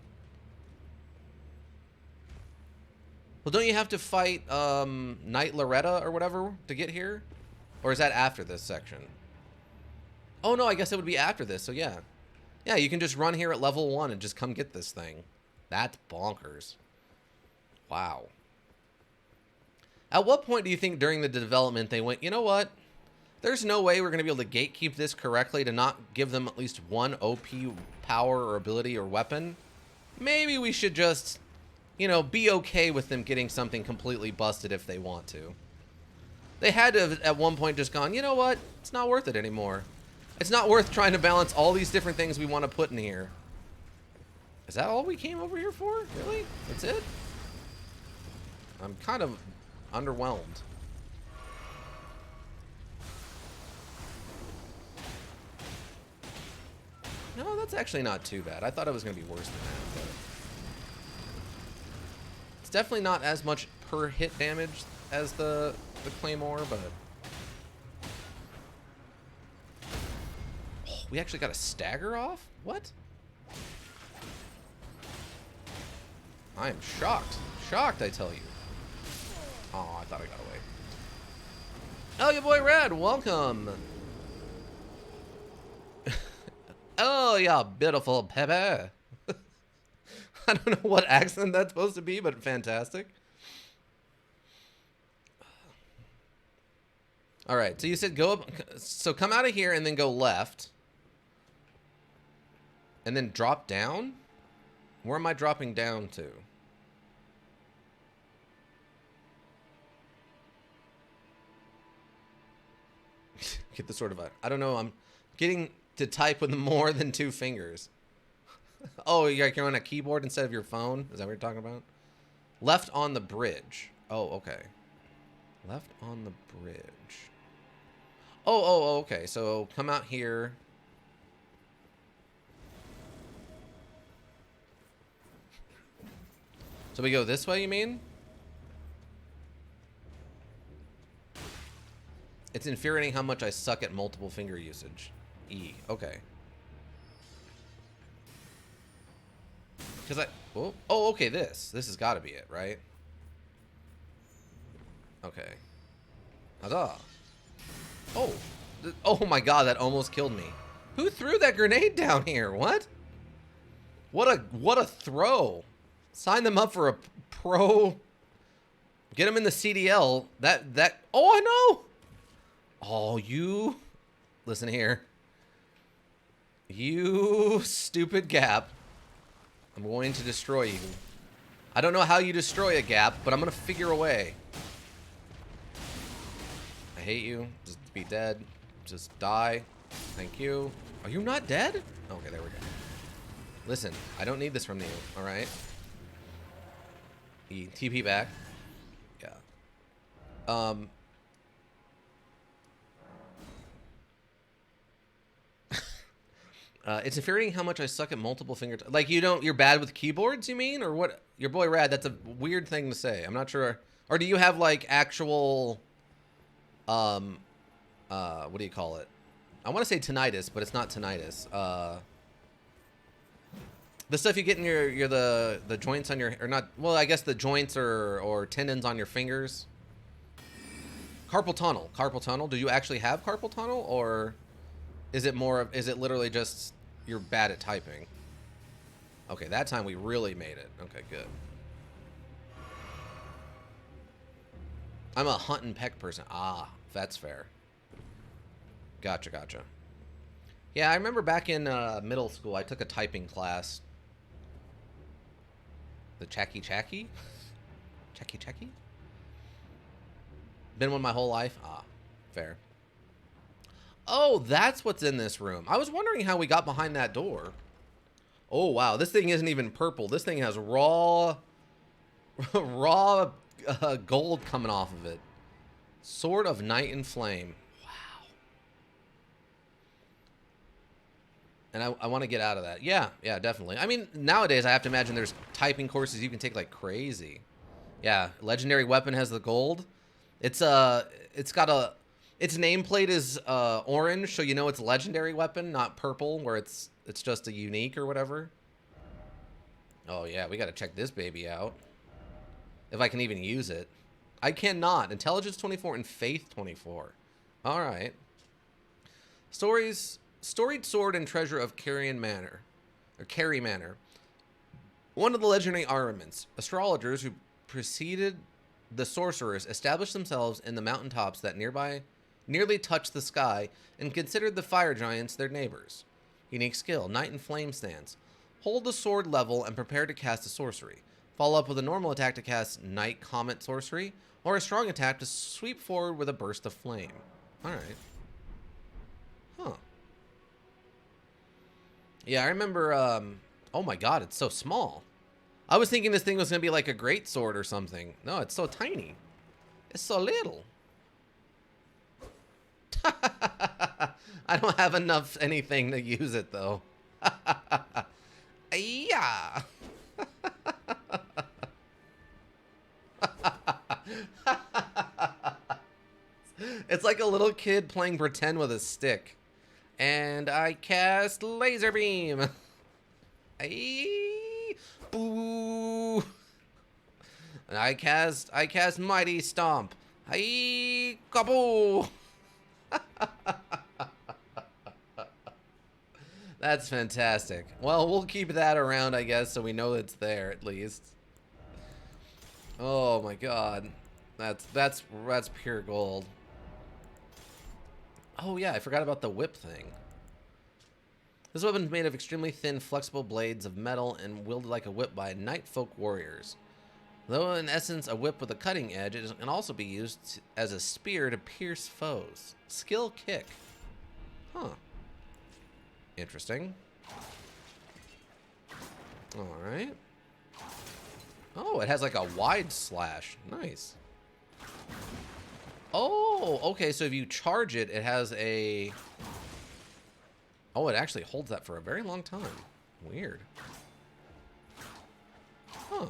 Well, don't you have to fight Knight Loretta or whatever to get here? Or is that after this section? Oh no, I guess it would be after this, so yeah. Yeah, you can just run here at level 1 and just come get this thing. That's bonkers. Wow. At what point do you think during the development they went, you know what? There's no way we're going to be able to gatekeep this correctly to not give them at least one OP power or ability or weapon? Maybe we should just, you know, be okay with them getting something completely busted if they want to. They had to have at one point just gone, you know what? It's not worth it anymore. It's not worth trying to balance all these different things we want to put in here. Is that all we came over here for? Really? That's it? I'm kind of underwhelmed. No, that's actually not too bad. I thought it was going to be worse than that. But it's definitely not as much per hit damage as the Claymore, but... Oh, we actually got a stagger off? What? I am shocked. Shocked, I tell you. Oh, I thought I got away. Oh, your boy Red, welcome. Oh, yeah, beautiful Pepe. I don't know what accent that's supposed to be, but fantastic. All right, so you said go up. So come out of here and then go left. And then drop down? Where am I dropping down to? Get the sort of a... I don't know, I'm getting to type with more than 2 fingers. Oh, you're on a keyboard instead of your phone? Is that what you're talking about? Left on the bridge. Oh, okay. Left on the bridge. Oh, okay. So come out here. So we go this way, you mean? It's infuriating how much I suck at multiple finger usage. E. Okay. Because oh, okay, this has got to be it, right? Okay. Huzzah. Oh. Oh my god, that almost killed me. Who threw that grenade down here? What? What a throw. Sign them up for a pro. Get them in the CDL. Oh, I know. Oh, you. Listen here. You stupid Gap. I'm going to destroy you. I don't know how you destroy a Gap, but I'm going to figure a way. I hate you. Just be dead. Just die. Thank you. Are you not dead? Okay, there we go. Listen, I don't need this from you, alright? TP back. Yeah. It's infuriating how much I suck at multiple finger... Like, you're bad with keyboards, you mean? Or what? Your boy Rad, that's a weird thing to say. I'm not sure. Or do you have, like, actual... what do you call it? I want to say tinnitus, but it's not tinnitus. The stuff you get in the joints on your... Or not... Well, I guess the joints or tendons on your fingers. Carpal tunnel. Carpal tunnel. Do you actually have carpal tunnel? Or is it literally just... You're bad at typing. Okay, that time we really made it. Okay, good. I'm a hunt and peck person. Ah, that's fair. Gotcha. Yeah, I remember back in middle school, I took a typing class. The Chacky? Chacky? Been one my whole life? Ah, fair. Oh, that's what's in this room. I was wondering how we got behind that door. Oh, wow. This thing isn't even purple. This thing has raw gold coming off of it. Sword of Night and Flame. Wow. And I want to get out of that. Yeah, yeah, definitely. I mean, nowadays I have to imagine there's typing courses you can take like crazy. Yeah, legendary weapon has the gold. It's got a its nameplate is orange, so you know it's a legendary weapon, not purple, where it's just a unique or whatever. Oh yeah, we got to check this baby out. If I can even use it. I cannot. Intelligence 24 and Faith 24. All right. Storied Sword and Treasure of Carrion Manor, or Carry Manor. One of the legendary armaments. Astrologers who preceded the sorcerers established themselves in the mountaintops that nearly touched the sky and considered the fire giants their neighbors. Unique skill, Night and Flame stance. Hold the sword level and prepare to cast a sorcery. Follow up with a normal attack to cast Night Comet sorcery, or a strong attack to sweep forward with a burst of flame. Alright. Huh. Yeah, I remember, oh my god, it's so small. I was thinking this thing was going to be like a great sword or something. No, it's so tiny. It's so little. I don't have enough anything to use it, though. Yeah. It's like a little kid playing pretend with a stick. And I cast Laser Beam. Aye. Boo. And I cast Mighty Stomp. Aye. Kaboo. That's fantastic. Well, we'll keep that around, I guess, so we know it's there at least. Oh my god. That's pure gold. Oh yeah, I forgot about the whip thing. This weapon is made of extremely thin, flexible blades of metal and wielded like a whip by night folk warriors. Though in essence a whip with a cutting edge, it can also be used as a spear to pierce foes. Skill kick. Huh. Interesting. Alright. Oh, it has like a wide slash. Nice. Oh, okay, so if you charge it, it has a... Oh, it actually holds that for a very long time. Weird. Huh.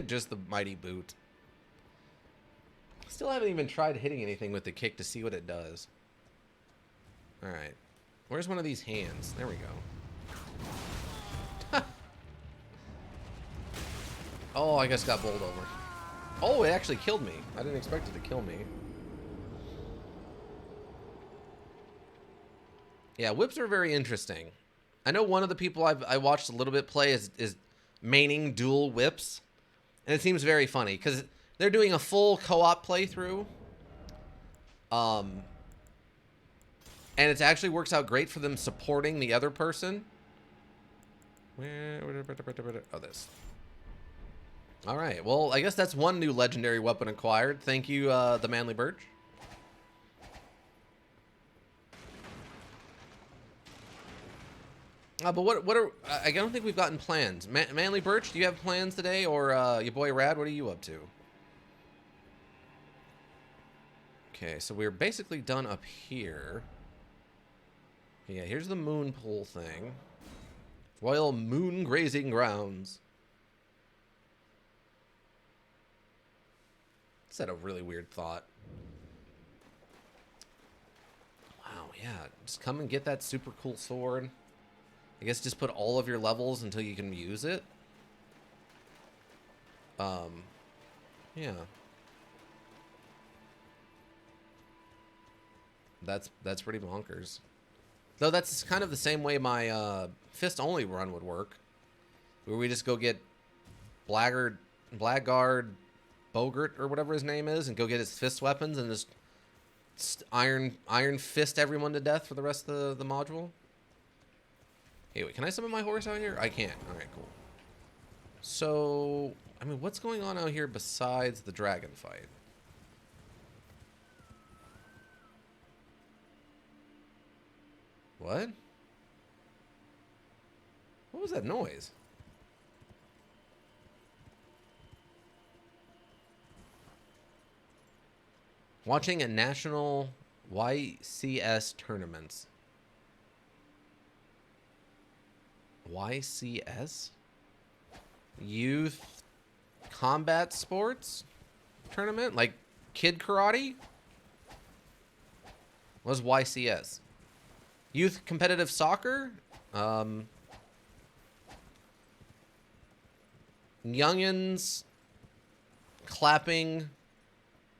Just the mighty boot. Still haven't even tried hitting anything with the kick to see what it does. Alright. Where's one of these hands? There we go. Oh, I guess got bowled over. Oh, it actually killed me. I didn't expect it to kill me. Yeah, whips are very interesting. I know one of the people I watched a little bit play is maining dual whips. And it seems very funny because they're doing a full co-op playthrough. And it actually works out great for them supporting the other person. Oh, this. All right. Well, I guess that's one new legendary weapon acquired. Thank you, the Manly Birch. But what are... I don't think we've gotten plans. Manly Birch, do you have plans today? Or your boy Rad, what are you up to? Okay, so we're basically done up here. Yeah, here's the moon pool thing. Royal Moon Grazing Grounds. That's a really weird thought. Wow, yeah. Just come and get that super cool sword. I guess just put all of your levels until you can use it. Yeah. That's pretty bonkers. Though that's kind of the same way my fist-only run would work. Where we just go get Blackguard Bogart, or whatever his name is, and go get his fist weapons and just iron fist everyone to death for the rest of the module. Hey, wait, can I summon my horse out here? I can't. Alright, cool. So, I mean, what's going on out here besides the dragon fight? What? What was that noise? Watching a national YCS tournaments. YCS? Youth combat sports tournament? Like kid karate? What was YCS? Youth competitive soccer? Youngins clapping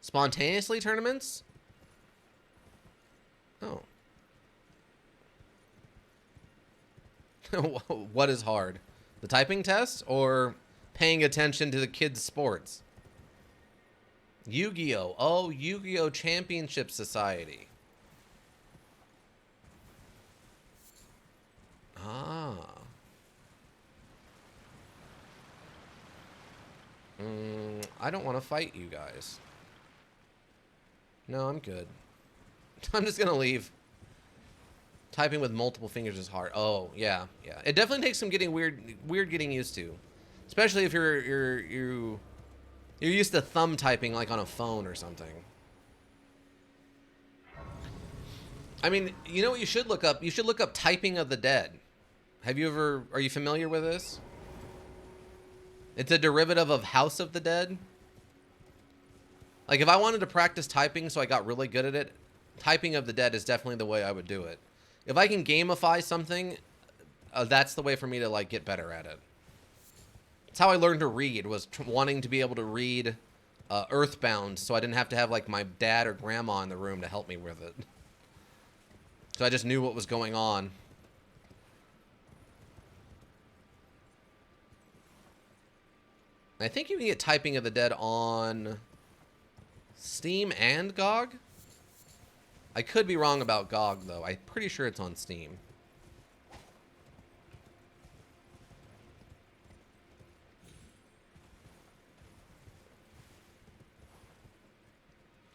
spontaneously tournaments? Oh. What is hard? The typing test or paying attention to the kids' sports? Yu-Gi-Oh! Oh, Yu-Gi-Oh! Championship Society. Ah. I don't want to fight you guys. No, I'm good. I'm just gonna leave. Typing with multiple fingers is hard. Oh, yeah, yeah. It definitely takes some getting weird getting used to. Especially if you're used to thumb typing like on a phone or something. I mean, you know what you should look up? You should look up Typing of the Dead. Are you familiar with this? It's a derivative of House of the Dead. Like if I wanted to practice typing so I got really good at it, Typing of the Dead is definitely the way I would do it. If I can gamify something, that's the way for me to like get better at it. It's how I learned to read, was wanting to be able to read Earthbound so I didn't have to have like my dad or grandma in the room to help me with it. So I just knew what was going on. I think you can get Typing of the Dead on Steam and GOG. I could be wrong about GOG, though. I'm pretty sure it's on Steam.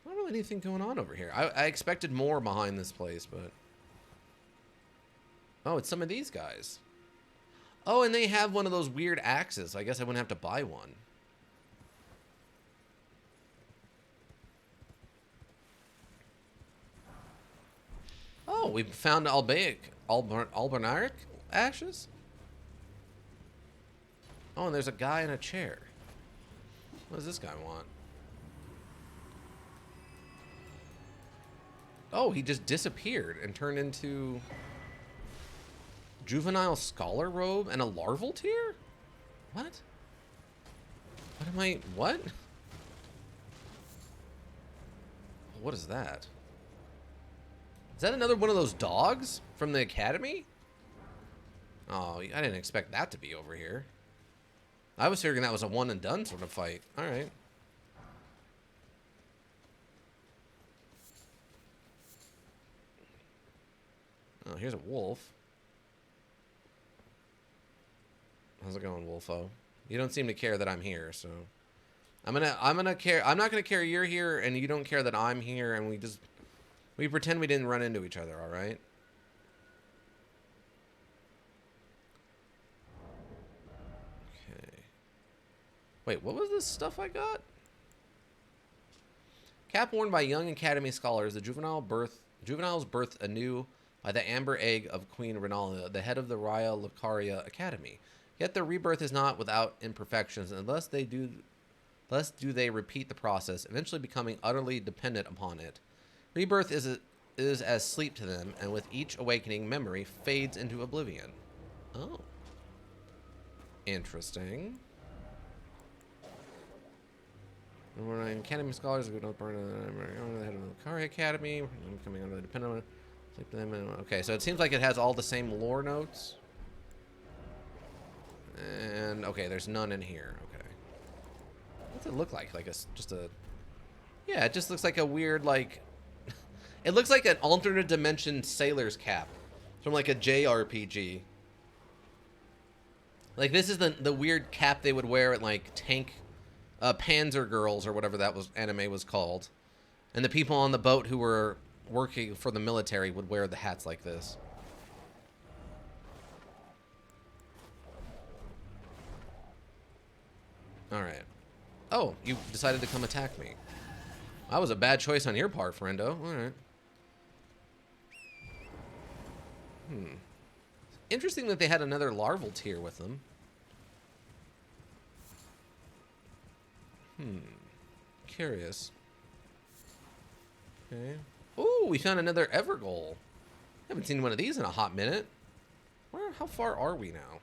Not really anything going on over here. I expected more behind this place, but... Oh, it's some of these guys. Oh, and they have one of those weird axes. I guess I wouldn't have to buy one. Oh, we found Albernaric ashes? Oh, and there's a guy in a chair. What does this guy want? Oh, he just disappeared and turned into... Juvenile Scholar Robe and a Larval Tier? What? What am I... What? What is that? Is that another one of those dogs from the academy? Oh, I didn't expect that to be over here. I was figuring that was a one and done sort of fight. All right. Oh, here's a wolf. How's it going, Wolfo? You don't seem to care that I'm here, so I'm gonna care. I'm not gonna care you're here, and you don't care that I'm here, and we pretend we didn't run into each other. All right. Okay. Wait, what was this stuff I got? Cap worn by young academy scholars, the juveniles birthed anew by the amber egg of Queen Rinalda, the head of the Raya Lucaria Academy. Yet their rebirth is not without imperfections, and thus do they repeat the process, eventually becoming utterly dependent upon it. Rebirth is as sleep to them, and with each awakening, memory fades into oblivion. Oh. Interesting. We're academy scholars who don't burn the head of the Lucaria Academy. Coming under the dependent on sleep to them. Okay, so it seems like it has all the same lore notes. And, okay, there's none in here. Okay. What's it look like? Like just a... Yeah, it just looks like a weird, like... It looks like an alternate dimension sailor's cap from, like, a JRPG. Like, this is the weird cap they would wear at, like, Panzer Girls or whatever that anime was called. And the people on the boat who were working for the military would wear the hats like this. Alright. Oh, you decided to come attack me. That was a bad choice on your part, friendo. Alright. Interesting that they had another larval tier with them. Curious. Okay. Ooh, we found another Evergoal. Haven't seen one of these in a hot minute. How far are we now?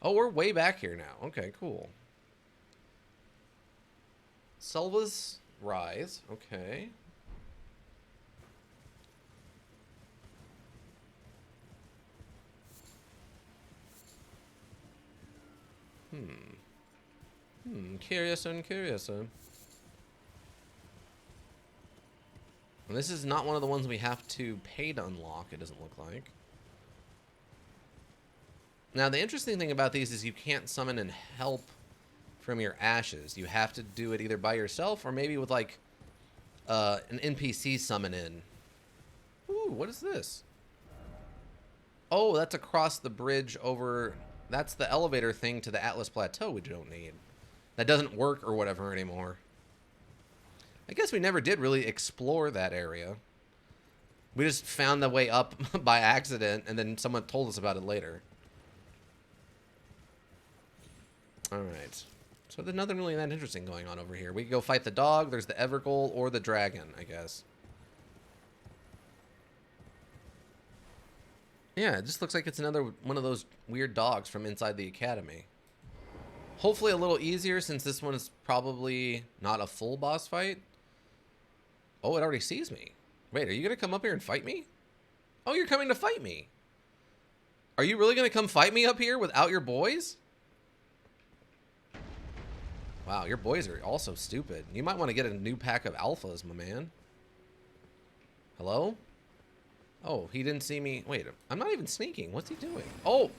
Oh, we're way back here now. Okay, cool. Selva's Rise. Okay. Curious and curious. And this is not one of the ones we have to pay to unlock, it doesn't look like. Now, the interesting thing about these is you can't summon and help from your ashes. You have to do it either by yourself or maybe with, like, an NPC summon in. Ooh, what is this? Oh, that's across the bridge over... That's the elevator thing to the Atlas Plateau we don't need. That doesn't work or whatever anymore. I guess we never did really explore that area. We just found the way up by accident, and then someone told us about it later. Alright. So there's nothing really that interesting going on over here. We can go fight the dog, there's the Evergoal, or the dragon, I guess. Yeah, it just looks like it's another one of those weird dogs from inside the academy. Hopefully a little easier since this one is probably not a full boss fight. Oh, it already sees me. Wait, are you going to come up here and fight me? Oh, you're coming to fight me. Are you really going to come fight me up here without your boys? Wow, your boys are also stupid. You might want to get a new pack of alphas, my man. Hello? Oh, he didn't see me. Wait, I'm not even sneaking. What's he doing? Oh!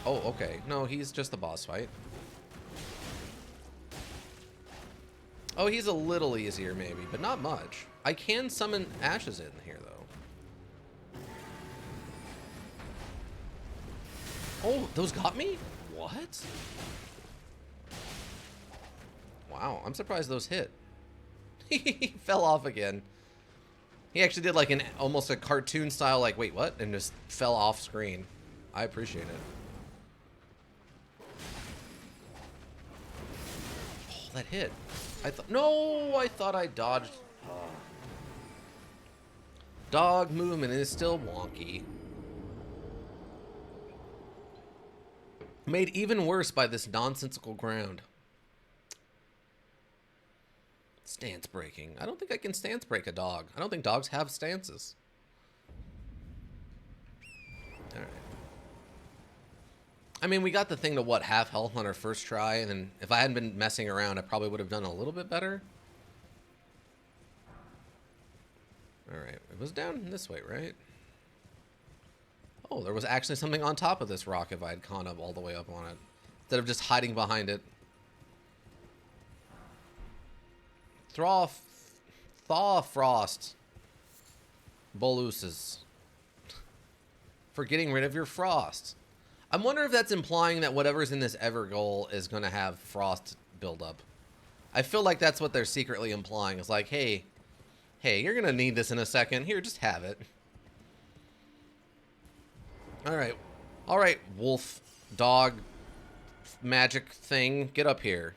Oh, okay. No, he's just the boss fight. Oh, he's a little easier maybe, but not much. I can summon ashes in here, though. Oh, those got me? What? Wow, I'm surprised those hit. He fell off again. He actually did like an almost a cartoon style, like, wait, what? And just fell off screen. I appreciate it. Oh, that hit. No, I thought I dodged. Dog movement is still wonky. Made even worse by this nonsensical ground. Stance breaking. I don't think I can stance break a dog. I don't think dogs have stances. Alright. I mean, we got the thing to, what, half health on our first try, and then if I hadn't been messing around, I probably would have done a little bit better. Alright, it was down this way, right? Oh, there was actually something on top of this rock if I had gone up all the way up on it. Instead of just hiding behind it. Thaw Frost. Boluses. For getting rid of your frost. I wonder if that's implying that whatever's in this Evergoal is going to have frost buildup. I feel like that's what they're secretly implying. It's like, hey, you're going to need this in a second. Here, just have it. Alright, wolf, dog, magic thing. Get up here.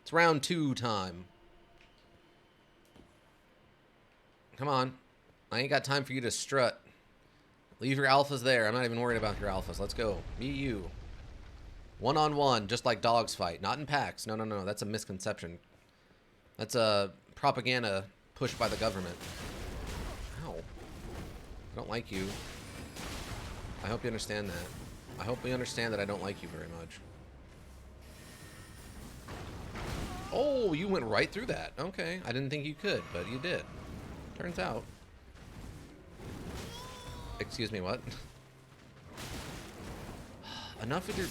It's round 2 time. Come on. I ain't got time for you to strut. Leave your alphas there. I'm not even worried about your alphas. Let's go. Me, you. One-on-one, just like dogs fight. Not in packs. No. That's a misconception. That's a propaganda pushed by the government. Ow. I don't like you. I hope you understand that. I hope you understand that I don't like you very much. Oh, you went right through that. Okay. I didn't think you could, but you did. Turns out. Excuse me, what? Enough with your...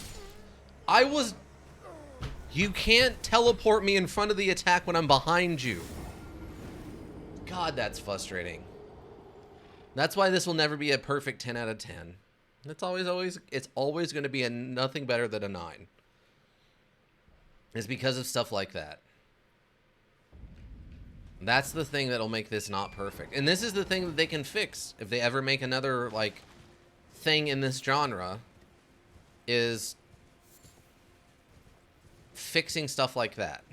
You can't teleport me in front of the attack when I'm behind you. God, that's frustrating. That's why this will never be a perfect 10 out of 10. It's always going to be a nothing better than a 9. It's because of stuff like that. That's the thing that'll make this not perfect. And this is the thing that they can fix if they ever make another, like, thing in this genre, is fixing stuff like that.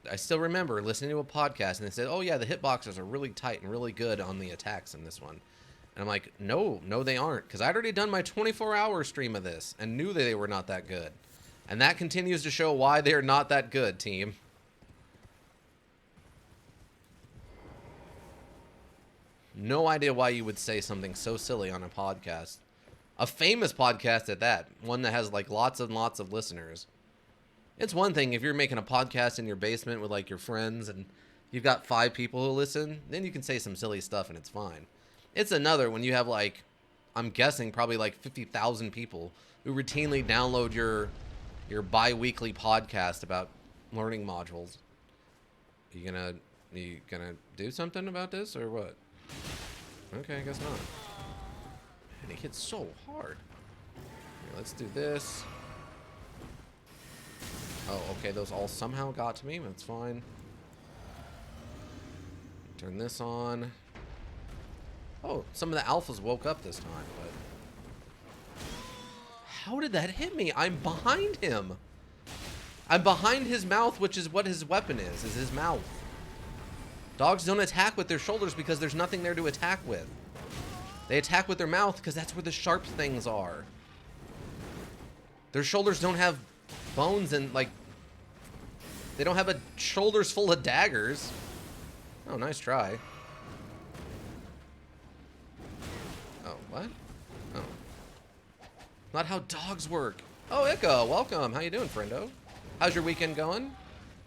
I still remember listening to a podcast and they said, oh yeah, the hitboxes are really tight and really good on the attacks in this one. And I'm like, no, they aren't. Because I'd already done my 24-hour stream of this and knew that they were not that good. And that continues to show why they're not that good, team. No idea why you would say something so silly on a podcast. A famous podcast at that. One that has like lots and lots of listeners. It's one thing if you're making a podcast in your basement with like your friends and you've got 5 people who listen, then you can say some silly stuff and it's fine. It's another when you have like, I'm guessing probably like 50,000 people who routinely download your bi-weekly podcast about learning modules. You gonna do something about this or what? Okay, I guess not. Man, he hits so hard. Here, let's do this. Oh, okay, those all somehow got to me. That's fine. Turn this on. Oh, some of the alphas woke up this time, but... How did that hit me? I'm behind him. I'm behind his mouth, which is what his weapon is his mouth. Dogs don't attack with their shoulders because there's nothing there to attack with. They attack with their mouth because that's where the sharp things are. Their shoulders don't have bones and, like... They don't have a shoulders full of daggers. Oh, nice try. Oh, what? Oh. Not how dogs work. Oh, Ica, welcome. How you doing, friendo? How's your weekend going?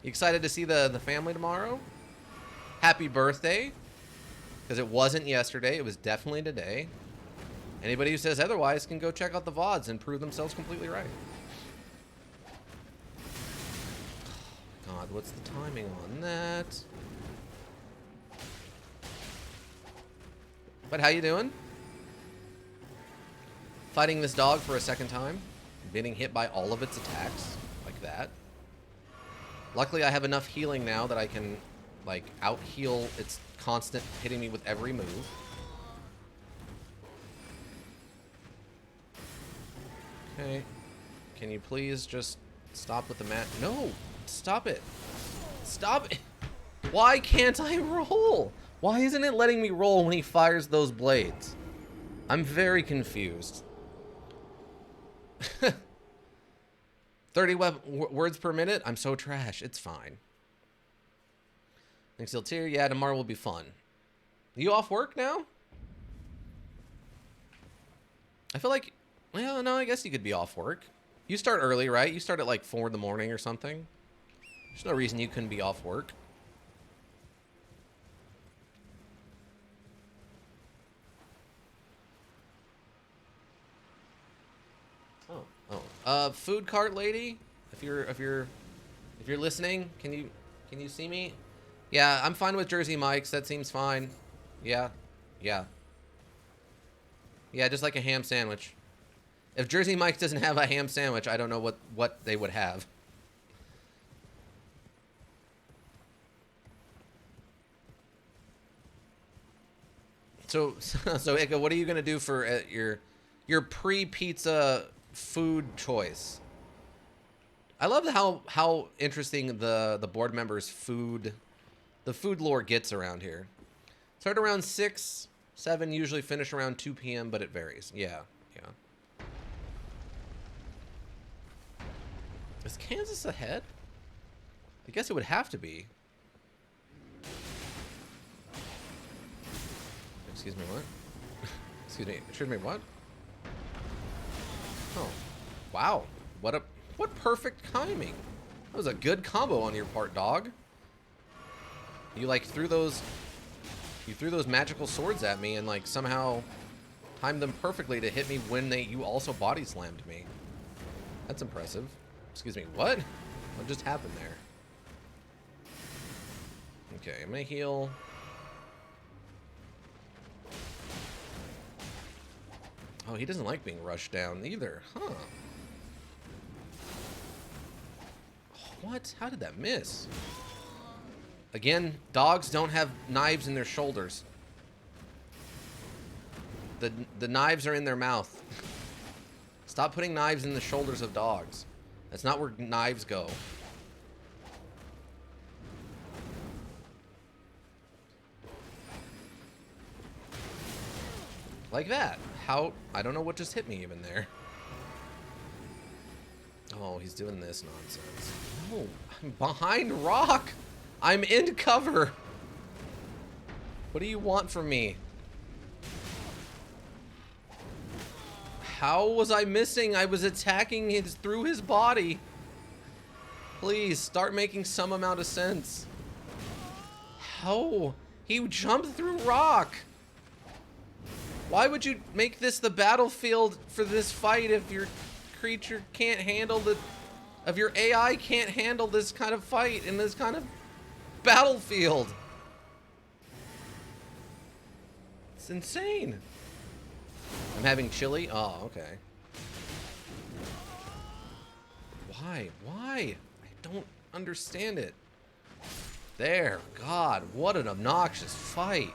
You excited to see the family tomorrow? Happy birthday. Because it wasn't yesterday. It was definitely today. Anybody who says otherwise can go check out the VODs and prove themselves completely right. Oh, God, what's the timing on that? But how you doing? Fighting this dog for a second time. Getting hit by all of its attacks. Like that. Luckily, I have enough healing now that I can, like, out-heal its constant hitting me with every move. Okay. Can you please just stop with the mat? No! Stop it! Stop it! Why can't I roll? Why isn't it letting me roll when he fires those blades? I'm very confused. 30 words per minute? I'm so trash. It's fine. Thanks, Iltir. Yeah, tomorrow will be fun. You off work now? I feel like... Well, no, I guess you could be off work. You start early, right? You start at like 4 in the morning or something. There's no reason you couldn't be off work. Food cart lady, if you're listening, can you see me? Yeah, I'm fine with Jersey Mike's. That seems fine. Yeah, just like a ham sandwich. If Jersey Mike's doesn't have a ham sandwich, I don't know what they would have. So Ika, what are you gonna do for your pre-pizza food choice? I love how interesting the board members' food lore gets around here. Start around 6, 7, usually finish around 2 p.m., but it varies. Yeah. Is Kansas ahead? I guess it would have to be. Excuse me, what? Excuse me, what? Oh, wow. What perfect timing. That was a good combo on your part, dog. You like threw those magical swords at me and like somehow timed them perfectly to hit me when you also body slammed me. That's impressive. Excuse me, what? What just happened there? Okay, I'm gonna heal. Oh, he doesn't like being rushed down either, huh? What? How did that miss? Again, dogs don't have knives in their shoulders. The knives are in their mouth. Stop putting knives in the shoulders of dogs. That's not where knives go. Like that. How? I don't know what just hit me even there. Oh, he's doing this nonsense. No, I'm behind rock. I'm in cover. What do you want from me? How was I missing? I was attacking through his body. Please, start making some amount of sense. How? He jumped through rock. Why would you make this the battlefield for this fight if your creature can't handle if your AI can't handle this kind of fight in this kind of battlefield? It's insane. I'm having chili? Oh, okay. Why? Why? I don't understand it. There. God, what an obnoxious fight.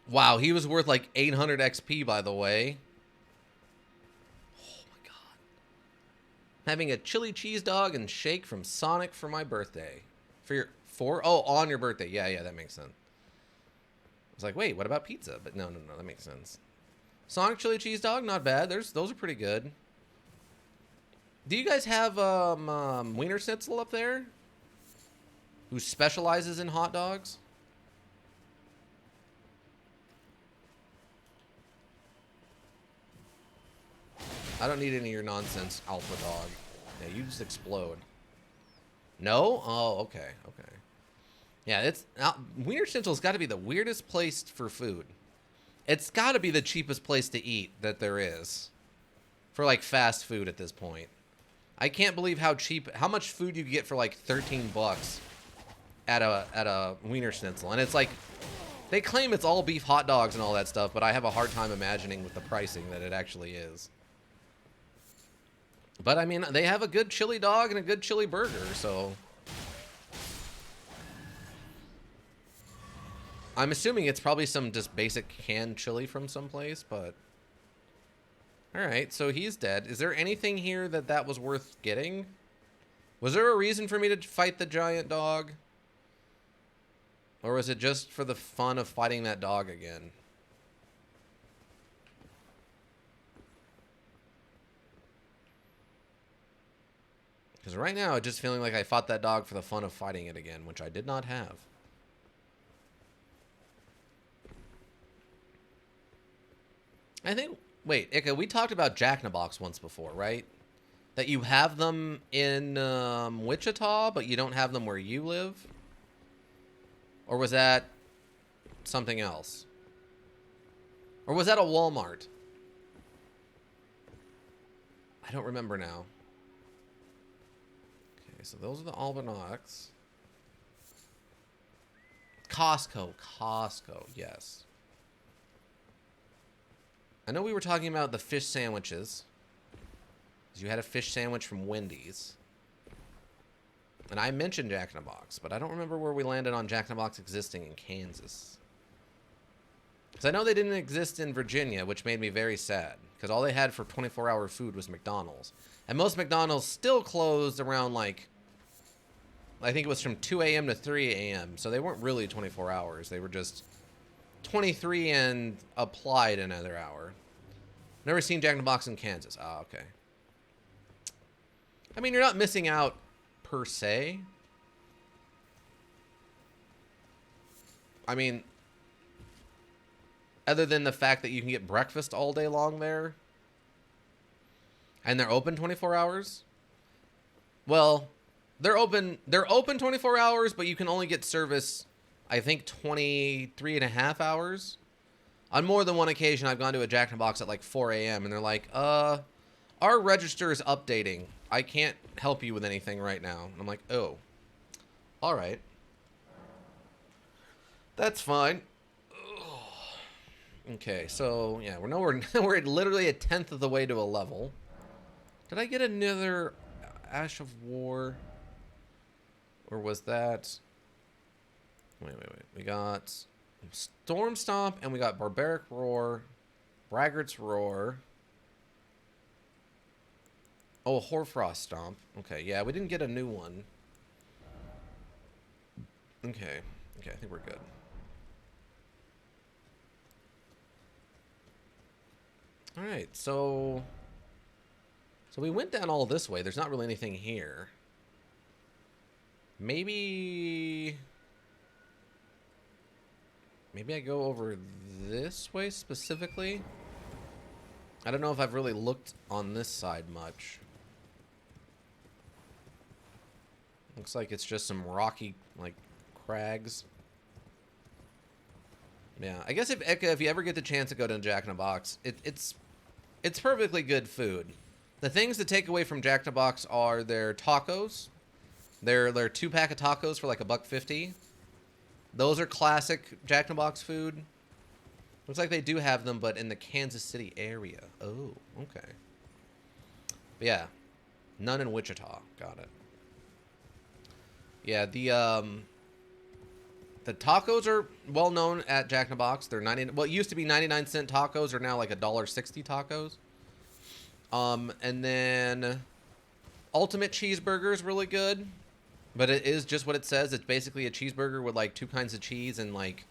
Wow, he was worth like 800 XP, by the way. Oh my god. Having a chili cheese dog and shake from Sonic for my birthday. Oh, on your birthday. Yeah, that makes sense. I was like, wait, what about pizza? But no, that makes sense. Sonic chili cheese dog, not bad. Those are pretty good. Do you guys have Wiener Schnitzel up there? Who specializes in hot dogs? I don't need any of your nonsense, alpha dog. Yeah, you just explode. No? Oh, okay. Yeah, Wiener Schnitzel's got to be the weirdest place for food. It's got to be the cheapest place to eat that there is. For, like, fast food at this point. I can't believe how much food you get for, like, 13 bucks at a Wiener Schnitzel. And it's like, they claim it's all beef hot dogs and all that stuff, but I have a hard time imagining with the pricing that it actually is. But, I mean, they have a good chili dog and a good chili burger, so... I'm assuming it's probably some just basic canned chili from someplace, but... Alright, so he's dead. Is there anything here that was worth getting? Was there a reason for me to fight the giant dog? Or was it just for the fun of fighting that dog again? Because right now, I'm just feeling like I fought that dog for the fun of fighting it again, which I did not have. I think... Wait, Ika, we talked about Jack-in-a-Box once before, right? That you have them in Wichita, but you don't have them where you live? Or was that something else? Or was that a Walmart? I don't remember now. Okay, so those are the Albanox. Costco, yes. I know we were talking about the fish sandwiches. Because you had a fish sandwich from Wendy's. And I mentioned Jack-in-a-Box, but I don't remember where we landed on Jack-in-a-Box existing in Kansas. Because I know they didn't exist in Virginia, which made me very sad. Because all they had for 24-hour food was McDonald's. And most McDonald's still closed around, like... I think it was from 2 a.m. to 3 a.m. So they weren't really 24 hours. They were just 23 and applied another hour. Never seen Jack-in-a-Box in Kansas. Ah, okay. I mean, you're not missing out per se. I mean, other than the fact that you can get breakfast all day long there. And they're open 24 hours. Well, they're open 24 hours, but you can only get service, I think, 23 and a half hours. On more than one occasion, I've gone to a Jack-in-a-Box at like 4 a.m. and they're like, our register is updating. I can't help you with anything right now. And I'm like, oh, all right. That's fine. Ugh. Okay, so yeah, we're literally a 10th of the way to a level. Did I get another Ash of War? Or was that... Wait. We got Storm Stomp, and we got Barbaric Roar, Braggart's Roar. Oh, Hoarfrost Stomp. Okay, yeah, we didn't get a new one. Okay, I think we're good. Alright, so we went down all this way. There's not really anything here. Maybe I go over this way specifically. I don't know if I've really looked on this side much. Looks like it's just some rocky, like, crags. Yeah, I guess if you ever get the chance to go to Jack in a Box, it's perfectly good food. The things to take away from Jack in a Box are their tacos. Their 2-pack of tacos for like $1.50. Those are classic Jack in a Box food. Looks like they do have them, but in the Kansas City area. Oh, okay. But yeah, none in Wichita. Got it. Yeah, the tacos are well known at Jack in a Box. They're well, it used to be 99-cent tacos, are now like $1.60 tacos. And then Ultimate Cheeseburger is really good, but it is just what it says. It's basically a cheeseburger with like 2 kinds of cheese and like,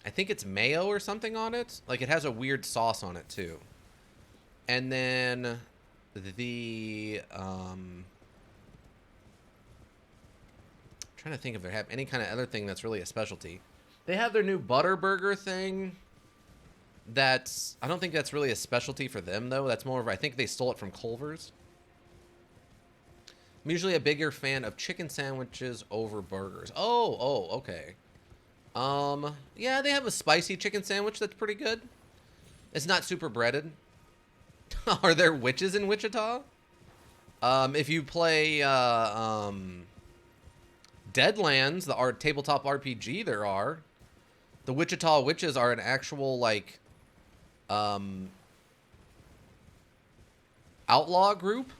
I think it's mayo or something on it. Like it has a weird sauce on it too. And then the trying to think if they have any kind of other thing that's really a specialty. They have their new butter burger thing. That's, I don't think that's really a specialty for them though. That's more of, I think they stole it from Culver's. I'm usually a bigger fan of chicken sandwiches over burgers. Oh, okay. Yeah, they have a spicy chicken sandwich that's pretty good. It's not super breaded. Are there witches in Wichita? If you play Deadlands, the tabletop RPG, there are. The Wichita Witches are an actual, like, outlaw group.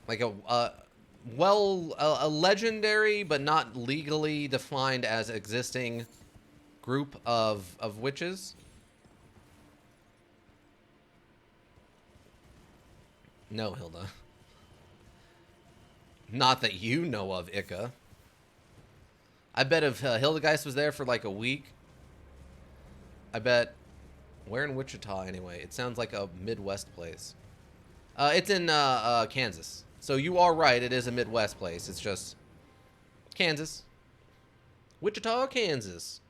Like a legendary but not legally defined as existing group of witches. No, Hilda. Not that you know of, Ika. I bet if Hildegeist was there for like a week, I bet... Where in Wichita, anyway? It sounds like a Midwest place. It's in Kansas. So you are right, it is a Midwest place. It's just Kansas. Wichita, Kansas.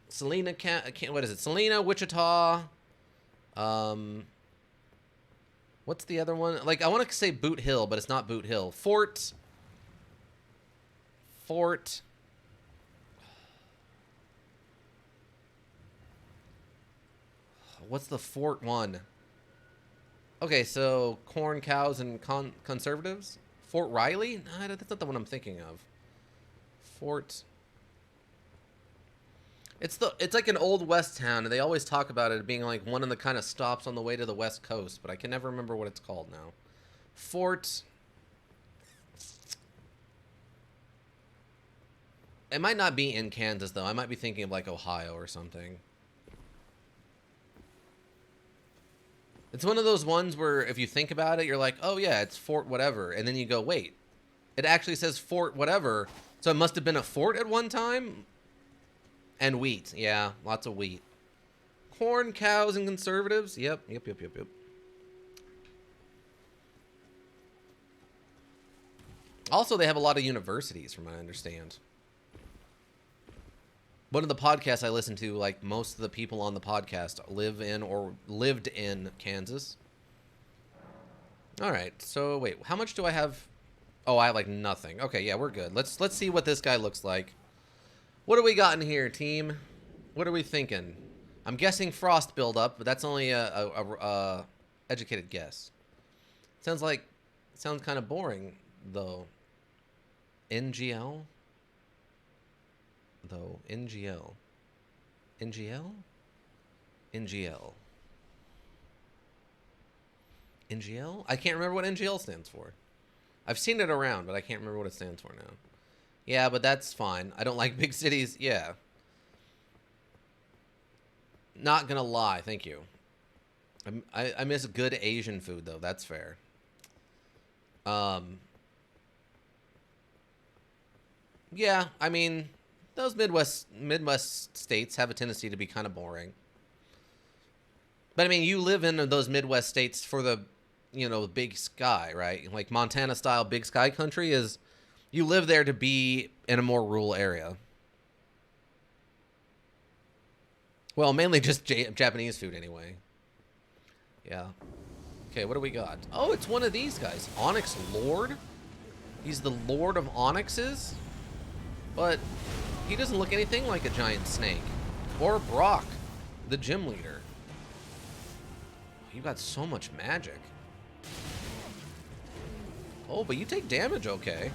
Salina, what is it? Salina, Wichita. What's the other one? Like, I want to say Boot Hill, but it's not Boot Hill. Fort. What's the Fort one? Okay, so corn, cows, and conservatives. Fort Riley? No, that's not the one I'm thinking of. Fort. It's like an old west town, and they always talk about it being like one of the kind of stops on the way to the west coast, but I can never remember what it's called now. Fort. It might not be in Kansas though. I might be thinking of like Ohio or something. It's one of those ones where if you think about it, you're like, oh yeah, it's Fort whatever. And then you go, wait, it actually says Fort whatever. So it must have been a fort at one time? And wheat. Yeah, lots of wheat. Corn, cows, and conservatives. Yep. Also, they have a lot of universities, from what I understand. One of the podcasts I listen to, like most of the people on the podcast live in or lived in Kansas. All right, so wait, how much do I have? Oh, I have like nothing. Okay, yeah, we're good. Let's see what this guy looks like. What do we got in here, team? What are we thinking? I'm guessing frost buildup, but that's only a educated guess. Sounds kind of boring though. NGL. Though NGL. NGL? I can't remember what NGL stands for. I've seen it around, but I can't remember what it stands for now. Yeah, but that's fine. I don't like big cities. Yeah. Not gonna lie. Thank you. I miss good Asian food, though. That's fair. Yeah, I mean, those Midwest states have a tendency to be kind of boring. But I mean, you live in those Midwest states for the, big sky, right? Like Montana style big sky country is, you live there to be in a more rural area. Well, mainly just Japanese food anyway. Yeah. Okay, what do we got? Oh, it's one of these guys. Onyx Lord? He's the Lord of Onyxes? But he doesn't look anything like a giant snake. Or Brock, the gym leader. You got so much magic. Oh, but you take damage, okay.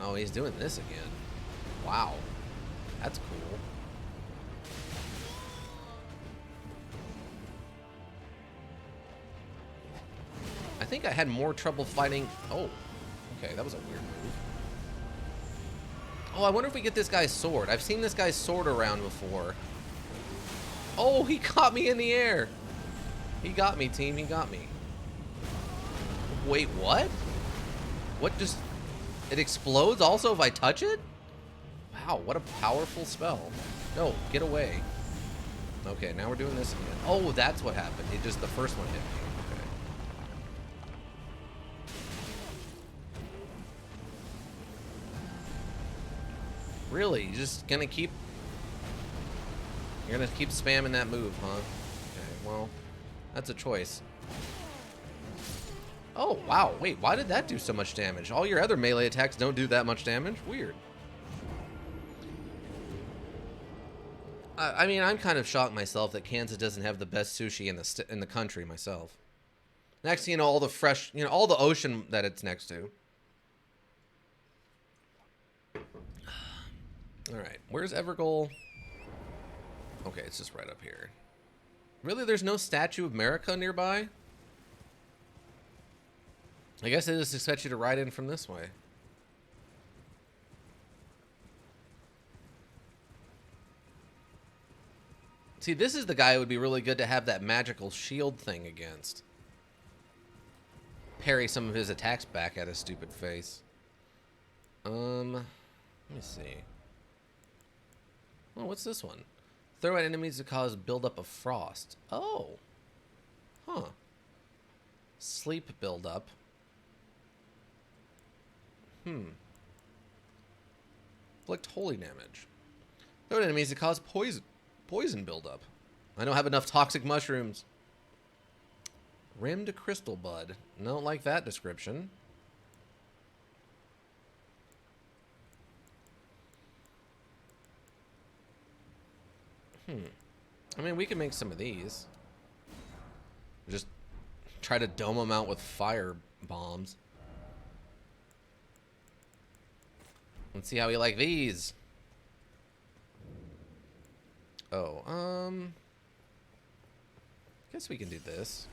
Oh, he's doing this again. Wow. That's cool. I think I had more trouble fighting... Oh, okay, that was a weird move. Oh, I wonder if we get this guy's sword. I've seen this guy's sword around before. Oh, he caught me in the air. He got me, team. He got me. Wait, what? What just... It explodes also if I touch it? Wow, what a powerful spell. No, get away. Okay, now we're doing this again. Oh, that's what happened. It just, the first one hit me. Okay. Really? You're just gonna keep... You're gonna keep spamming that move, huh? Okay, well, that's a choice. Oh, wow. Wait, why did that do so much damage? All your other melee attacks don't do that much damage? Weird. I mean, I'm kind of shocked myself that Kansas doesn't have the best sushi in the country myself. Next to, all the fresh, all the ocean that it's next to. All right, where's Evergoal? Okay, it's just right up here. Really, there's no Statue of America nearby? I guess they just expect you to ride in from this way. See, this is the guy who would be really good to have that magical shield thing against. Parry some of his attacks back at his stupid face. Let me see. Oh, what's this one? Throw at enemies to cause buildup of frost. Oh. Huh. Sleep buildup. Inflict holy damage. Throw at enemies to cause poison buildup. I don't have enough toxic mushrooms. Rimmed crystal bud. Don't like that description. I mean, we can make some of these. Just try to dome them out with fire bombs. Let's see how we like these. Oh, guess we can do this.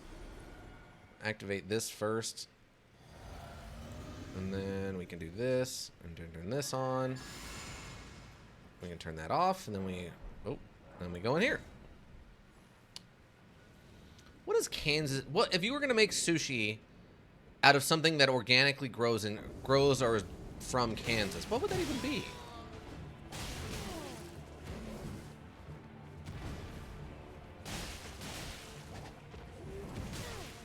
Activate this first. And then we can do this. And turn this on. We can turn that off. And then then we go in here. What is Kansas? What if you were gonna make sushi out of something that organically grows or is from Kansas? What would that even be?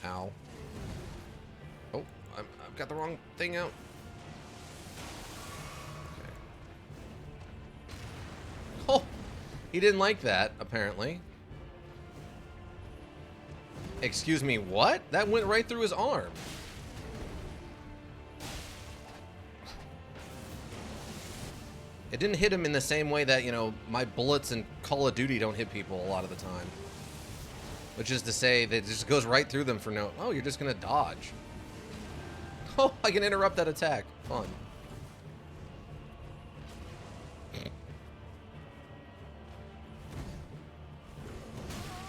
Ow. Oh, I've got the wrong thing out. Okay. Oh, he didn't like that, apparently. Excuse me, what? That went right through his arm. It didn't hit him in the same way that, my bullets in Call of Duty don't hit people a lot of the time. Which is to say that it just goes right through them for no... Oh, you're just gonna dodge. Oh, I can interrupt that attack. Fun.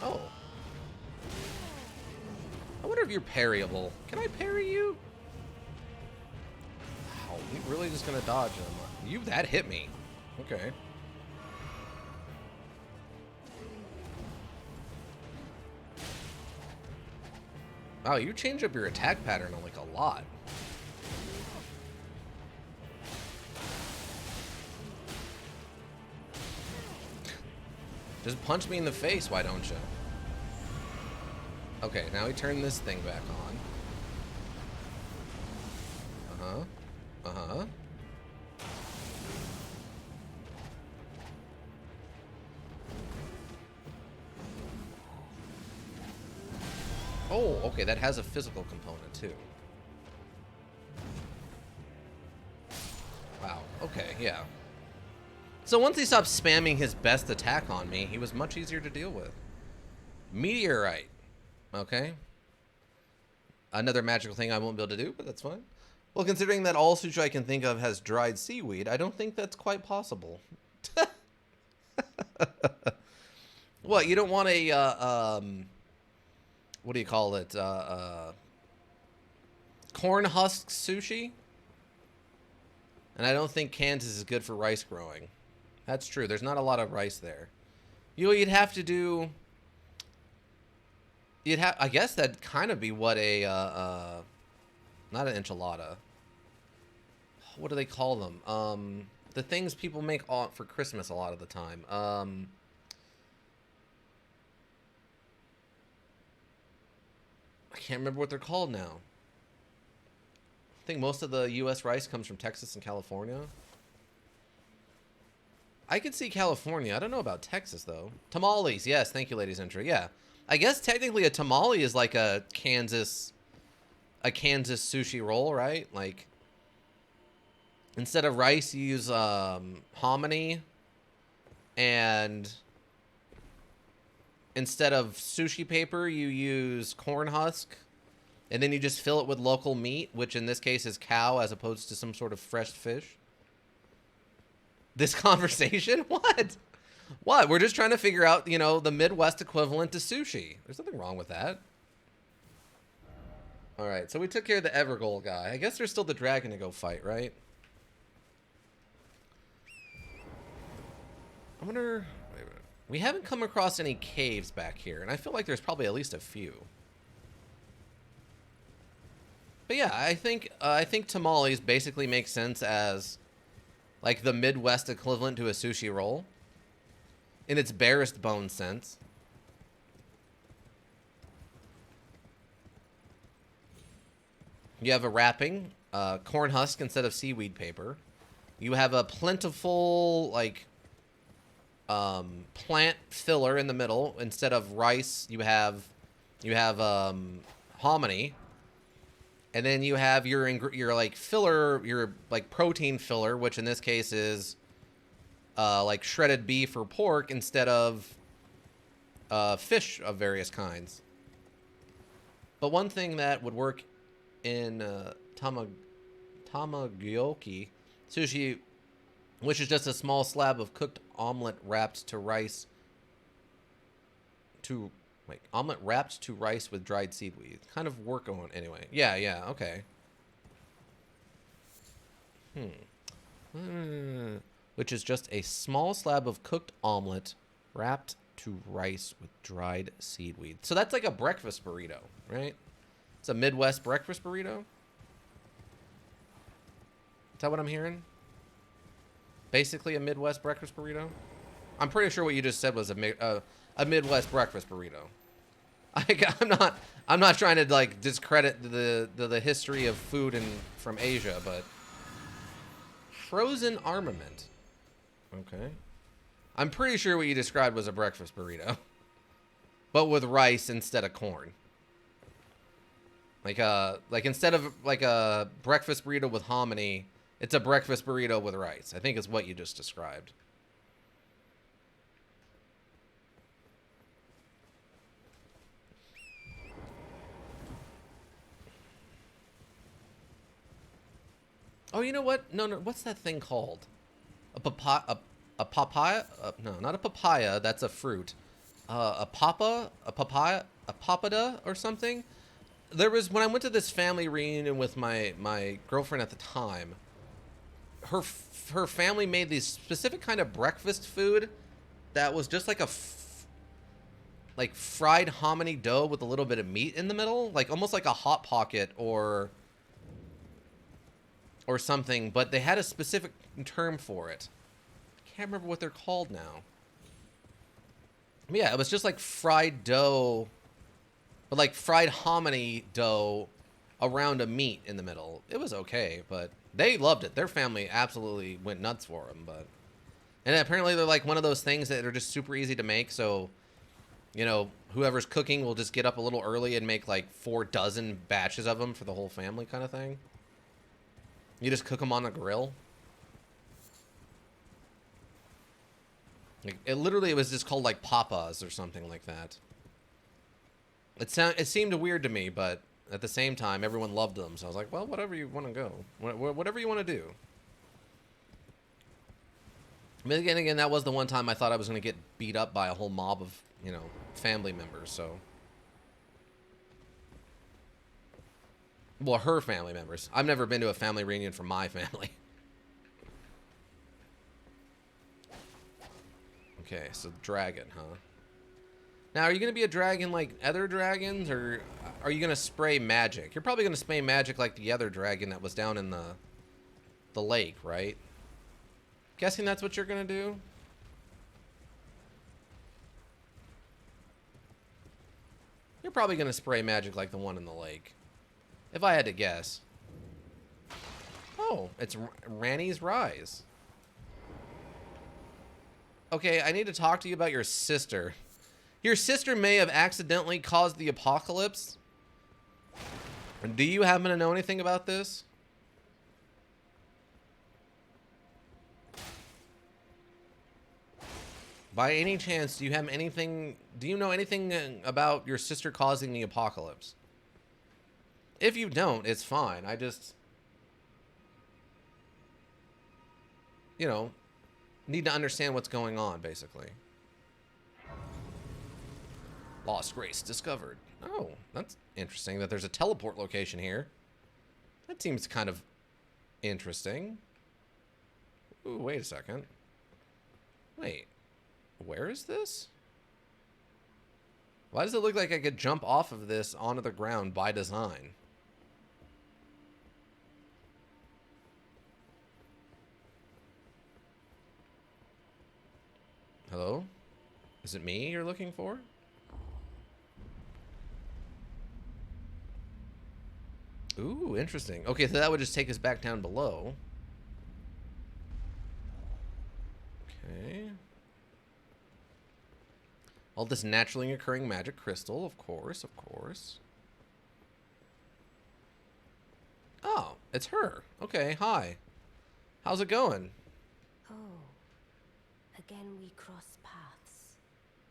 Oh. wonder if you're parryable. Can I parry you? Wow, we really just gonna dodge him. That hit me. Okay. Wow, you change up your attack pattern like a lot. Just punch me in the face, why don't you? Okay, now we turn this thing back on. Uh-huh. Oh, okay, that has a physical component, too. Wow, okay, yeah. So once he stopped spamming his best attack on me, he was much easier to deal with. Meteorite. Okay. Another magical thing I won't be able to do, but that's fine. Well, considering that all sushi I can think of has dried seaweed, I don't think that's quite possible. What, you don't want a, what do you call it? Corn husk sushi? And I don't think Kansas is good for rice growing. That's true. There's not a lot of rice there. You'd have to do... I guess that'd kind of be what a, not an enchilada. What do they call them? The things people make for Christmas a lot of the time. I can't remember what they're called now. I think most of the U.S. rice comes from Texas and California. I could see California. I don't know about Texas, though. Tamales. Yes, thank you, ladies and gentlemen. Yeah. I guess technically a tamale is like a Kansas sushi roll, right? Like, instead of rice, you use hominy, and instead of sushi paper, you use corn husk, and then you just fill it with local meat, which in this case is cow as opposed to some sort of fresh fish. This conversation? What? What? We're just trying to figure out, you know, the Midwest equivalent to sushi. There's nothing wrong with that. All right, so we took care of the Evergold guy. I guess there's still the dragon to go fight, right? I wonder... Wait a minute. We haven't come across any caves back here, and I feel like there's probably at least a few. But yeah, I think tamales basically make sense as like the Midwest equivalent to a sushi roll in its barest bone sense. You have a wrapping, corn husk instead of seaweed paper. You have a plentiful like plant filler in the middle. Instead of rice, you have hominy. And then you have your like filler, your like protein filler, which in this case is like shredded beef or pork instead of fish of various kinds. But one thing that would work in tamagoyaki sushi, which is just a small slab of cooked omelet wrapped to rice omelet wrapped to rice with dried seaweed. Kind of work on anyway. Yeah, okay. Which is just a small slab of cooked omelet wrapped to rice with dried seaweed. So that's like a breakfast burrito, right? It's a Midwest breakfast burrito. Is that what I'm hearing? Basically a Midwest breakfast burrito? I'm pretty sure what you just said was a Midwest breakfast burrito. I'm not trying to like discredit the history of food from Asia, but frozen armament. Okay. I'm pretty sure what you described was a breakfast burrito, but with rice instead of corn. Like instead of like a breakfast burrito with hominy, it's a breakfast burrito with rice. I think is what you just described. Oh, you know what? No, what's that thing called? A papaya? No, not a papaya. That's a fruit. A papaya? A papada or something? there was when I went to this family reunion with my girlfriend at the time. Her family made these specific kind of breakfast food that was just like like fried hominy dough with a little bit of meat in the middle, like almost like a hot pocket or something. But they had a specific term for it. I can't remember what they're called now. But yeah, it was just like fried dough, but like fried hominy dough around a meat in the middle. It was okay, but they loved it. Their family absolutely went nuts for them. But and apparently they're like one of those things that are just super easy to make. So, you know, whoever's cooking will just get up a little early and make like 4 dozen batches of them for the whole family, kind of thing. You just cook them on the grill. Like, it was just called like papas or something like that. It seemed weird to me, but at the same time, everyone loved them. So I was like, well, whatever you want to go, whatever you want to do. I mean, again, that was the one time I thought I was going to get beat up by a whole mob of, you know, family members. So, well, her family members. I've never been to a family reunion for my family. Okay, so dragon, huh? Now, are you going to be a dragon like other dragons, or are you going to spray magic? You're probably going to spray magic like the other dragon that was down in the lake, right? Guessing that's what you're going to do? You're probably going to spray magic like the one in the lake. If I had to guess. Oh, it's Ranni's Rise. Okay, I need to talk to you about your sister. Your sister may have accidentally caused the apocalypse. Do you happen to know anything about this? By any chance, do you know anything about your sister causing the apocalypse? If you don't, it's fine. I just, you know, need to understand what's going on, basically. Lost Grace discovered. Oh, that's interesting that there's a teleport location here. That seems kind of interesting. Ooh, wait a second. Wait, where is this? Why does it look like I could jump off of this onto the ground by design? Hello? Is it me you're looking for? Ooh, interesting. Okay, so that would just take us back down below. Okay. All this naturally occurring magic crystal, of course, of course. Oh, it's her. Okay, hi. How's it going? Oh, again we cross paths.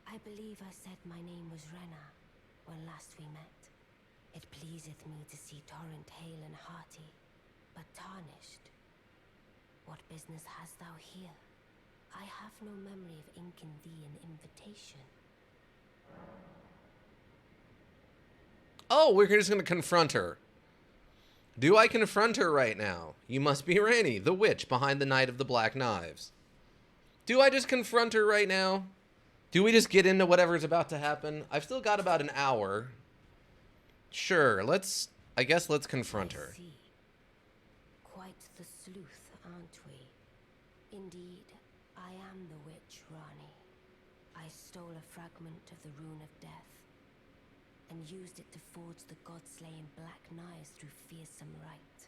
I believe I said my name was Rena when last we met. It pleaseth me to see Torrent hale and hearty, but tarnished. What business hast thou here? I have no memory of inking thee an invitation. Oh, we're just going to confront her. Do I confront her right now? You must be Ranni, the witch behind the Knight of the Black Knives. Do I just confront her right now? Do we just get into whatever's about to happen? I've still got about an hour. Sure, I guess let's confront her. See. Quite the sleuth, aren't we? Indeed, I am the witch Ranni. I stole a fragment of the Rune of Death and used it to forge the god-slaying black knives through fearsome rite.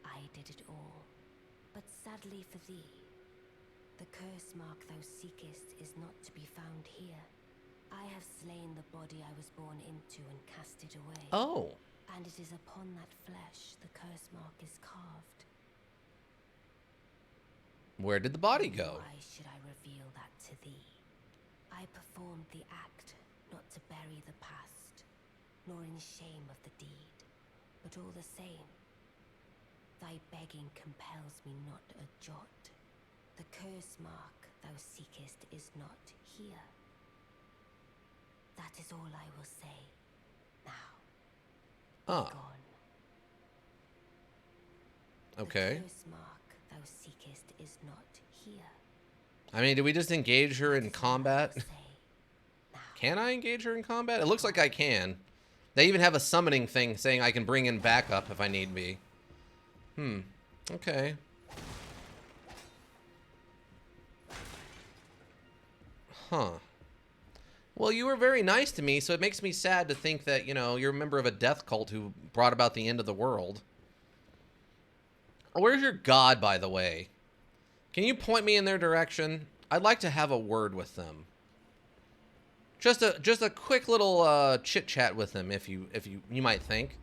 I did it all. But sadly for thee, the curse mark thou seekest is not to be found here. I have slain the body I was born into and cast it away. Oh. And it is upon that flesh the curse mark is carved. Where did the body go? Why should I reveal that to thee? I performed the act not to bury the past, nor in shame of the deed, but all the same, thy begging compels me not a jot. The curse mark thou seekest is not here. That is all I will say now. Huh. Gone. Okay. The curse mark thou seekest is not here. I mean, do we just engage her in combat? Say, now, Can I engage her in combat? It looks like I can. They even have a summoning thing saying I can bring in backup if I need be. Okay. Huh. Well, you were very nice to me, so it makes me sad to think that, you know, you're a member of a death cult who brought about the end of the world. Where's your god, by the way? Can you point me in their direction? I'd like to have a word with them. Just a quick little chit chat with them, if you might think.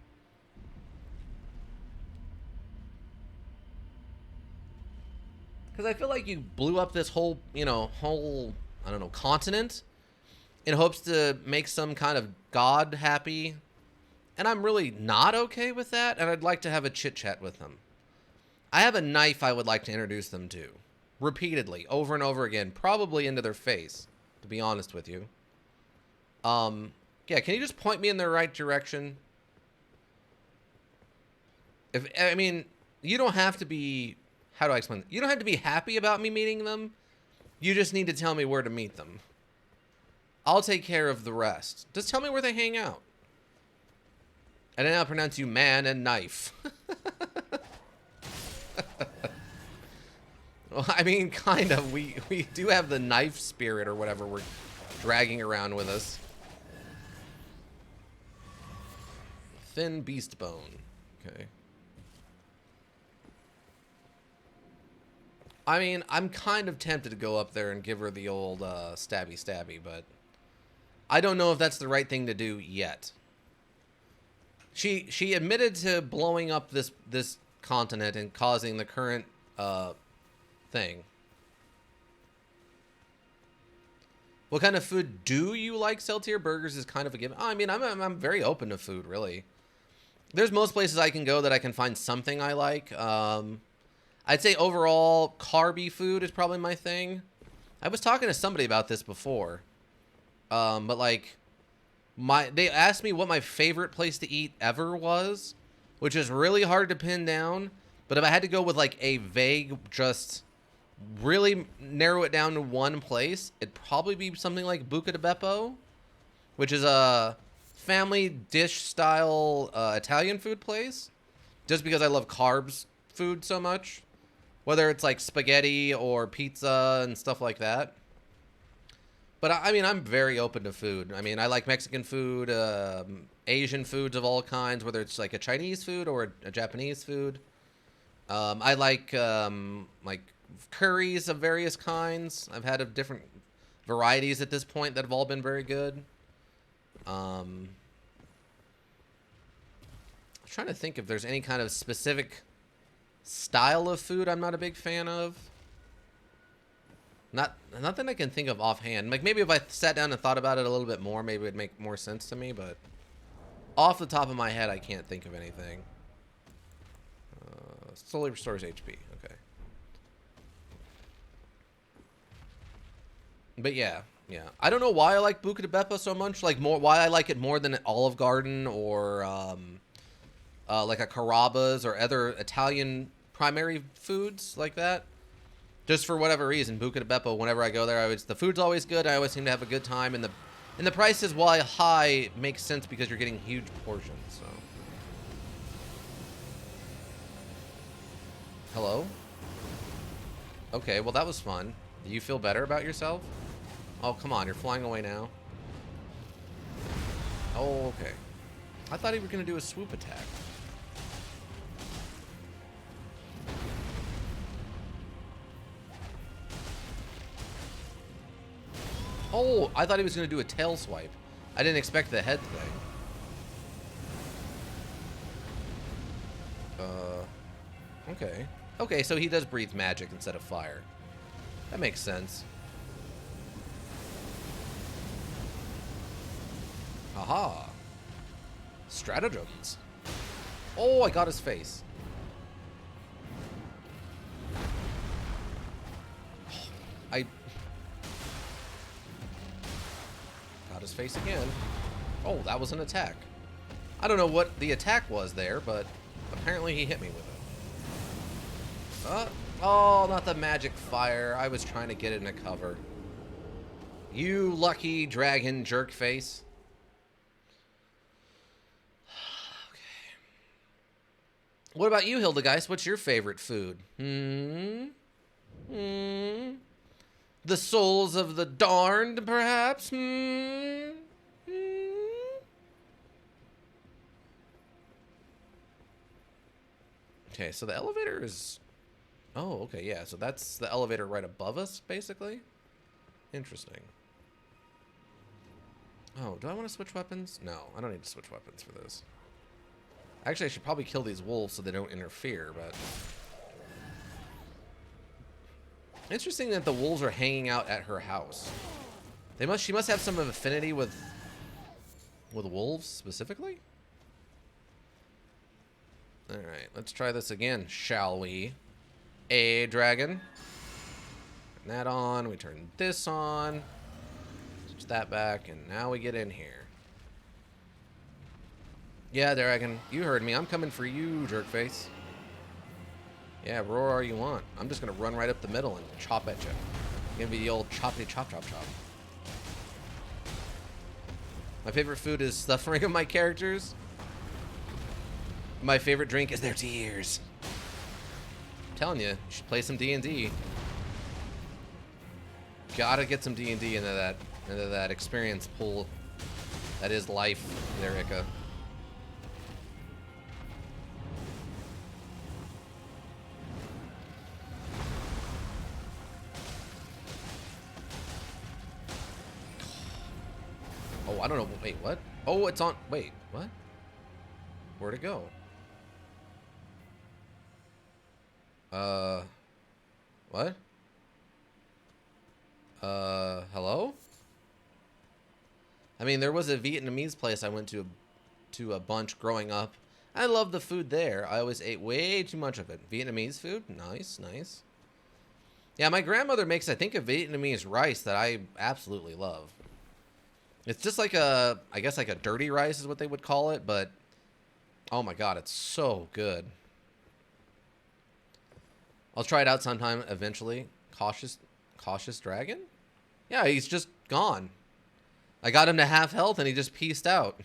Because I feel like you blew up this whole I don't know, continent in hopes to make some kind of god happy, and I'm really not okay with that. And I'd like to have a chit chat with them. I have a knife I would like to introduce them to, repeatedly, over and over again, probably into their face, to be honest with you. Yeah, can you just point me in the right direction? I mean, you don't have to be, how do I explain? You don't have to be happy about me meeting them. You just need to tell me where to meet them. I'll take care of the rest. Just tell me where they hang out. And then I'll pronounce you man and knife. Well, I mean, kind of. We do have the knife spirit or whatever we're dragging around with us. Thin beast bone. Okay. I mean, I'm kind of tempted to go up there and give her the old stabby, but I don't know if that's the right thing to do yet. She admitted to blowing up this continent and causing the current thing. What kind of food do you like? Saltier burgers is kind of a given. Oh, I mean, I'm very open to food, really. There's most places I can go that I can find something I like. I'd say overall, carby food is probably my thing. I was talking to somebody about this before. But like, they asked me what my favorite place to eat ever was, which is really hard to pin down. But if I had to go with like a vague, just really narrow it down to one place, it'd probably be something like Buca di Beppo, which is a family dish style Italian food place. Just because I love carbs food so much. Whether it's like spaghetti or pizza and stuff like that. But I mean, I'm very open to food. I mean, I like Mexican food, Asian foods of all kinds, whether it's like a Chinese food or a Japanese food. I like curries of various kinds. I've had of different varieties at this point that have all been very good. I'm trying to think if there's any kind of specific style of food I'm not a big fan of. Not that I can think of offhand. Like maybe if I sat down and thought about it a little bit more, maybe it'd make more sense to me. But off the top of my head, I can't think of anything. Slowly restores HP. Okay. But yeah. I don't know why I like Buca di Beppo so much. Like why I like it more than Olive Garden or like a Carrabba's or other Italian primary foods like that. Just for whatever reason, Buca di Beppo, whenever I go there, the food's always good. I always seem to have a good time, and the prices, while high, makes sense because you're getting huge portions. So, hello. Okay, well that was fun. Do you feel better about yourself? Oh, come on, you're flying away now. Oh, okay. I thought he was gonna do a swoop attack. Oh, I thought he was going to do a tail swipe. I didn't expect the head thing. Okay. Okay, so he does breathe magic instead of fire. That makes sense. Aha. Stratagems. Oh, I got his face. I got his face again. Oh, that was an attack. I don't know what the attack was there, but apparently he hit me with it. Oh, not the magic fire. I was trying to get it in a cover. You lucky dragon jerk face. Okay. What about you, Hildegeist? What's your favorite food? The souls of the darned, perhaps? Okay, so the elevator is... Oh, okay, yeah. So that's the elevator right above us, basically. Interesting. Oh, do I want to switch weapons? No, I don't need to switch weapons for this. Actually, I should probably kill these wolves so they don't interfere, but... Interesting that the wolves are hanging out at her house. She must have some affinity with wolves, specifically? Alright, let's try this again, shall we? A dragon. Turn that on, we turn this on. Switch that back, and now we get in here. Yeah, dragon, you heard me. I'm coming for you, jerkface. Yeah, roar all you want. I'm just gonna run right up the middle and chop at you. Give me the old choppity chop chop chop. My favorite food is suffering of my characters. My favorite drink is their tears. I'm telling you, you should play some D&D. Gotta get some D&D into that experience pool that is life there, Ika. Oh, I don't know. Wait, what? Oh, it's on. Wait, what? Where'd it go? What? Hello? I mean, there was a Vietnamese place I went to a bunch growing up. I love the food there. I always ate way too much of it. Vietnamese food? Nice, nice. Yeah, my grandmother makes, I think, a Vietnamese rice that I absolutely love. It's just like a, I guess like a dirty rice is what they would call it, but oh my god, it's so good. I'll try it out sometime eventually. Cautious dragon? Yeah, he's just gone. I got him to half health and he just pieced out.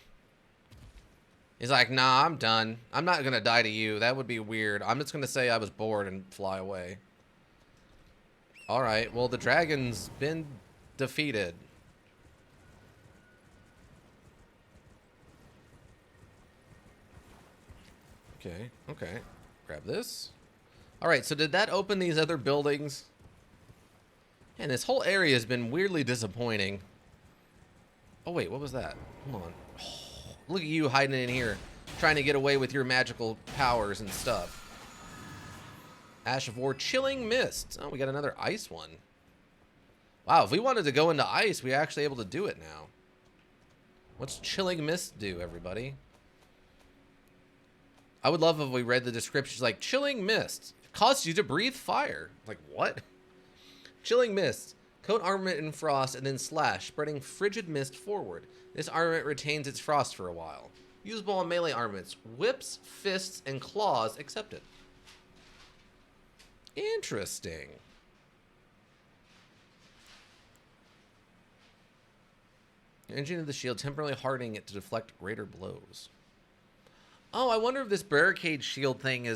He's like, nah, I'm done. I'm not gonna die to you. That would be weird. I'm just gonna say I was bored and fly away. Alright, well the dragon's been defeated. Okay, okay. Grab this. Alright, so did that open these other buildings? Man, this whole area has been weirdly disappointing. Oh wait, what was that? Hold on. Oh, look at you hiding in here, trying to get away with your magical powers and stuff. Ash of War, Chilling Mist. Oh, we got another ice one. Wow, if we wanted to go into ice, we're actually able to do it now. What's Chilling Mist do, everybody? I would love if we read the descriptions like, Chilling Mist. Causes you to breathe fire. Like, what? Chilling Mist. Coat armament in frost and then slash, spreading frigid mist forward. This armament retains its frost for a while. Usable on melee armaments. Whips, fists, and claws accepted. Interesting. Engine of the shield, temporarily hardening it to deflect greater blows. Oh, I wonder if this barricade shield thing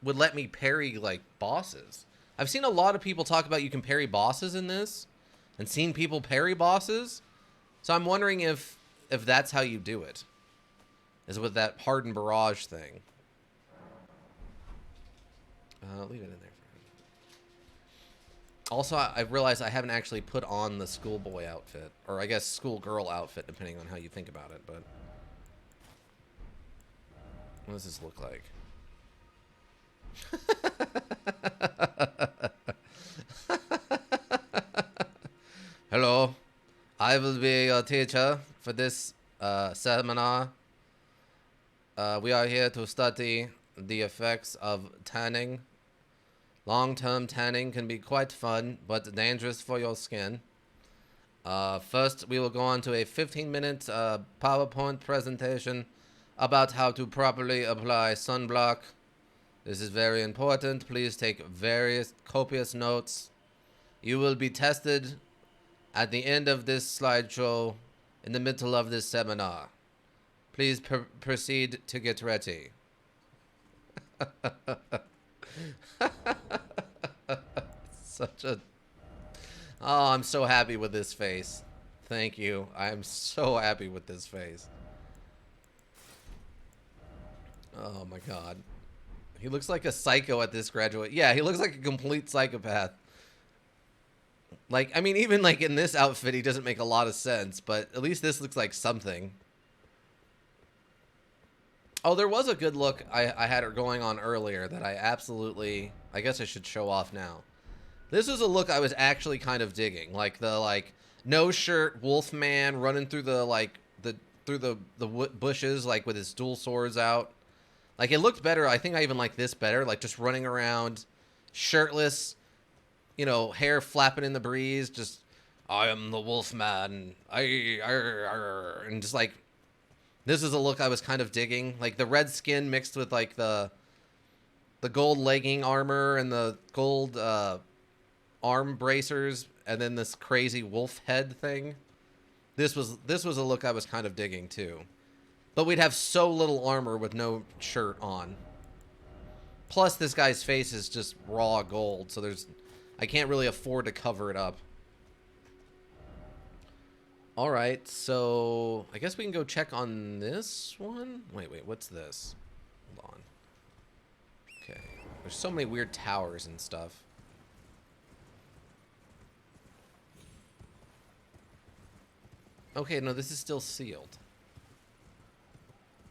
would let me parry, like, bosses. I've seen a lot of people talk about you can parry bosses in this, and seen people parry bosses. So I'm wondering if that's how you do it. Is with that hardened barrage thing. Leave it in there. Also, I realized I haven't actually put on the schoolboy outfit. Or I guess schoolgirl outfit, depending on how you think about it, but... What does this look like? Hello, I will be your teacher for this seminar. We are here to study the effects of tanning. Long-term tanning can be quite fun, but dangerous for your skin. First, we will go on to a 15-minute PowerPoint presentation about how to properly apply sunblock. This is very important. Please take various copious notes. You will be tested at the end of this slideshow in the middle of this seminar. Please proceed to get ready. Such a... Oh, I'm so happy with this face. Thank you. I'm so happy with this face. Oh my god. He looks like a psycho at this graduate. Yeah, he looks like a complete psychopath. Like, I mean, even like in this outfit, he doesn't make a lot of sense, but at least this looks like something. Oh, there was a good look I had her going on earlier that I absolutely, I guess I should show off now. This was a look I was actually kind of digging. Like the, like, no shirt Wolfman running through the, like, through the bushes, like with his dual swords out. Like, it looked better. I think I even like this better. Like, just running around, shirtless, you know, hair flapping in the breeze. Just, I am the Wolfman. And just like, this is a look I was kind of digging. Like, the red skin mixed with, like, the gold legging armor and the gold arm bracers, and then this crazy wolf head thing. This was a look I was kind of digging, too. But we'd have so little armor with no shirt on. Plus, this guy's face is just raw gold, so I can't really afford to cover it up. Alright, so I guess we can go check on this one. Wait, what's this? Hold on. Okay. There's so many weird towers and stuff. Okay, no, this is still sealed.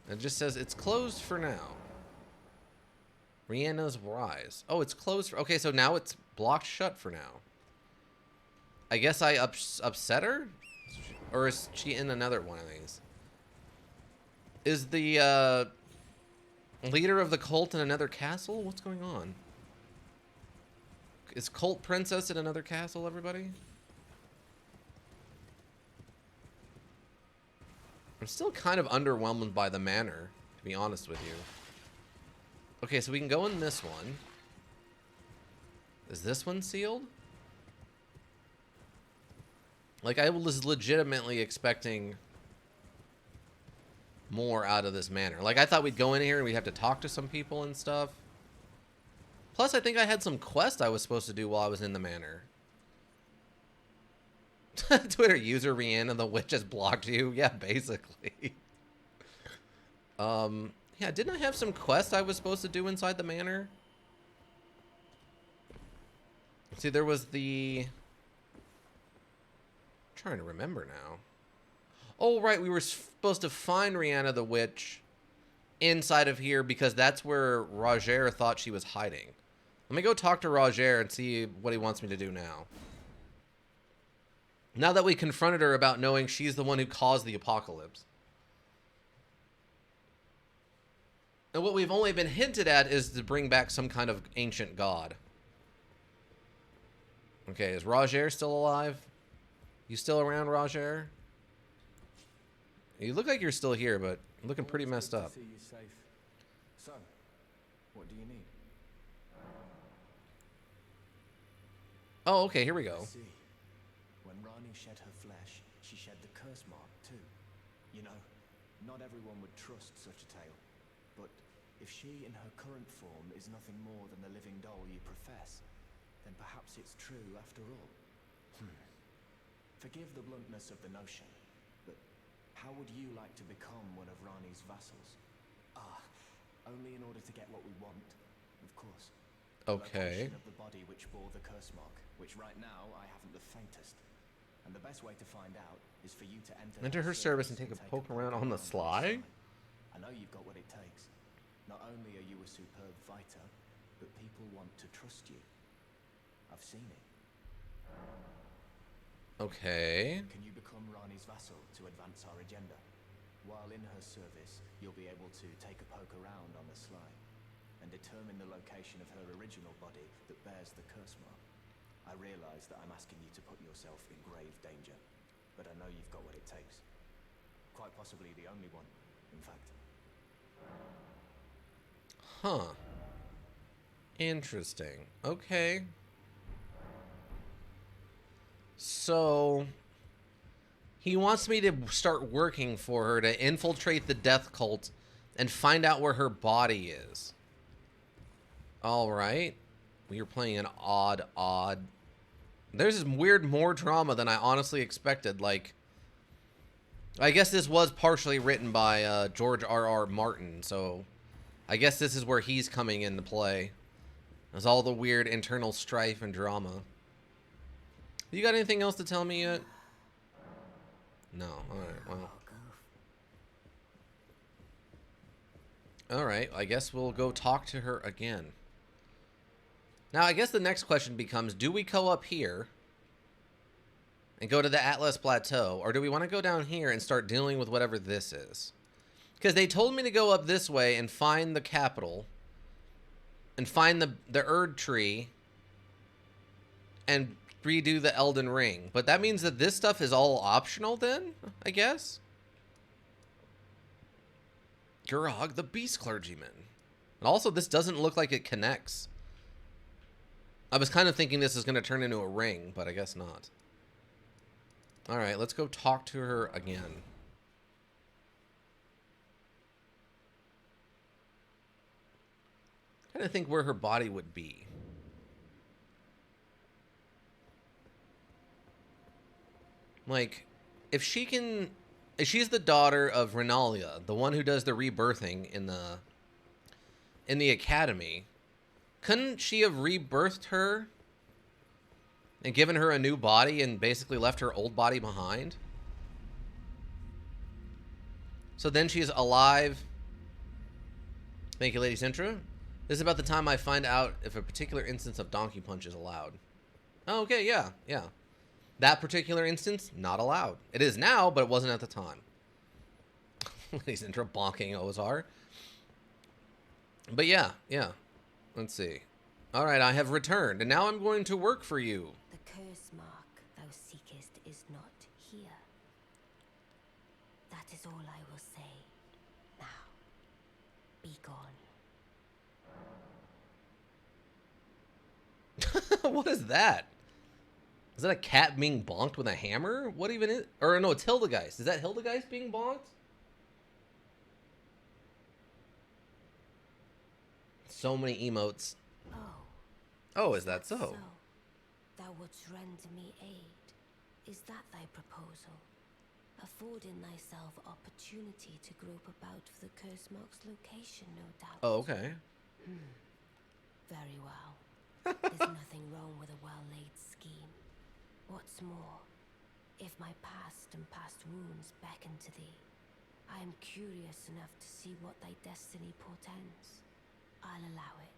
It just says it's closed for now. Rihanna's Rise. Oh, it's closed. Okay, so now it's blocked shut for now. I guess I upset her? Or is she in another one of these? Is the leader of the cult in another castle? What's going on? Is Cult Princess in another castle, everybody? I'm still kind of underwhelmed by the manor, to be honest with you. Okay, so we can go in this one. Is this one sealed? Like, I was legitimately expecting more out of this manor. Like, I thought we'd go in here and we'd have to talk to some people and stuff. Plus, I think I had some quest I was supposed to do while I was in the manor. Twitter user Rihanna the Witch has blocked you. Yeah, basically. Yeah, didn't I have some quest I was supposed to do inside the manor? See, there was the... I'm trying to remember now. Oh, right, we were supposed to find Rihanna the Witch inside of here because that's where Roger thought she was hiding. Let me go talk to Roger and see what he wants me to do now. Now that we confronted her about knowing she's the one who caused the apocalypse. And what we've only been hinted at is to bring back some kind of ancient god. Okay, is Roger still alive? You still around, Roger? You look like you're still here, but looking pretty messed up. See you safe. So, what do you need? Oh, okay, here we go. See, when Rani shed her flesh, she shed the curse mark too. You know, not everyone would trust such a tale. But if she in her current form is nothing more than the living doll you profess, then perhaps it's true after all. Forgive the bluntness of the notion, but how would you like to become one of Rani's vassals? Only in order to get what we want, of course. Okay. A portion of the body which bore the curse mark, which right now I haven't the faintest. And the best way to find out is for you to enter her service and take a poke around on the sly? I know you've got what it takes. Not only are you a superb fighter, but people want to trust you. I've seen it. Okay. Can you become Rani's vassal to advance our agenda? While in her service, you'll be able to take a poke around on the sly and determine the location of her original body that bears the curse mark. I realize that I'm asking you to put yourself in grave danger, but I know you've got what it takes. Quite possibly the only one, in fact. Huh. Interesting. Okay. So he wants me to start working for her to infiltrate the death cult and find out where her body is. All right. We are playing an odd. There's some weird more drama than I honestly expected. Like, I guess this was partially written by George R.R. Martin, so I guess this is where he's coming into play. There's all the weird internal strife and drama. You got anything else to tell me yet? No. Alright, well. Alright, I guess we'll go talk to her again. Now, I guess the next question becomes, do we go up here and go to the Atlas Plateau, or do we want to go down here and start dealing with whatever this is? Because they told me to go up this way and find the capital, and find the Erd tree, and redo the Elden Ring. But that means that this stuff is all optional then, I guess? Gurog, the Beast Clergyman. And also, this doesn't look like it connects. I was kind of thinking this is going to turn into a ring, but I guess not. Alright, let's go talk to her again. I'm trying to think where her body would be. Like, if she's the daughter of Renalia, the one who does the rebirthing in the academy, couldn't she have rebirthed her and given her a new body and basically left her old body behind? So then she's alive. Thank you, Lady Sintra. This is about the time I find out if a particular instance of Donkey Punch is allowed. Oh, okay, yeah. That particular instance, not allowed. It is now, but it wasn't at the time. Lady Sintra bonking Ozar. But yeah. Let's see. Alright, I have returned, and now I'm going to work for you. The curse mark thou seekest is not here. That is all I will say. Now, be gone. What is that? Is that a cat being bonked with a hammer? What even is... Or no, it's Hildegeist. Is that Hildegeist being bonked? So many emotes. Oh, is that so? Thou wouldst render me aid. Is that thy proposal? Affording thyself opportunity to grope about for the curse mark's location, no doubt. Oh, okay. Very well. There's nothing wrong with a well-laid scheme. What's more, if my past and past wounds beckon to thee, I am curious enough to see what thy destiny portends. I'll allow it.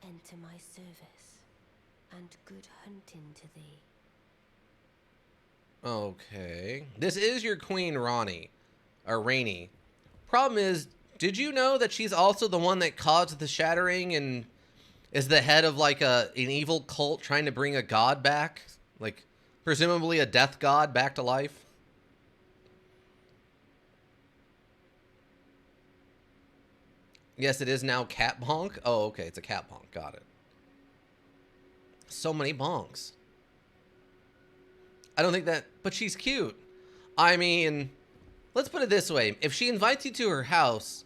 Enter my service, and good hunting to thee. Okay. This is your queen, Ronnie. Or Rainy. Problem is, did you know that she's also the one that caused the shattering and is the head of like an evil cult trying to bring a god back? Like, presumably a death god back to life? Yes, it is now cat bonk. Oh, okay, it's a cat bonk. Got it. So many bonks. I don't think that... But she's cute. I mean, let's put it this way. If she invites you to her house,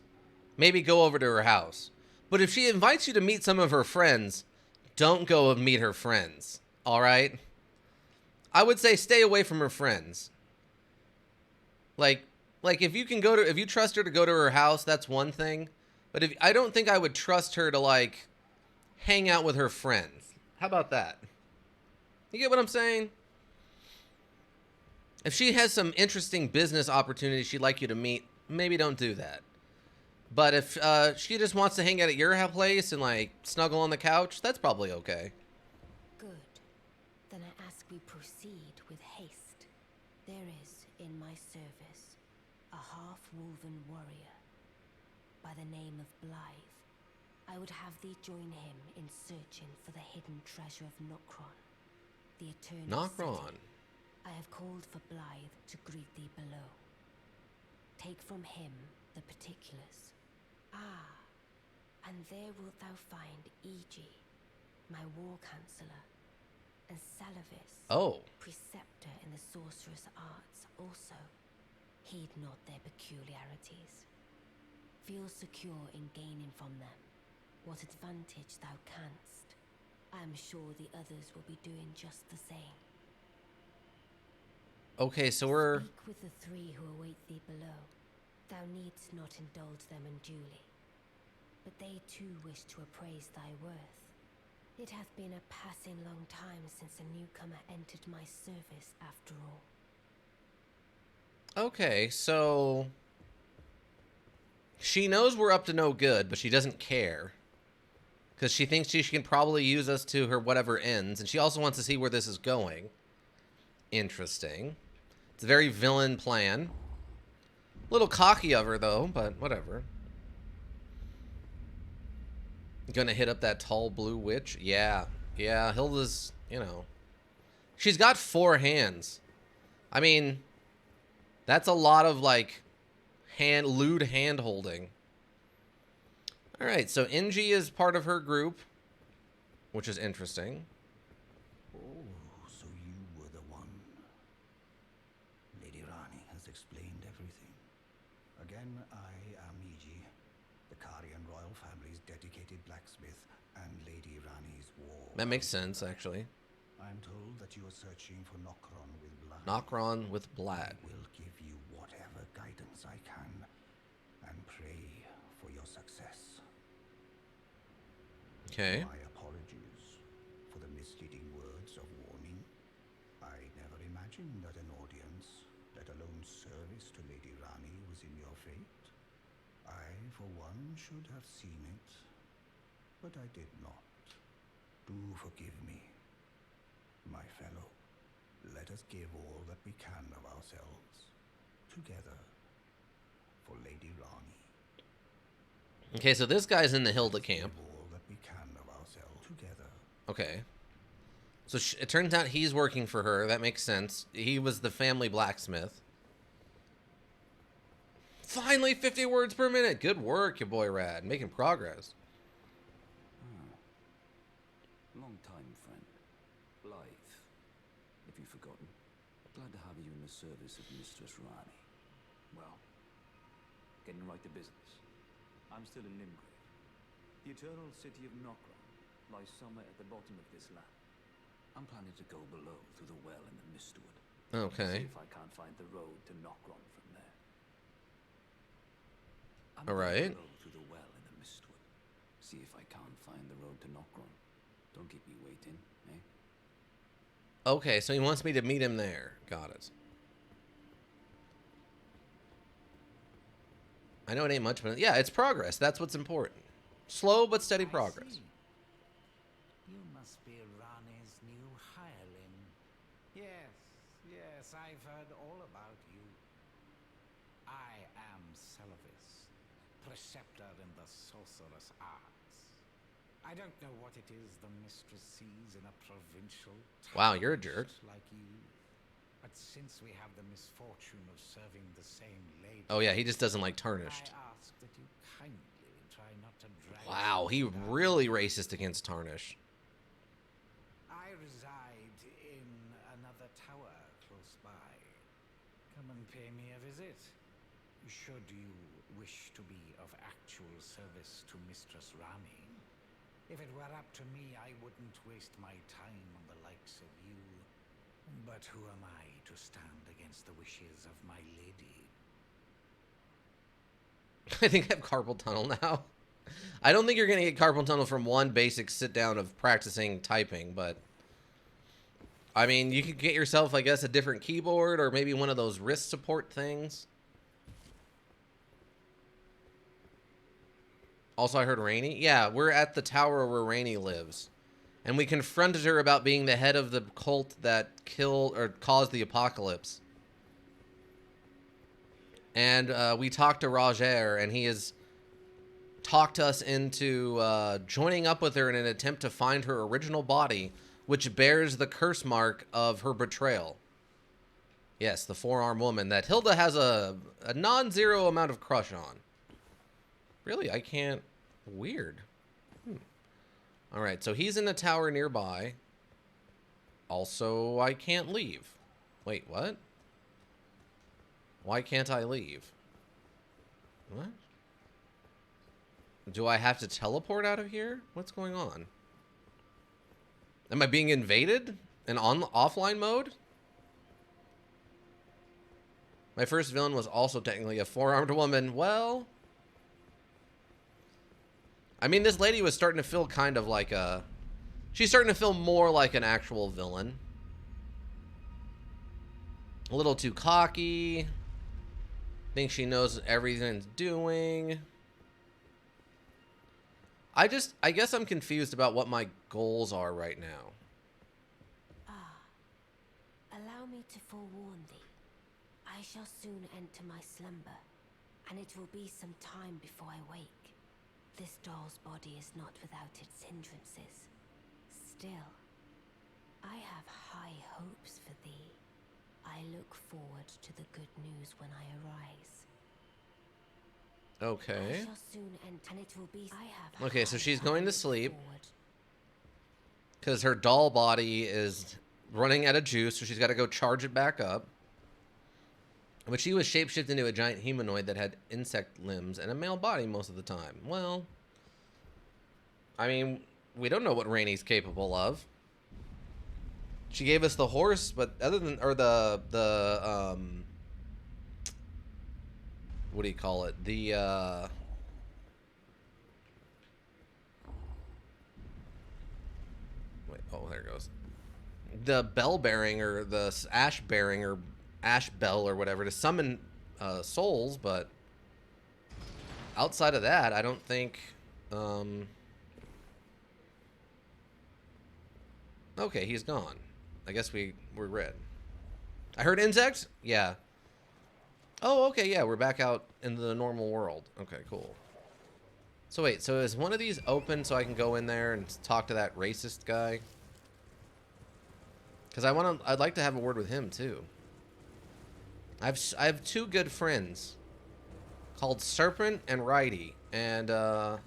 maybe go over to her house. But if she invites you to meet some of her friends, don't go and meet her friends. All right? I would say stay away from her friends. Like if you can go to... If you trust her to go to her house, that's one thing. But I don't think I would trust her to, like, hang out with her friends. How about that? You get what I'm saying? If she has some interesting business opportunities she'd like you to meet, maybe don't do that. But if she just wants to hang out at your place and, like, snuggle on the couch, that's probably okay. Good. Then I ask we proceed with haste. There is, in my service, a half-woven warrior by the name of Blythe. I would have thee join him in searching for the hidden treasure of Nokron, the eternal Nokron. city. I have called for Blythe to greet thee below. Take from him the particulars. Ah, and there wilt thou find Egi, my war counselor, and Salavis, Oh. preceptor in the sorcerous arts also. Heed not their peculiarities. Feel secure in gaining from them what advantage thou canst. I am sure the others will be doing just the same. Okay, so we're... Speak with the three who await thee below. Thou needst not indulge them unduly, but they too wish to appraise thy worth. It hath been a passing long time since a newcomer entered my service, after all. Okay, so... She knows we're up to no good, but she doesn't care. Because she thinks she can probably use us to her whatever ends, and she also wants to see where this is going. Interesting. It's a very villain plan. A little cocky of her, though, but whatever. Gonna hit up that tall blue witch? Yeah. Yeah, Hilda's, you know. She's got 4 hands. I mean, that's a lot of, like, lewd hand-holding. Alright, so Inji is part of her group, which is interesting. Oh, so you were the one. Lady Rani has explained everything. Again, I am Iji, the Karian royal family's dedicated blacksmith and Lady Rani's war. That makes sense, actually. I'm told that you are searching for Nokron with blood. Nokron with Blad. I will give you whatever guidance I can and pray for your success. Okay. My apologies for the misleading words of warning. I never imagined that an audience, let alone service to Lady Rani, was in your fate. I, for one, should have seen it, but I did not. Do forgive me, my fellow. Let us give all that we can of ourselves, together, for Lady Rani. Okay, so this guy's in the Hilda camp. Give all that we can of ourselves, together. Okay. So it turns out he's working for her. That makes sense. He was the family blacksmith. Finally, 50 words per minute. Good work, your boy Rad. Making progress. Long time, friend. Blythe. If you've forgotten, glad to have you in the service of Mistress Rani. Well, getting right to business. I'm still in Limgrave. The eternal city of Nokron lies somewhere at the bottom of this land. I'm planning to go below through the well in the Mistwood. Okay. See if I can't find the road to Nokron from there. I'm All right. going below through the well in the Mistwood. See if I can't find the road to Nokron. Don't keep me waiting, eh? Okay, so he wants me to meet him there. Got it. I know it ain't much, but yeah, it's progress. That's what's important. Slow but steady progress. You must be Rani's new hireling. Yes, I've heard all about you. I am Salavis, preceptor in the sorcerous arts. I don't know what it is the mistress sees in a provincial Wow, you're a jerk. like you. But since we have the misfortune of serving the same lady, Oh yeah, he just doesn't like Tarnished. I ask that you kindly try not to drag Wow, he me down. really racist against Tarnish. I reside in another tower close by. Come and pay me a visit. Should you wish to be of actual service to Mistress Rani. If it were up to me, I wouldn't waste my time on the likes of you. But who am I to stand against the wishes of my lady? I think I have carpal tunnel now. I don't think you're going to get carpal tunnel from one basic sit down of practicing typing, but I mean, you could get yourself, I guess, a different keyboard or maybe one of those wrist support things. Also, I heard Rainy. Yeah, we're at the tower where Rainy lives. And we confronted her about being the head of the cult that killed or caused the apocalypse. And we talked to Roger, and he has talked us into joining up with her in an attempt to find her original body, which bears the curse mark of her betrayal. Yes, the four-arm woman that Hilda has a non-zero amount of crush on. Really? I can't... Weird. Alright, so he's in a tower nearby. Also, I can't leave. Wait, what? Why can't I leave? What? Do I have to teleport out of here? What's going on? Am I being invaded? In offline mode? My first villain was also technically a four-armed woman. Well... I mean, this lady was starting to feel kind of like a... She's starting to feel more like an actual villain. A little too cocky. Thinks she knows everything's doing. I guess I'm confused about what my goals are right now. Allow me to forewarn thee. I shall soon enter my slumber, and it will be some time before I wake. This doll's body is not without its hindrances. Still, I have high hopes for thee. I look forward to the good news when I arise. Okay. I shall soon enter, and it will be. I have Okay, so she's going to sleep. forward. Because her doll body is running out of juice, so she's got to go charge it back up. But she was shapeshifted into a giant humanoid that had insect limbs and a male body most of the time. Well, I mean, we don't know what Rainey's capable of. She gave us the horse, but other than, or what do you call it? The, wait, oh, there it goes. The bell bearing, or the ash bearing, or ash bell, or whatever, to summon souls, but outside of that, I don't think, okay, he's gone. I guess we're red. I heard insect? Yeah. Oh, okay, yeah, we're back out into the normal world. Okay, cool. So wait, so is one of these open so I can go in there and talk to that racist guy? Because I'd like to have a word with him too. I have two good friends called Serpent and Righty, and I'd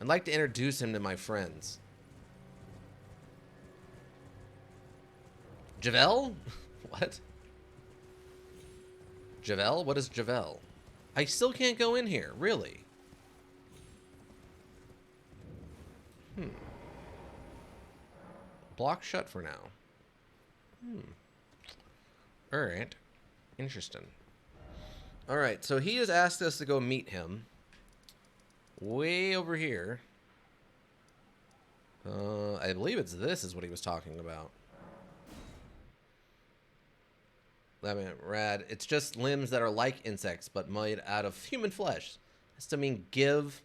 like to introduce him to my friends. Javel? What? Javel? What is Javel? I still can't go in here, really. Block shut for now. Alright. Interesting. Alright, so he has asked us to go meet him. Way over here. I believe this is what he was talking about. I mean, rad. It's just limbs that are like insects, but made out of human flesh. That's to mean give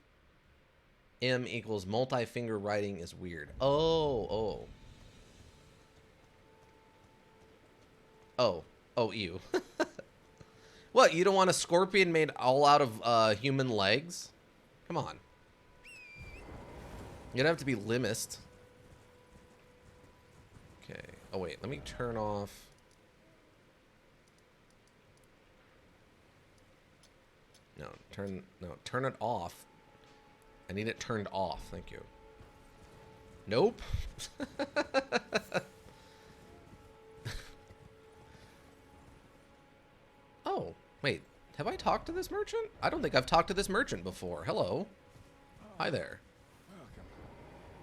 M equals multi-finger writing is weird. Oh. You. What, you don't want a scorpion made all out of human legs? Come on. You don't have to be limist. Okay. Oh, wait. Let me turn off. No, turn it off. I need it turned off. Thank you. Nope. Oh, wait. Have I talked to this merchant? I don't think I've talked to this merchant before. Hello. Hi there. Welcome,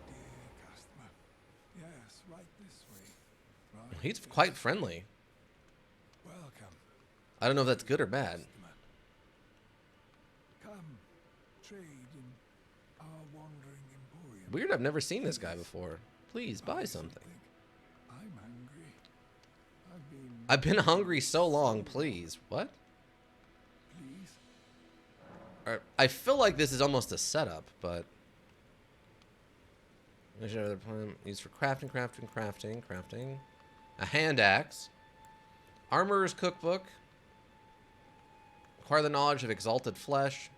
dear customer. Yes, right this way. Right He's this quite friendly. Welcome. I don't know if that's good or bad. Customer. Come, trade in our wandering emporium. Weird, I've never seen this guy before. Please buy something. I'm hungry. I've been hungry so long, please. What? Please. Alright, I feel like this is almost a setup, but... There's another plan used for crafting. A hand axe. Armorer's cookbook. Acquire the knowledge of exalted flesh.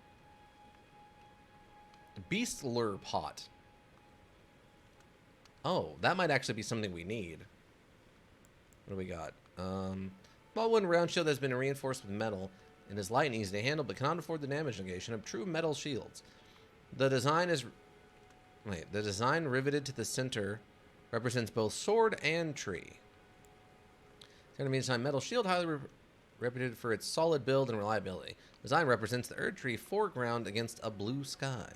Beast lure pot. Oh, that might actually be something we need. What do we got? Small wooden round shield has been reinforced with metal. and is light and easy to handle, but cannot afford the damage negation of true metal shields. The design riveted to the center represents both sword and tree. The enemy design metal shield, highly reputed for its solid build and reliability. Design represents the Erd tree foreground against a blue sky.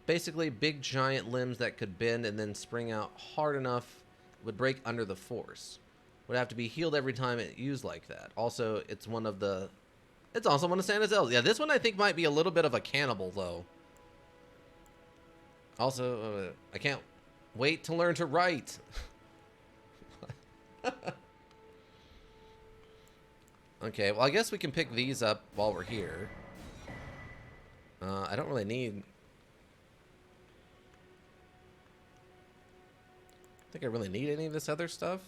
Basically, big giant limbs that could bend and then spring out hard enough would break under the force. Would have to be healed every time it used like that. Also, it's also one of Santa's elves. Yeah, this one I think might be a little bit of a cannibal, though. Also, I can't wait to learn to write. Okay, well, I guess we can pick these up while we're here. I don't really need... I think I really need any of this other stuff.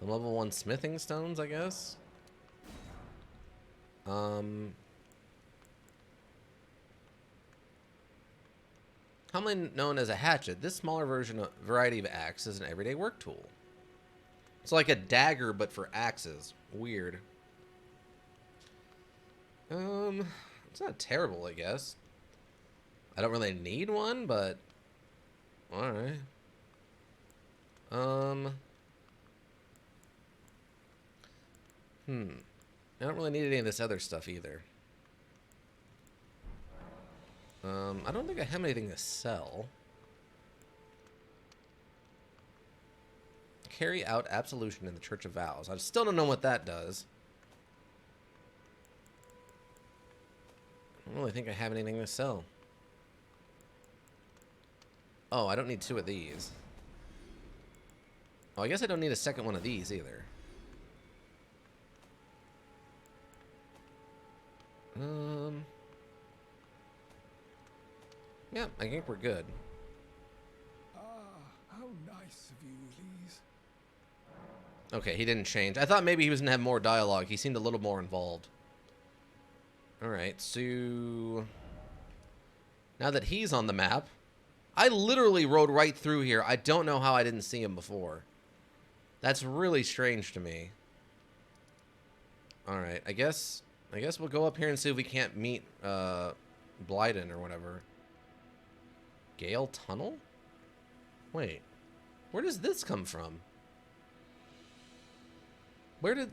Some level 1 smithing stones, I guess. Commonly known as a hatchet, this smaller variety of axe is an everyday work tool. It's like a dagger, but for axes. Weird. It's not terrible, I guess. I don't really need one, but alright. I don't really need any of this other stuff either. I don't think I have anything to sell. Carry out absolution in the Church of Vows. I still don't know what that does. I don't really think I have anything to sell. Oh, I don't need 2 of these. Oh, I guess I don't need a second one of these either. Yeah, I think we're good. Ah, how nice of you, Elise. Okay, he didn't change. I thought maybe he was going to have more dialogue. He seemed a little more involved. Alright, so... now that he's on the map... I literally rode right through here. I don't know how I didn't see him before. That's really strange to me. Alright, I guess we'll go up here and see if we can't meet Blyden or whatever. Gale Tunnel? Wait. Where does this come from? Where did...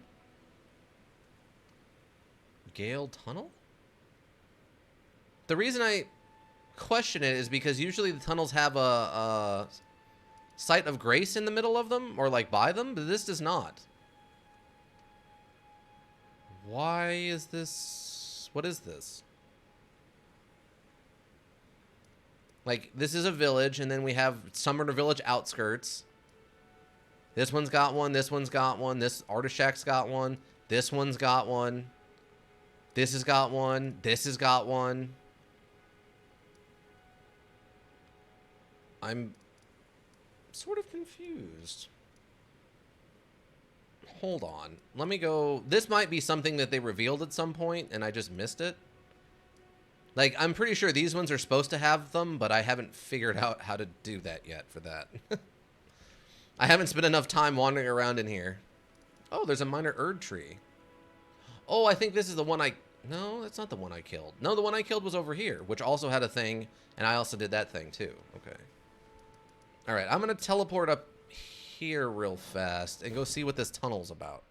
Gale Tunnel? The reason I question it is because usually the tunnels have a site of grace in the middle of them, or like by them, but this does not. Why is this... what is this? Like, this is a village, and then we have Summoner Village outskirts. This one's got one, this one's got one, this Artishack's got one, this one's got one, this has got one, this has got one. I'm sort of confused. Hold on. Let me go... this might be something that they revealed at some point, and I just missed it. Like, I'm pretty sure these ones are supposed to have them, but I haven't figured out how to do that yet for that. I haven't spent enough time wandering around in here. Oh, there's a minor Erd tree. Oh, I think this is the one I... no, that's not the one I killed. No, the one I killed was over here, which also had a thing, and I also did that thing too. Okay. Alright, I'm going to teleport up here real fast and go see what this tunnel's about.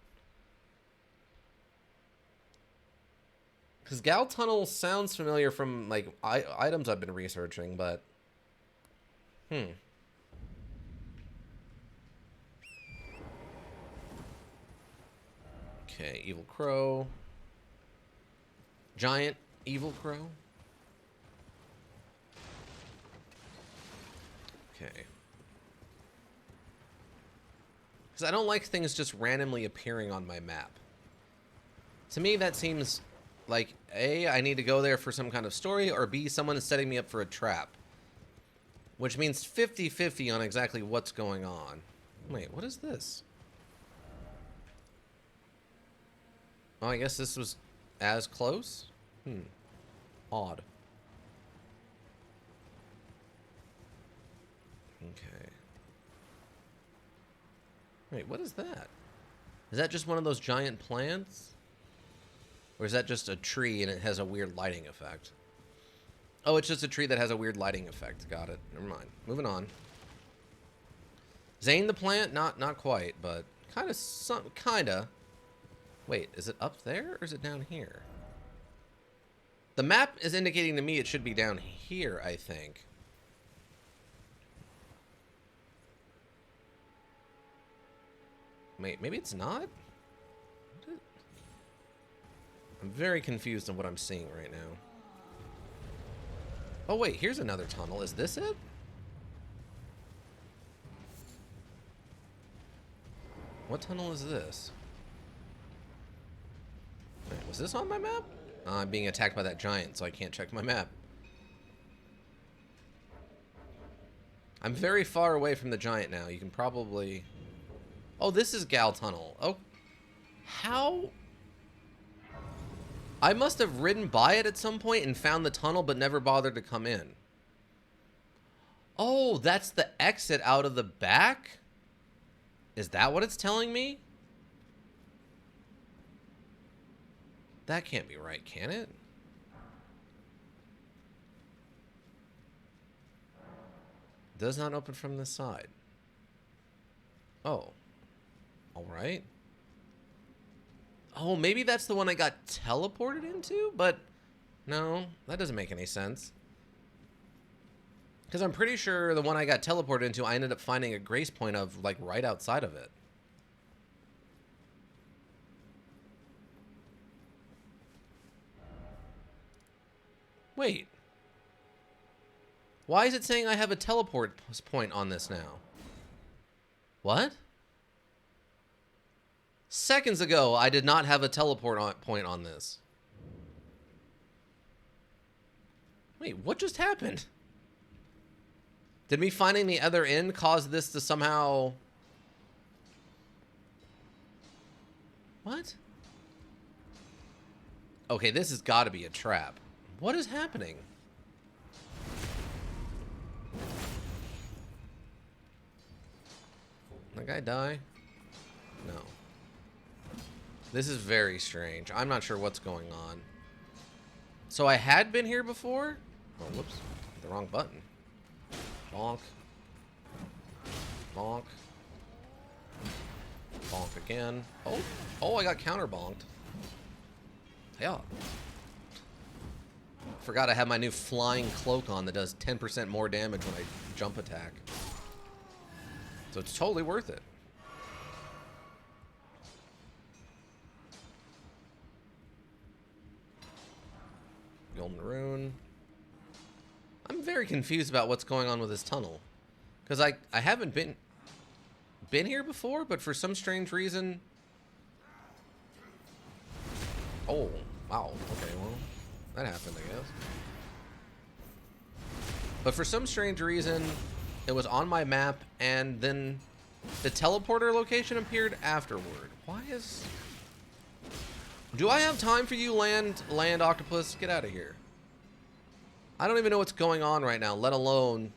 Because Gal Tunnel sounds familiar from, like, items I've been researching, but... Okay, Evil Crow. Giant Evil Crow. Okay. Because I don't like things just randomly appearing on my map. To me, that seems like, A, I need to go there for some kind of story, or B, someone is setting me up for a trap. Which means 50-50 on exactly what's going on. Wait, what is this? Oh, I guess this was as close? Odd. Okay. Wait, what is that? Is that just one of those giant plants? Or is that just a tree and it has a weird lighting effect? Oh, it's just a tree that has a weird lighting effect. Got it. Never mind. Moving on. Zane the plant? Not quite, but kinda. Wait, is it up there or is it down here? The map is indicating to me it should be down here, I think. Wait, maybe it's not? I'm very confused on what I'm seeing right now. Oh wait, here's another tunnel. Is this it? What tunnel is this? Wait, was this on my map? I'm being attacked by that giant, so I can't check my map. I'm very far away from the giant now. You can probably... Oh, this is Gal Tunnel. Oh, how? I must have ridden by it at some point and found the tunnel, but never bothered to come in. Oh, that's the exit out of the back? Is that what it's telling me? That can't be right, can it? Does not open from this side. Oh. Alright. Oh, maybe that's the one I got teleported into? But, no, that doesn't make any sense. Because I'm pretty sure the one I got teleported into, I ended up finding a grace point of, like, right outside of it. Wait. Why is it saying I have a teleport point on this now? What? Seconds ago, I did not have a teleport point on this. Wait, what just happened? Did me finding the other end cause this to somehow... What? Okay, this has got to be a trap. What is happening? That guy die? No. This is very strange. I'm not sure what's going on. So I had been here before? Oh, whoops. The wrong button. Bonk. Bonk. Bonk again. Oh. Oh, I got counter bonked. Yeah. Forgot I have my new flying cloak on that does 10% more damage when I jump attack. So it's totally worth it. Golden rune. I'm very confused about what's going on with this tunnel. Because I haven't been here before, but for some strange reason... Oh, wow. Okay, well, that happened, I guess. But for some strange reason, it was on my map, and then the teleporter location appeared afterward. Why is... Do I have time for you, land octopus? Get out of here. I don't even know what's going on right now, let alone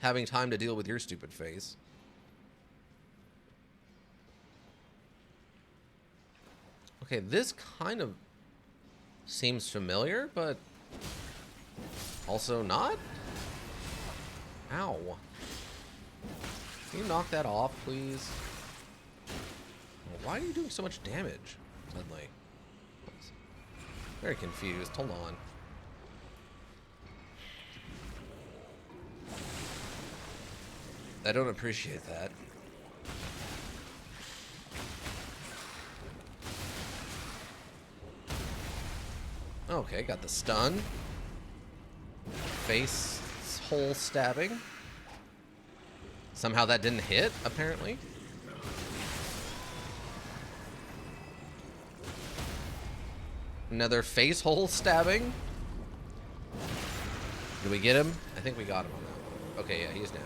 having time to deal with your stupid face. Okay, this kind of seems familiar, but also not. Ow. Can you knock that off, please? Why are you doing so much damage suddenly? Very confused. Hold on. I don't appreciate that. Okay, got the stun. Face hole stabbing. Somehow that didn't hit, apparently. Another face hole stabbing. Did we get him? I think we got him on that one. Okay, yeah, he's down.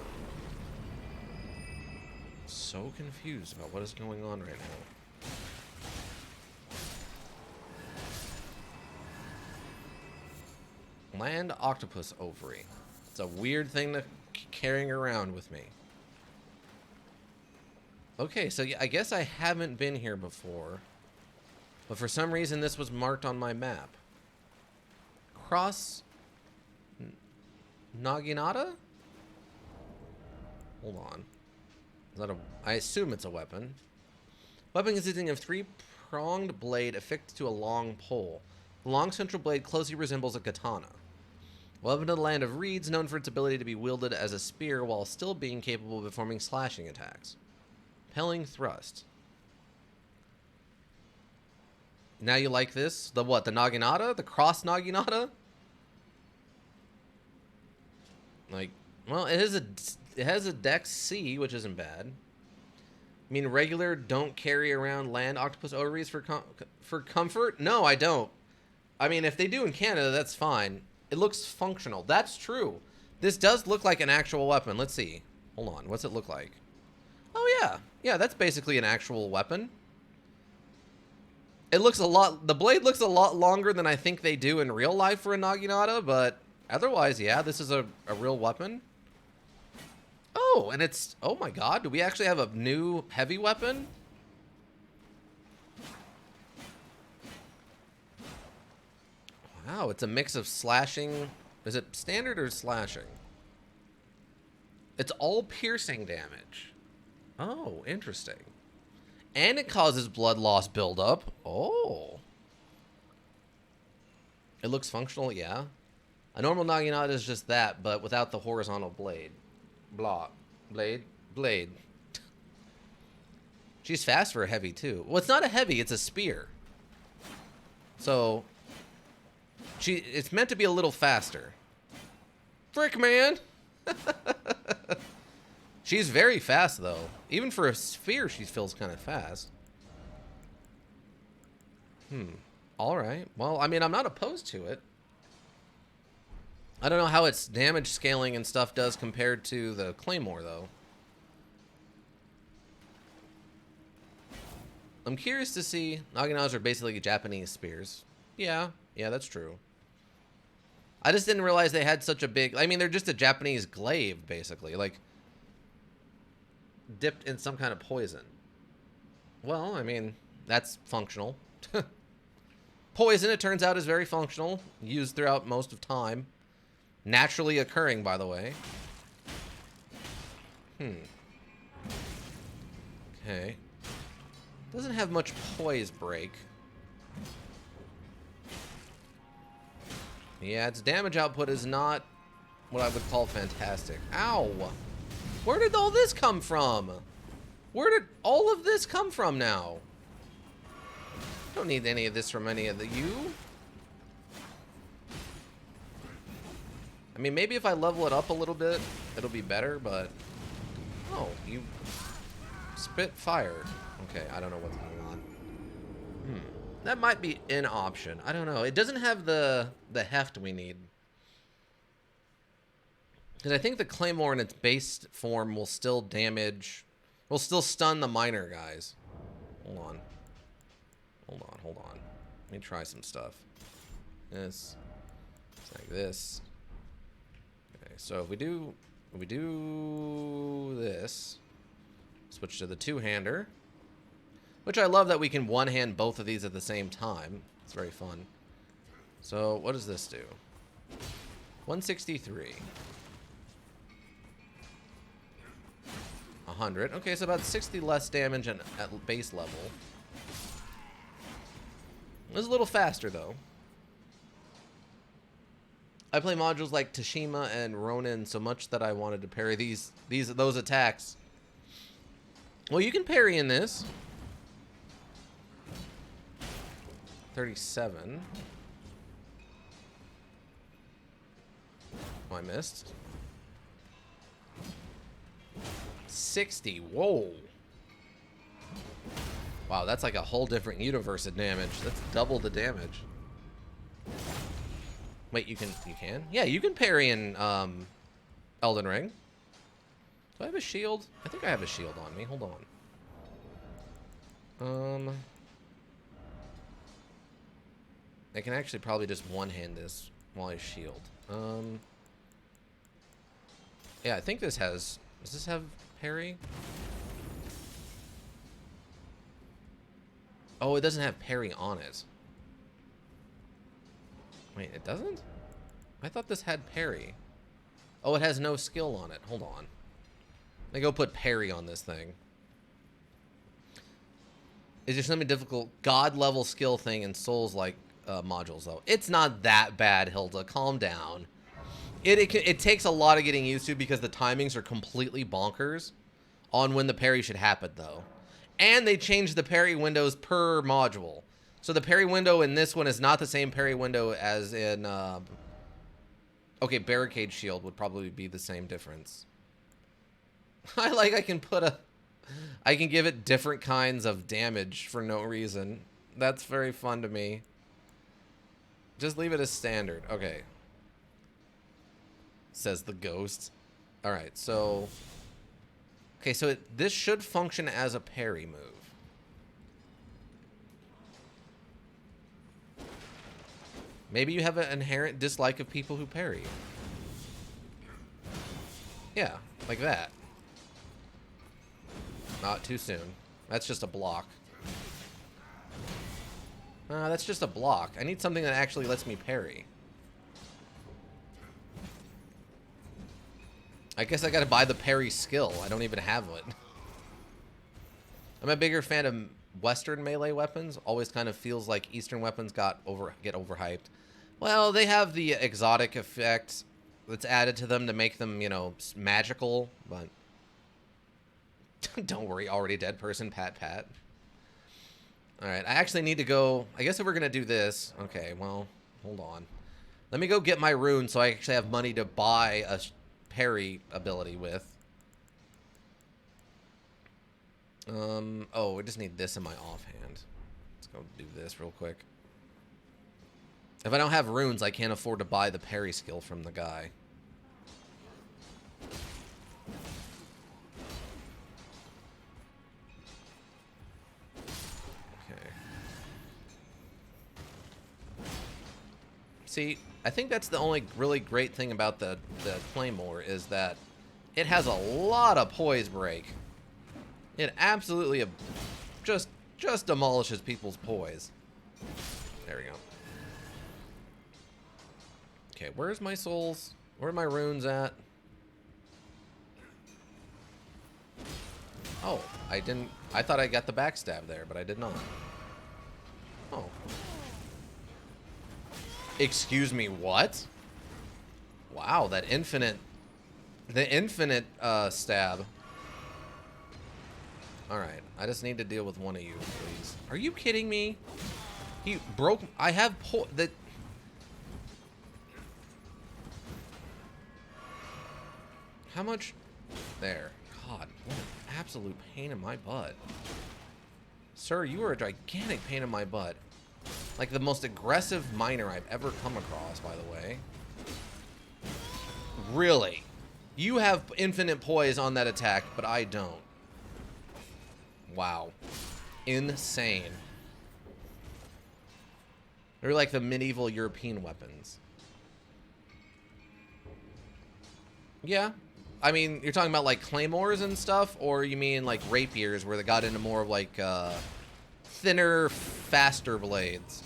So confused about what is going on right now. Land octopus ovary. It's a weird thing to carrying around with me. Okay, so I guess I haven't been here before. But for some reason, this was marked on my map. Cross Naginata? Hold on. Is that a... I assume it's a weapon. Weapon consisting of 3-pronged blade affixed to a long pole. The long central blade closely resembles a katana. Weapon of the Land of Reeds, known for its ability to be wielded as a spear while still being capable of performing slashing attacks. Impelling thrust. Now you like this? The what? The Naginata? The cross Naginata? Like, well, it has a Dex C, which isn't bad. I mean, regular don't carry around land octopus ovaries for comfort? No, I don't. I mean, if they do in Canada, that's fine. It looks functional. That's true. This does look like an actual weapon. Let's see. Hold on. What's it look like? Oh, yeah. Yeah, that's basically an actual weapon. It looks a lot... The blade looks a lot longer than I think they do in real life for a Naginata, but otherwise, yeah, this is a real weapon. Oh, and it's... Oh, my God. Do we actually have a new heavy weapon? Wow, it's a mix of slashing. Is it standard or slashing? It's all piercing damage. Oh, interesting. And it causes blood loss buildup. Oh. It looks functional, yeah. A normal Naginata is just that, but without the horizontal blade. Blah. Blade. She's fast for a heavy, too. Well, it's not a heavy, it's a spear. So... It's meant to be a little faster. Frick, man! She's very fast, though. Even for a sphere, she feels kind of fast. Alright. Well, I mean, I'm not opposed to it. I don't know how its damage scaling and stuff does compared to the Claymore, though. I'm curious to see... Naginatas are basically Japanese spears. Yeah, that's true. I just didn't realize they had such a big... I mean, they're just a Japanese glaive, basically. Like, dipped in some kind of poison. Well, I mean, that's functional. Poison, it turns out, is very functional. Used throughout most of time. Naturally occurring, by the way. Okay. Doesn't have much poise break. Yeah, its damage output is not what I would call fantastic. Ow! Where did all this come from? Where did all of this come from now? Don't need any of this from any of you. I mean, maybe if I level it up a little bit, it'll be better, but... Oh, you spit fire. Okay, I don't know what's going on. That might be an option. I don't know. It doesn't have the heft we need. Because I think the Claymore in its base form will still damage... Will still stun the minor guys. Hold on. Let me try some stuff. This. It's like this. Okay, so if we do this, switch to the two-hander, which I love that we can one-hand both of these at the same time. It's very fun. So what does this do? 163. 100. Okay, so about 60 less damage at base level. It was a little faster, though. I play modules like Tashima and Ronin so much that I wanted to parry those attacks. Well, you can parry in this. 37. Oh, I missed. 60. Whoa. Wow, that's like a whole different universe of damage. That's double the damage. Wait, you can? Yeah, you can parry in Elden Ring. Do I have a shield? I think I have a shield on me. Hold on. I can actually probably just one-hand this while I shield. Yeah, I think this has... Does this have parry? Oh, it doesn't have parry on it. Wait, it doesn't? I thought this had parry. Oh, it has no skill on it. Hold on. Let me go put parry on this thing. Is there something difficult? God level skill thing in Souls like modules though. It's not that bad, Hilda. Calm down. It takes a lot of getting used to because the timings are completely bonkers on when the parry should happen though. And they changed the parry windows per module. So the parry window in this one is not the same parry window as in okay, barricade shield would probably be the same difference. I can give it different kinds of damage for no reason. That's very fun to me. Just leave it as standard. Okay. Says the ghost. Alright, so... Okay, so this should function as a parry move. Maybe you have an inherent dislike of people who parry. Yeah, like that. Not too soon. That's just a block. That's just a block. I need something that actually lets me parry. I guess I gotta buy the parry skill. I don't even have it. I'm a bigger fan of Western melee weapons. Always kind of feels like Eastern weapons get overhyped. Well, they have the exotic effect that's added to them to make them, you know, magical, but... Don't worry, already dead person, pat pat. Alright, I actually need to go... I guess if we're gonna do this... Okay, well, hold on. Let me go get my rune so I actually have money to buy a parry ability with. Oh, we just need this in my offhand. Let's go do this real quick. If I don't have runes, I can't afford to buy the parry skill from the guy. See, I think that's the only really great thing about the Claymore is that it has a lot of poise break. It absolutely just demolishes people's poise. There we go. Okay, where's my souls? Where are my runes at? Oh, I thought I got the backstab there, but I did not. Oh. Excuse me, what? Wow, the infinite stab. Alright, I just need to deal with one of you, please. Are you kidding me? He broke... I have... How much... There. God, what an absolute pain in my butt. Sir, you are a gigantic pain in my butt. Like the most aggressive miner I've ever come across, by the way. Really? You have infinite poise on that attack, but I don't. Wow. Insane. They're like the medieval European weapons. Yeah. I mean, you're talking about like claymores and stuff, or you mean like rapiers where they got into more of like thinner, faster blades?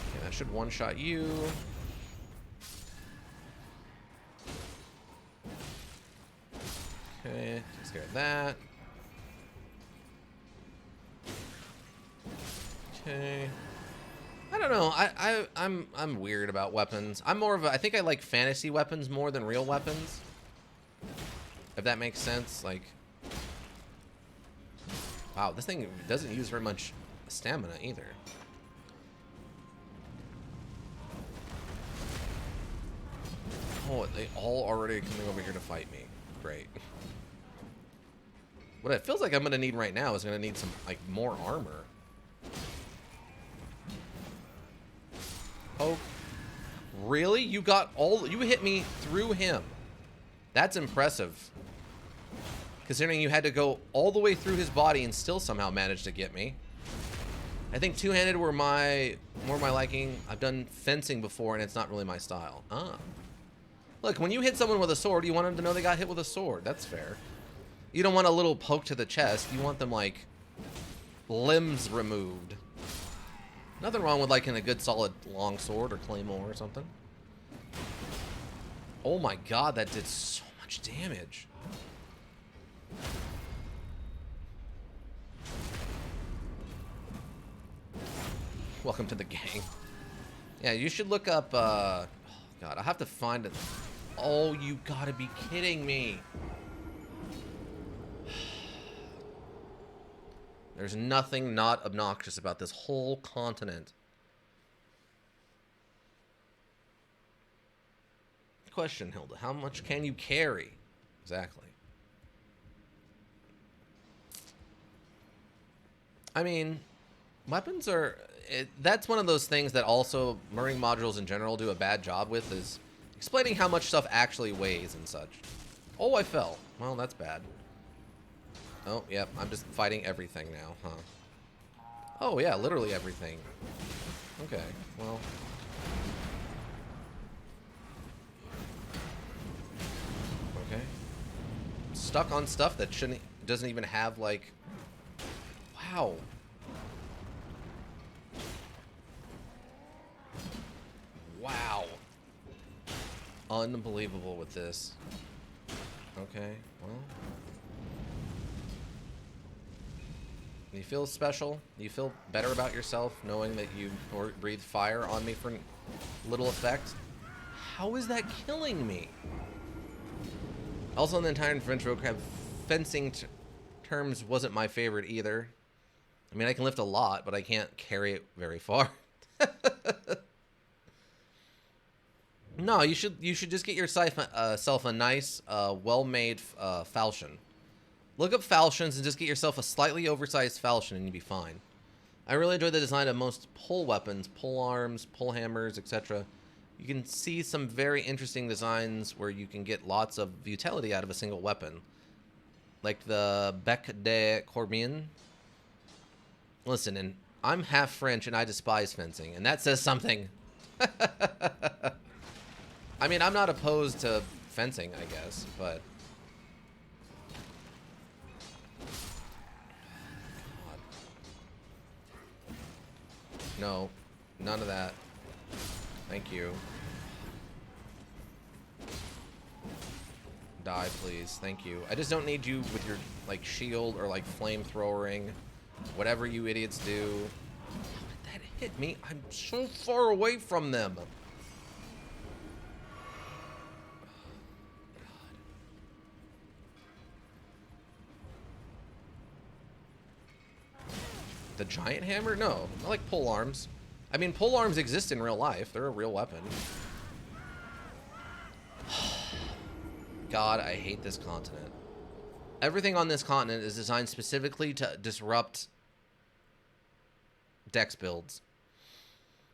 Okay, that should one-shot you. Okay, take care of that. Okay. I don't know. I'm weird about weapons. I'm more of a, I think I like fantasy weapons more than real weapons. If that makes sense. Like, wow, this thing doesn't use very much stamina either. Oh, they all already coming over here to fight me. Great. What it feels like I'm gonna need right now is gonna need some like more armor. Oh, really? You got all... You hit me through him. That's impressive. Considering you had to go all the way through his body and still somehow managed to get me. I think two-handed were more my liking. I've done fencing before, and it's not really my style. Ah. Look, when you hit someone with a sword, you want them to know they got hit with a sword. That's fair. You don't want a little poke to the chest. You want them, like, limbs removed. Nothing wrong with, like, in a good solid long sword or claymore or something. Oh my god, that did so much damage. Welcome to the gang. Yeah, you should look up, oh god, I have to find it. Oh, you gotta be kidding me. There's nothing not obnoxious about this whole continent. Question, Hilda, how much can you carry? Exactly. I mean, weapons are... that's one of those things that also Marine modules in general do a bad job with, is explaining how much stuff actually weighs and such. Oh, I fell. Well, that's bad. Oh, yep, I'm just fighting everything now, huh? Oh, yeah, literally everything. Okay, well... okay. Stuck on stuff that doesn't even have, like... wow. Wow. Unbelievable with this. Okay, well... you feel special? You feel better about yourself knowing that you breathed fire on me for little effect? How is that killing me? Also, in the entire intro, fencing terms wasn't my favorite either. I mean, I can lift a lot, but I can't carry it very far. No, you should just get yourself a nice, well-made falchion. Look up falchions and just get yourself a slightly oversized falchion and you'll be fine. I really enjoy the design of most pull weapons, pull arms, pull hammers, etc. You can see some very interesting designs where you can get lots of utility out of a single weapon. Like the Bec de Corbien. Listen, and I'm half French and I despise fencing, and that says something. I mean, I'm not opposed to fencing, I guess, but... no, none of that. Thank you. Die, please. Thank you. I just don't need you with your, like, shield or, like, flamethrowering. Whatever you idiots do. How did that hit me? I'm so far away from them. God. The giant hammer? No. I like pole arms. I mean, pole arms exist in real life. They're a real weapon. God, I hate this continent. Everything on this continent is designed specifically to disrupt dex builds.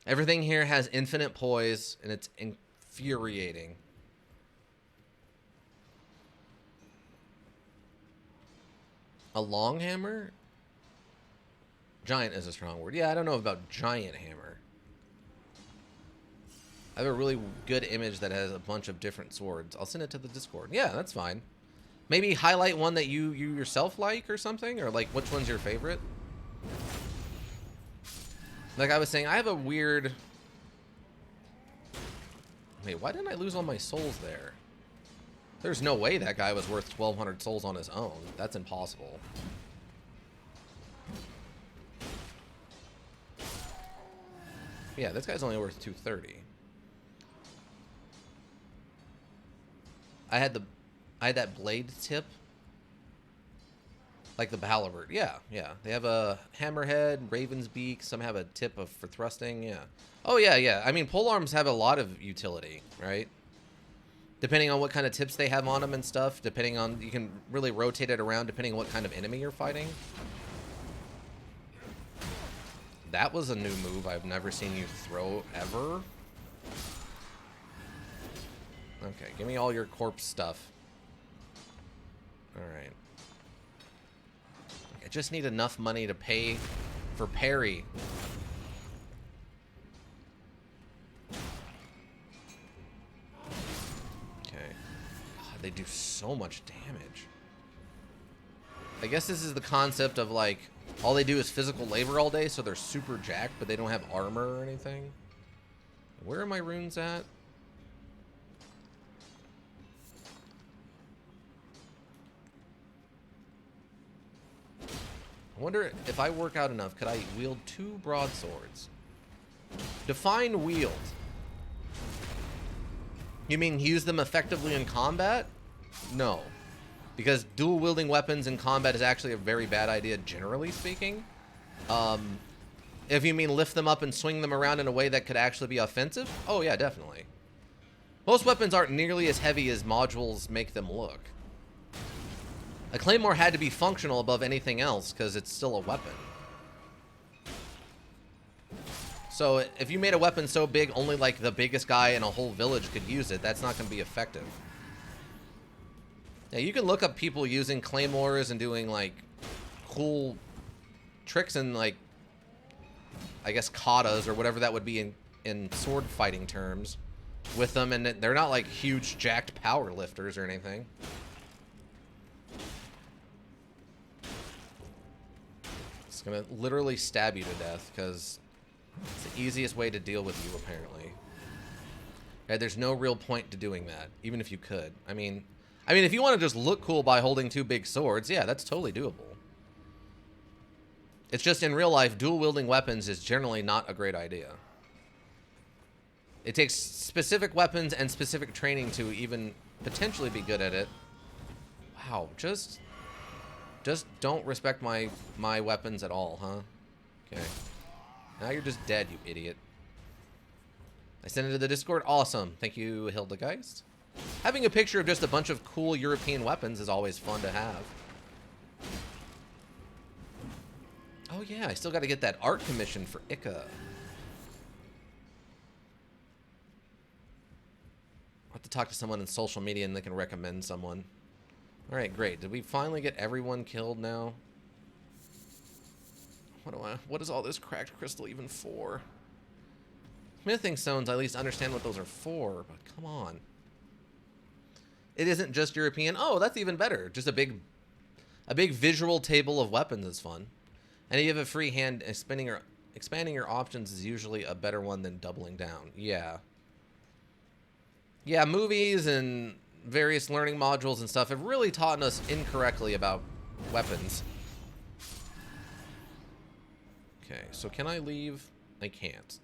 Everything here has infinite poise, and it's infuriating. A long hammer? Giant is a strong word. Yeah, I don't know about giant hammer. I have a really good image that has a bunch of different swords. I'll send it to the Discord. Yeah, that's fine. Maybe highlight one that you yourself like or something? Or, like, which one's your favorite? Like I was saying, I have a weird... wait, why didn't I lose all my souls there? There's no way that guy was worth 1,200 souls on his own. That's impossible. Yeah, this guy's only worth 230. I had that blade tip. Like the halberd. Yeah, yeah. They have a hammerhead, raven's beak. Some have a tip for thrusting. Yeah. Oh, yeah, yeah. I mean, polearms have a lot of utility, right? Depending on what kind of tips they have on them and stuff. Depending on... you can really rotate it around depending on what kind of enemy you're fighting. That was a new move I've never seen you throw ever. Okay, give me all your corpse stuff. Alright. I just need enough money to pay for parry. Okay. God, they do so much damage. I guess this is the concept of like, all they do is physical labor all day, so they're super jacked, but they don't have armor or anything. Where are my runes at? I wonder if I work out enough, could I wield 2 broadswords? Define wield. You mean use them effectively in combat? No. Because dual wielding weapons in combat is actually a very bad idea, generally speaking. If you mean lift them up and swing them around in a way that could actually be offensive, oh yeah, definitely. Most weapons aren't nearly as heavy as modules make them look. A claymore had to be functional above anything else because it's still a weapon. So if you made a weapon so big only like the biggest guy in a whole village could use it, that's not going to be effective. Yeah, you can look up people using claymores and doing like cool tricks and like, I guess katas or whatever that would be in sword fighting terms with them, and they're not like huge jacked power lifters or anything. It's gonna literally stab you to death because it's the easiest way to deal with you, apparently. Yeah, there's no real point to doing that, even if you could. I mean, if you want to just look cool by holding 2 big swords, yeah, that's totally doable. It's just in real life, dual wielding weapons is generally not a great idea. It takes specific weapons and specific training to even potentially be good at it. Wow, just don't respect my weapons at all, huh? Okay. Now you're just dead, you idiot. I sent it to the Discord. Awesome. Thank you, Hildegeist. Having a picture of just a bunch of cool European weapons is always fun to have. Oh yeah, I still got to get that art commission for Ica. I'll have to talk to someone in social media and they can recommend someone. All right, great. Did we finally get everyone killed now? What is all this cracked crystal even for? Smithing stones, I at least understand what those are for, but come on. It isn't just European. Oh, that's even better. Just a big visual table of weapons is fun. And if you have a free hand, expanding your options is usually a better one than doubling down. Yeah. Yeah, movies and various learning modules and stuff have really taught us incorrectly about weapons. Okay, so can I leave? I can't.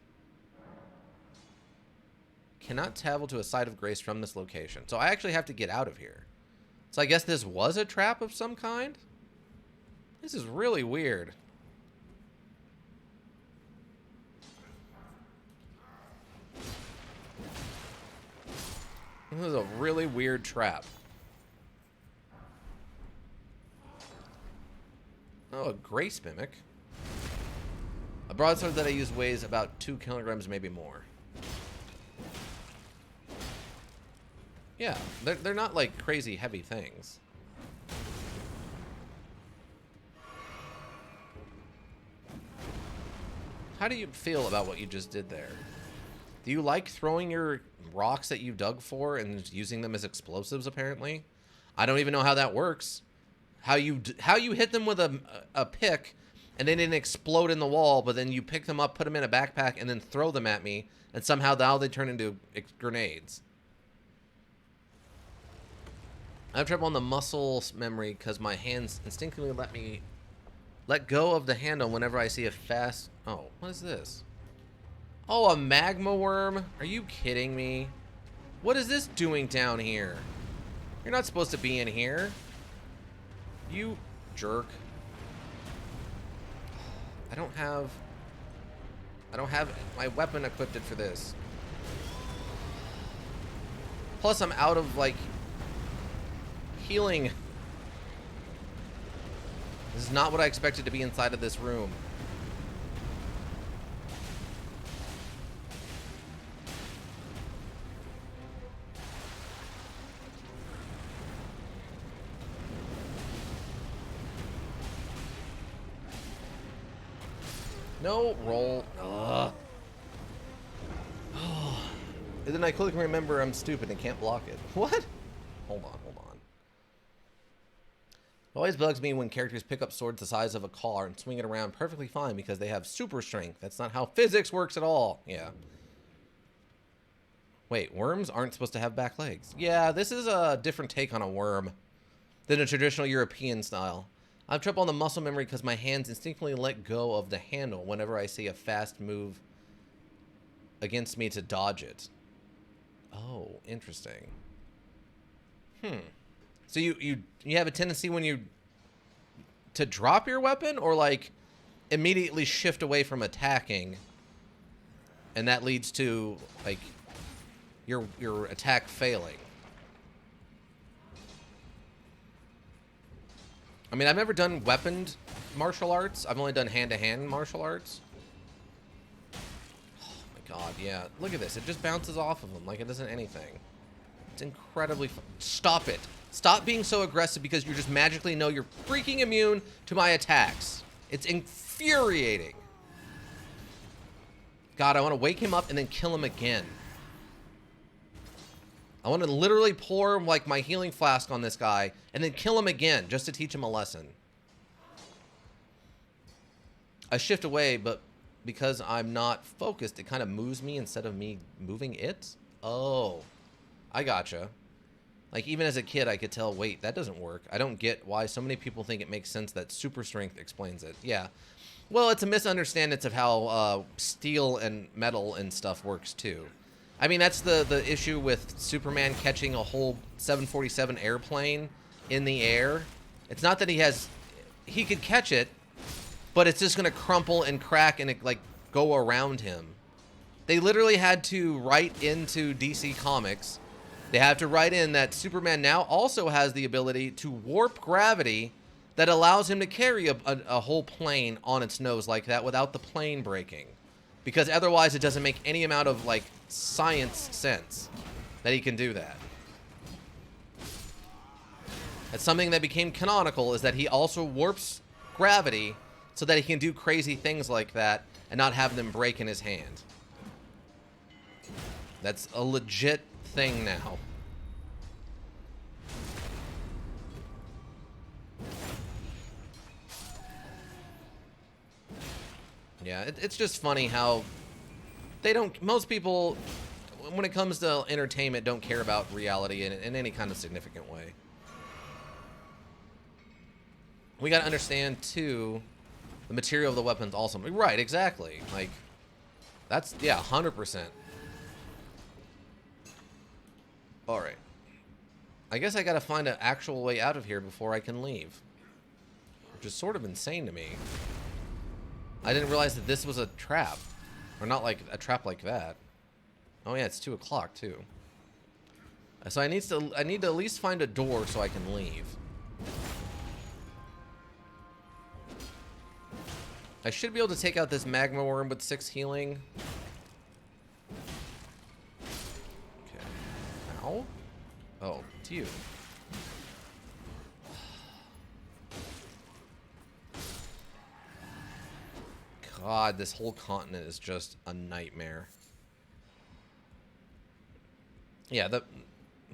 Cannot travel to a site of grace from this location. So I actually have to get out of here. So I guess this was a trap of some kind? This is really weird. This is a really weird trap. Oh, a grace mimic. A broadsword that I use weighs about 2 kilograms, maybe more. Yeah, they're not like crazy heavy things. How do you feel about what you just did there? Do you like throwing your rocks that you dug for and using them as explosives, apparently? I don't even know how that works. How you hit them with a pick and they didn't explode in the wall, but then you pick them up, put them in a backpack, and then throw them at me, and somehow now they turn into grenades. I have trouble on the muscle memory because my hands instinctively let go of the handle whenever I see a fast... Oh, what is this? Oh, a magma worm? Are you kidding me? What is this doing down here? You're not supposed to be in here. You jerk. I don't have my weapon equipped for this. Plus, I'm out of, like, healing. This is not what I expected to be inside of this room. No, roll. Ugh. And then I quickly remember I'm stupid and can't block it. What? Hold on. It always bugs me when characters pick up swords the size of a car and swing it around perfectly fine because they have super strength. That's not how physics works at all. Yeah. Wait, worms aren't supposed to have back legs. Yeah, this is a different take on a worm than a traditional European style. I have trouble on the muscle memory because my hands instinctively let go of the handle whenever I see a fast move against me to dodge it. Oh, interesting. So you have a tendency when you to drop your weapon or like immediately shift away from attacking, and that leads to like your attack failing. I mean, I've never done weaponed martial arts. I've only done hand-to-hand martial arts. Oh my god, yeah. Look at this. It just bounces off of them like it isn't anything. It's incredibly fun. Stop it. Stop being so aggressive because you just magically know you're freaking immune to my attacks. It's infuriating. God, I want to wake him up and then kill him again. I want to literally pour like my healing flask on this guy and then kill him again just to teach him a lesson. I shift away, but because I'm not focused, it kind of moves me instead of me moving it. Oh, I gotcha. Like, even as a kid, I could tell, wait, that doesn't work. I don't get why so many people think it makes sense that super strength explains it. Yeah. Well, it's a misunderstanding of how steel and metal and stuff works, too. I mean, that's the issue with Superman catching a whole 747 airplane in the air. It's not that he could catch it, but it's just going to crumple and crack and, it, like, go around him. They literally had to write into DC Comics, they have to write in that Superman now also has the ability to warp gravity that allows him to carry a whole plane on its nose like that without the plane breaking. Because otherwise it doesn't make any amount of, like, science sense that he can do that. That's something that became canonical, is that he also warps gravity so that he can do crazy things like that and not have them break in his hand. That's a legit thing now. Yeah, it's just funny how most people, when it comes to entertainment, don't care about reality in any kind of significant way. We gotta understand, too, the material of the weapon's awesome. Right, exactly. Like, that's, yeah, 100%. Alright. I guess I gotta find an actual way out of here before I can leave. Which is sort of insane to me. I didn't realize that this was a trap. Or not like a trap like that. Oh yeah, it's 2 o'clock too. So I need to at least find a door so I can leave. I should be able to take out this magma worm with 6 healing. Okay. Ow. Oh, it's you. God, this whole continent is just a nightmare. Yeah,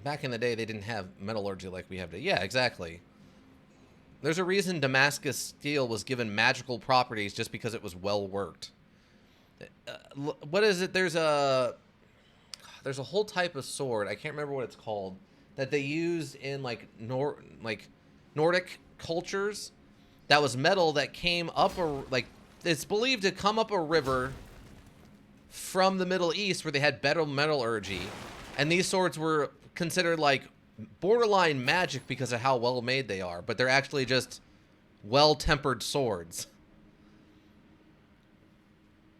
back in the day, they didn't have metallurgy like we have today. Yeah, exactly. There's a reason Damascus steel was given magical properties just because it was well worked. What is it? There's a whole type of sword. I can't remember what it's called that they used in like Nordic cultures. That was metal that came up it's believed to come up a river from the Middle East where they had better metallurgy, and these swords were considered like borderline magic because of how well made they are, but they're actually just well-tempered swords.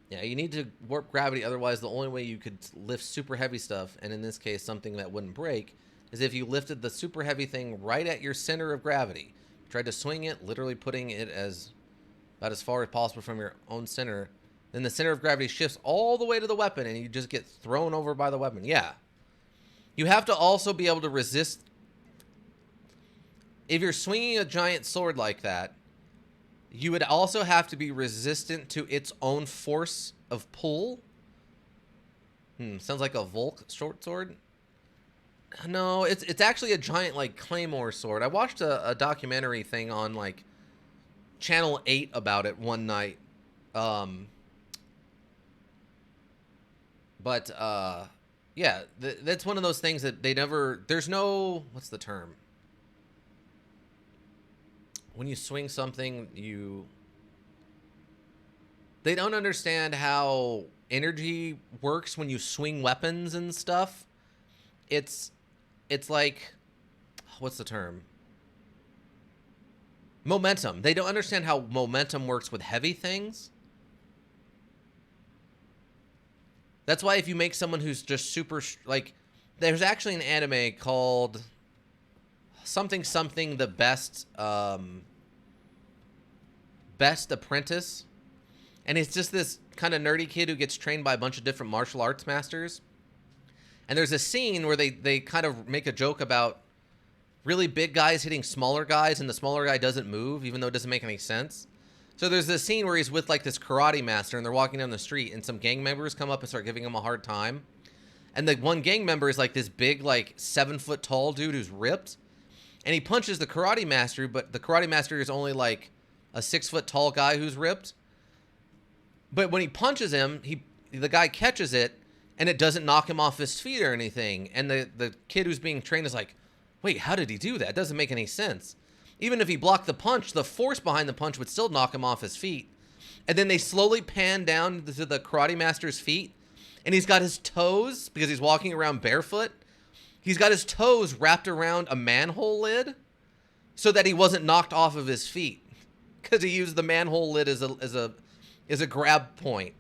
Yeah, you need to warp gravity, otherwise the only way you could lift super heavy stuff, and in this case something that wouldn't break, is if you lifted the super heavy thing right at your center of gravity. Tried to swing it, literally putting it about as far as possible from your own center, then the center of gravity shifts all the way to the weapon and you just get thrown over by the weapon. Yeah. You have to also be able to resist. If you're swinging a giant sword like that, you would also have to be resistant to its own force of pull. Sounds like a Volk short sword. No, it's actually a giant like claymore sword. I watched a documentary thing on like Channel 8 about it one night. But yeah, that's one of those things that they never. There's no, what's the term? When you swing something, they don't understand how energy works when you swing weapons and stuff. It's like, what's the term? Momentum. They don't understand how momentum works with heavy things. That's why if you make someone who's just super, like, there's actually an anime called something the best apprentice, and it's just this kind of nerdy kid who gets trained by a bunch of different martial arts masters. And there's a scene where they kind of make a joke about really big guys hitting smaller guys, and the smaller guy doesn't move, even though it doesn't make any sense. So there's this scene where he's with like this karate master, and they're walking down the street, and some gang members come up and start giving him a hard time. And the one gang member is like this big, like 7-foot tall dude who's ripped, and he punches the karate master, but the karate master is only like a 6-foot tall guy who's ripped. But when he punches him, the guy catches it, and it doesn't knock him off his feet or anything. And the kid who's being trained is like, wait, how did he do that? It doesn't make any sense. Even if he blocked the punch, the force behind the punch would still knock him off his feet. And then they slowly pan down to the karate master's feet, and he's got his toes, because he's walking around barefoot, he's got his toes wrapped around a manhole lid so that he wasn't knocked off of his feet, because he used the manhole lid as a grab point,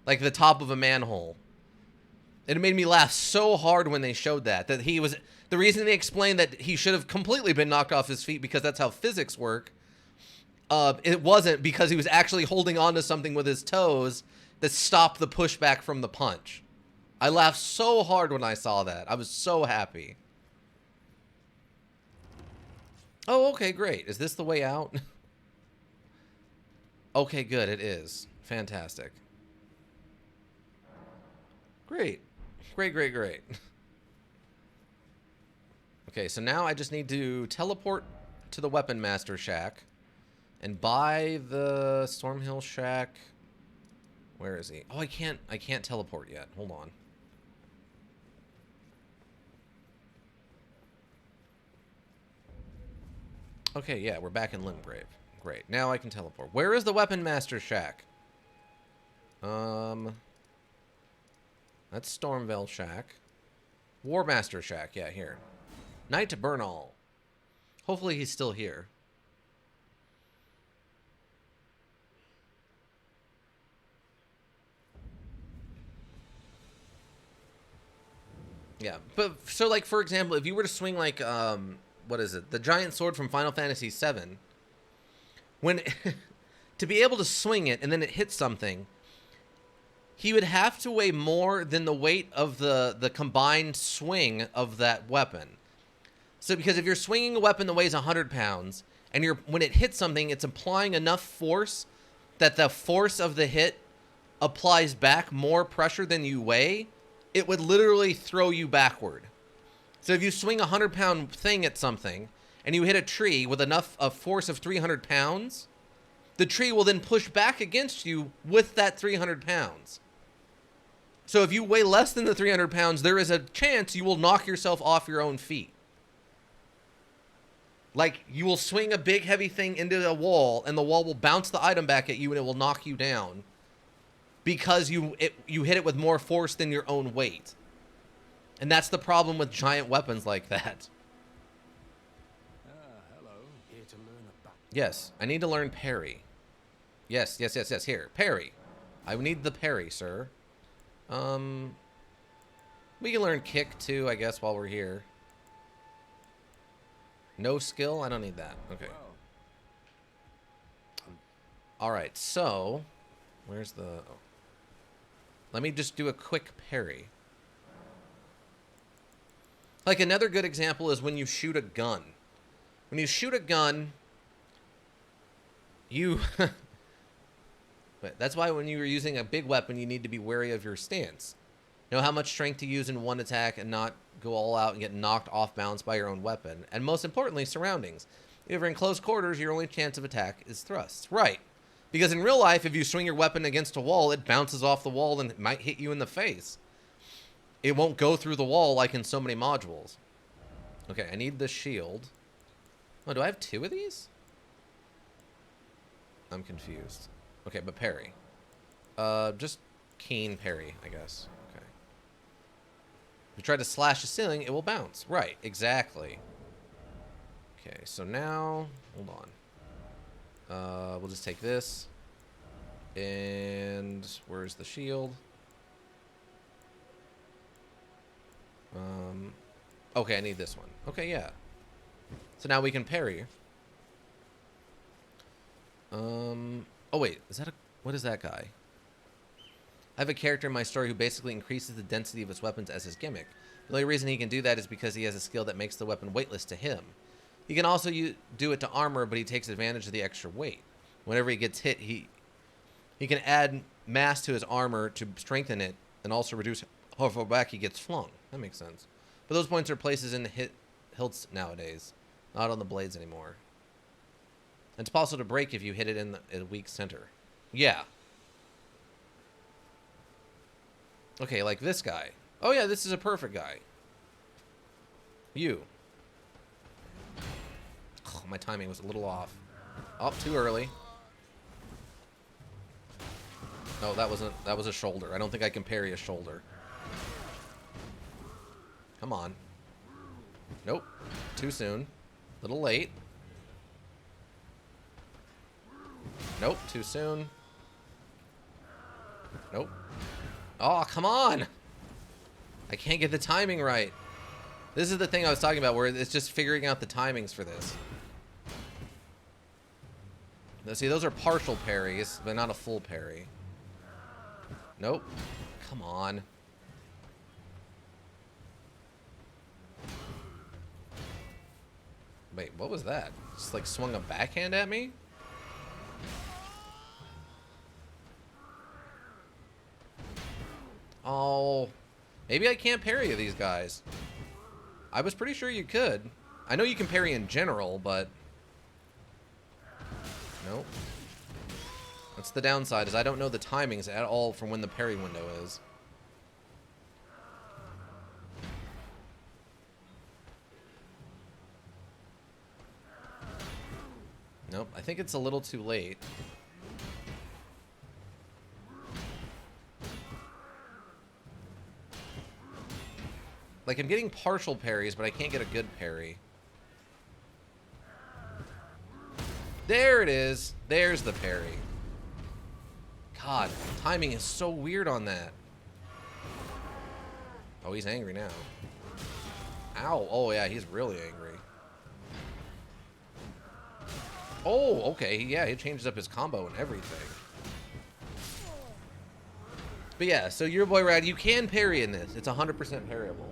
like the top of a manhole. And it made me laugh so hard when they showed that he was, the reason they explained that he should have completely been knocked off his feet because that's how physics work. It wasn't, because he was actually holding on to something with his toes that stopped the pushback from the punch. I laughed so hard when I saw that. I was so happy. Oh, okay, great. Is this the way out? Okay, good. It is. Fantastic. Great. Great. Okay, so now I just need to teleport to the Weapon Master Shack and buy the Stormhill Shack. Where is he? Oh, I can't teleport yet. Hold on. Okay, yeah, we're back in Limgrave. Great. Now I can teleport. Where is the Weapon Master Shack? That's Stormvale Shack. War Master Shack, yeah, here. Knight Bernal. Hopefully he's still here. Yeah, but so like for example, if you were to swing like what is it? The giant sword from Final Fantasy VII. When to be able to swing it and then it hits something, he would have to weigh more than the weight of the combined swing of that weapon. So because if you're swinging a weapon that weighs 100 pounds, and when it hits something, it's applying enough force that the force of the hit applies back more pressure than you weigh, it would literally throw you backward. So if you swing a 100-pound thing at something, and you hit a tree with enough of force of 300 pounds, the tree will then push back against you with that 300 pounds. So if you weigh less than the 300 pounds, there is a chance you will knock yourself off your own feet. Like, you will swing a big heavy thing into a wall, and the wall will bounce the item back at you, and it will knock you down. Because you hit it with more force than your own weight. And that's the problem with giant weapons like that. Hello. Here to learn about... Yes, I need to learn parry. Yes. Here, parry. I need the parry, sir. We can learn kick too, I guess, while we're here. No skill? I don't need that. Okay. Alright, so... Where's the... Oh. Let me just do a quick parry. Like, another good example is when you shoot a gun. When you shoot a gun, You... But that's why when you're using a big weapon, you need to be wary of your stance. Know how much strength to use in one attack and not go all out and get knocked off balance by your own weapon. And most importantly, surroundings. If you're in close quarters, your only chance of attack is thrusts. Right. Because in real life, if you swing your weapon against a wall, it bounces off the wall and it might hit you in the face. It won't go through the wall like in so many modules. Okay, I need the shield. Oh, do I have 2 of these? I'm confused. Okay, but parry. Just keen parry, I guess. Okay. If you try to slash the ceiling, it will bounce. Right, exactly. Okay, so now, hold on. We'll just take this. And where's the shield? Okay, I need this one. Okay, yeah. So now we can parry. Oh wait, what is that guy? I have a character in my story who basically increases the density of his weapons as his gimmick. The only reason he can do that is because he has a skill that makes the weapon weightless to him. He can also do it to armor, but he takes advantage of the extra weight. Whenever he gets hit, he can add mass to his armor to strengthen it, and also reduce how far back he gets flung. That makes sense. But those points are places in the hilts nowadays, not on the blades anymore. And it's possible to break if you hit it in a weak center. Yeah. Okay, like this guy. Oh yeah, this is a perfect guy. You. Oh, my timing was a little off. Oh, too early. No, that was a shoulder. I don't think I can parry a shoulder. Come on. Nope. Too soon. A little late. Nope, too soon. Nope. Oh, come on! I can't get the timing right. This is the thing I was talking about, where it's just figuring out the timings for this. Now, see, those are partial parries, but not a full parry. Nope. Come on. Wait, what was that? Just like swung a backhand at me? Oh, maybe I can't parry these guys. I was pretty sure you could. I know you can parry in general, but... Nope. That's the downside, is I don't know the timings at all from when the parry window is. Nope, I think it's a little too late. Like, I'm getting partial parries, but I can't get a good parry. There it is. There's the parry. God, timing is so weird on that. Oh, he's angry now. Ow. Oh, yeah, he's really angry. Oh, okay. Yeah, he changes up his combo and everything. But yeah, so your boy Rad, you can parry in this. It's 100% parryable.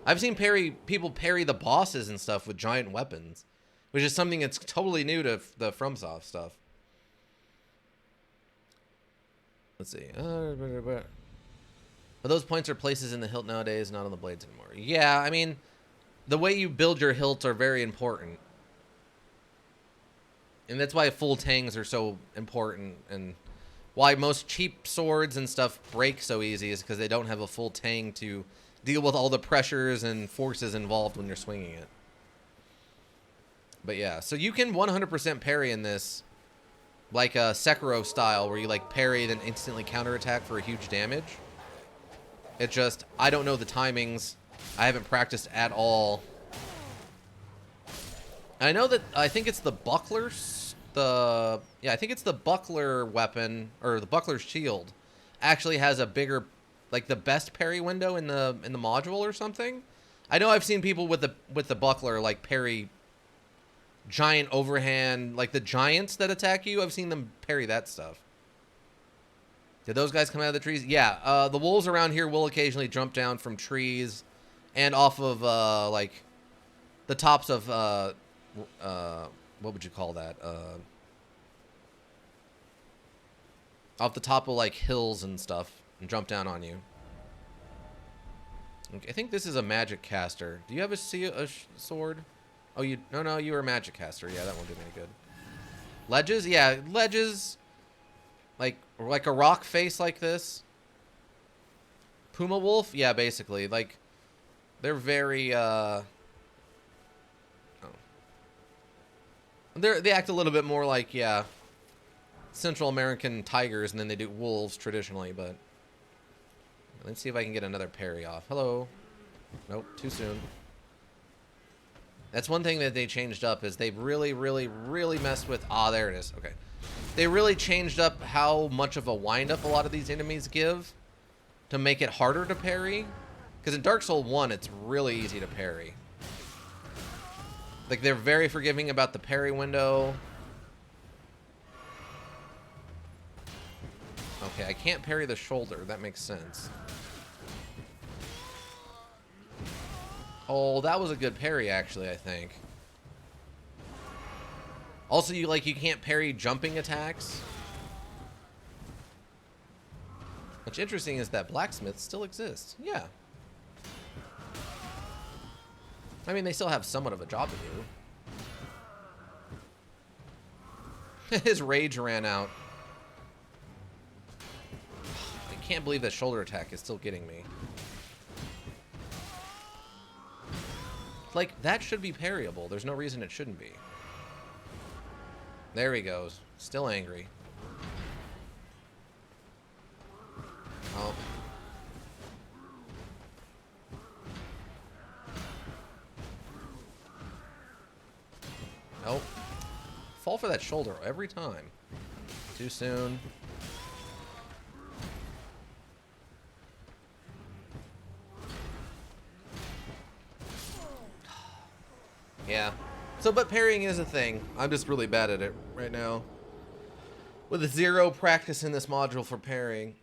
I've seen people parry the bosses and stuff with giant weapons, which is something that's totally new to the FromSoft stuff. Let's see. But those points are places in the hilt nowadays, not on the blades anymore. Yeah, I mean, the way you build your hilts are very important. And that's why full tangs are so important, and why most cheap swords and stuff break so easy is because they don't have a full tang to deal with all the pressures and forces involved when you're swinging it. But yeah, so you can 100% parry in this, like a Sekiro style, where you like parry then instantly counterattack for a huge damage. It just, I don't know the timings. I haven't practiced at all. I know that, I think it's the bucklers, I think it's the buckler weapon, or the buckler's shield, actually has a bigger, like the best parry window in the module or something. I know I've seen people with the buckler like parry giant overhand, like the giants that attack you. I've seen them parry that stuff. Did those guys come out of the trees? Yeah, the wolves around here will occasionally jump down from trees and off of like the tops of what would you call that? off the top of like hills and stuff and jump down on you. Okay, I think this is a magic caster. Do you have a sword? Oh, no, you were a magic caster. Yeah, that won't do me any good. Ledges? Yeah, ledges. Like a rock face like this. Puma wolf? Yeah, basically. Like, they're very, oh. They act a little bit more like, yeah, Central American tigers than they do wolves traditionally, but let's see if I can get another parry off. Hello. Nope, too soon. That's one thing that they changed up is they've really, really, really messed with... Ah, there it is. Okay. They really changed up how much of a wind-up a lot of these enemies give to make it harder to parry. Because in Dark Souls 1, it's really easy to parry. Like, they're very forgiving about the parry window. Okay, I can't parry the shoulder. That makes sense. Oh, that was a good parry, actually, I think. Also, you can't parry jumping attacks. What's interesting is that blacksmiths still exist. Yeah. I mean, they still have somewhat of a job to do. His rage ran out. I can't believe that shoulder attack is still getting me. Like, that should be parryable. There's no reason it shouldn't be. There he goes. Still angry. Oh. Nope. Fall for that shoulder every time. Too soon. Yeah. So, but parrying is a thing. I'm just really bad at it right now. With zero practice in this module for parrying.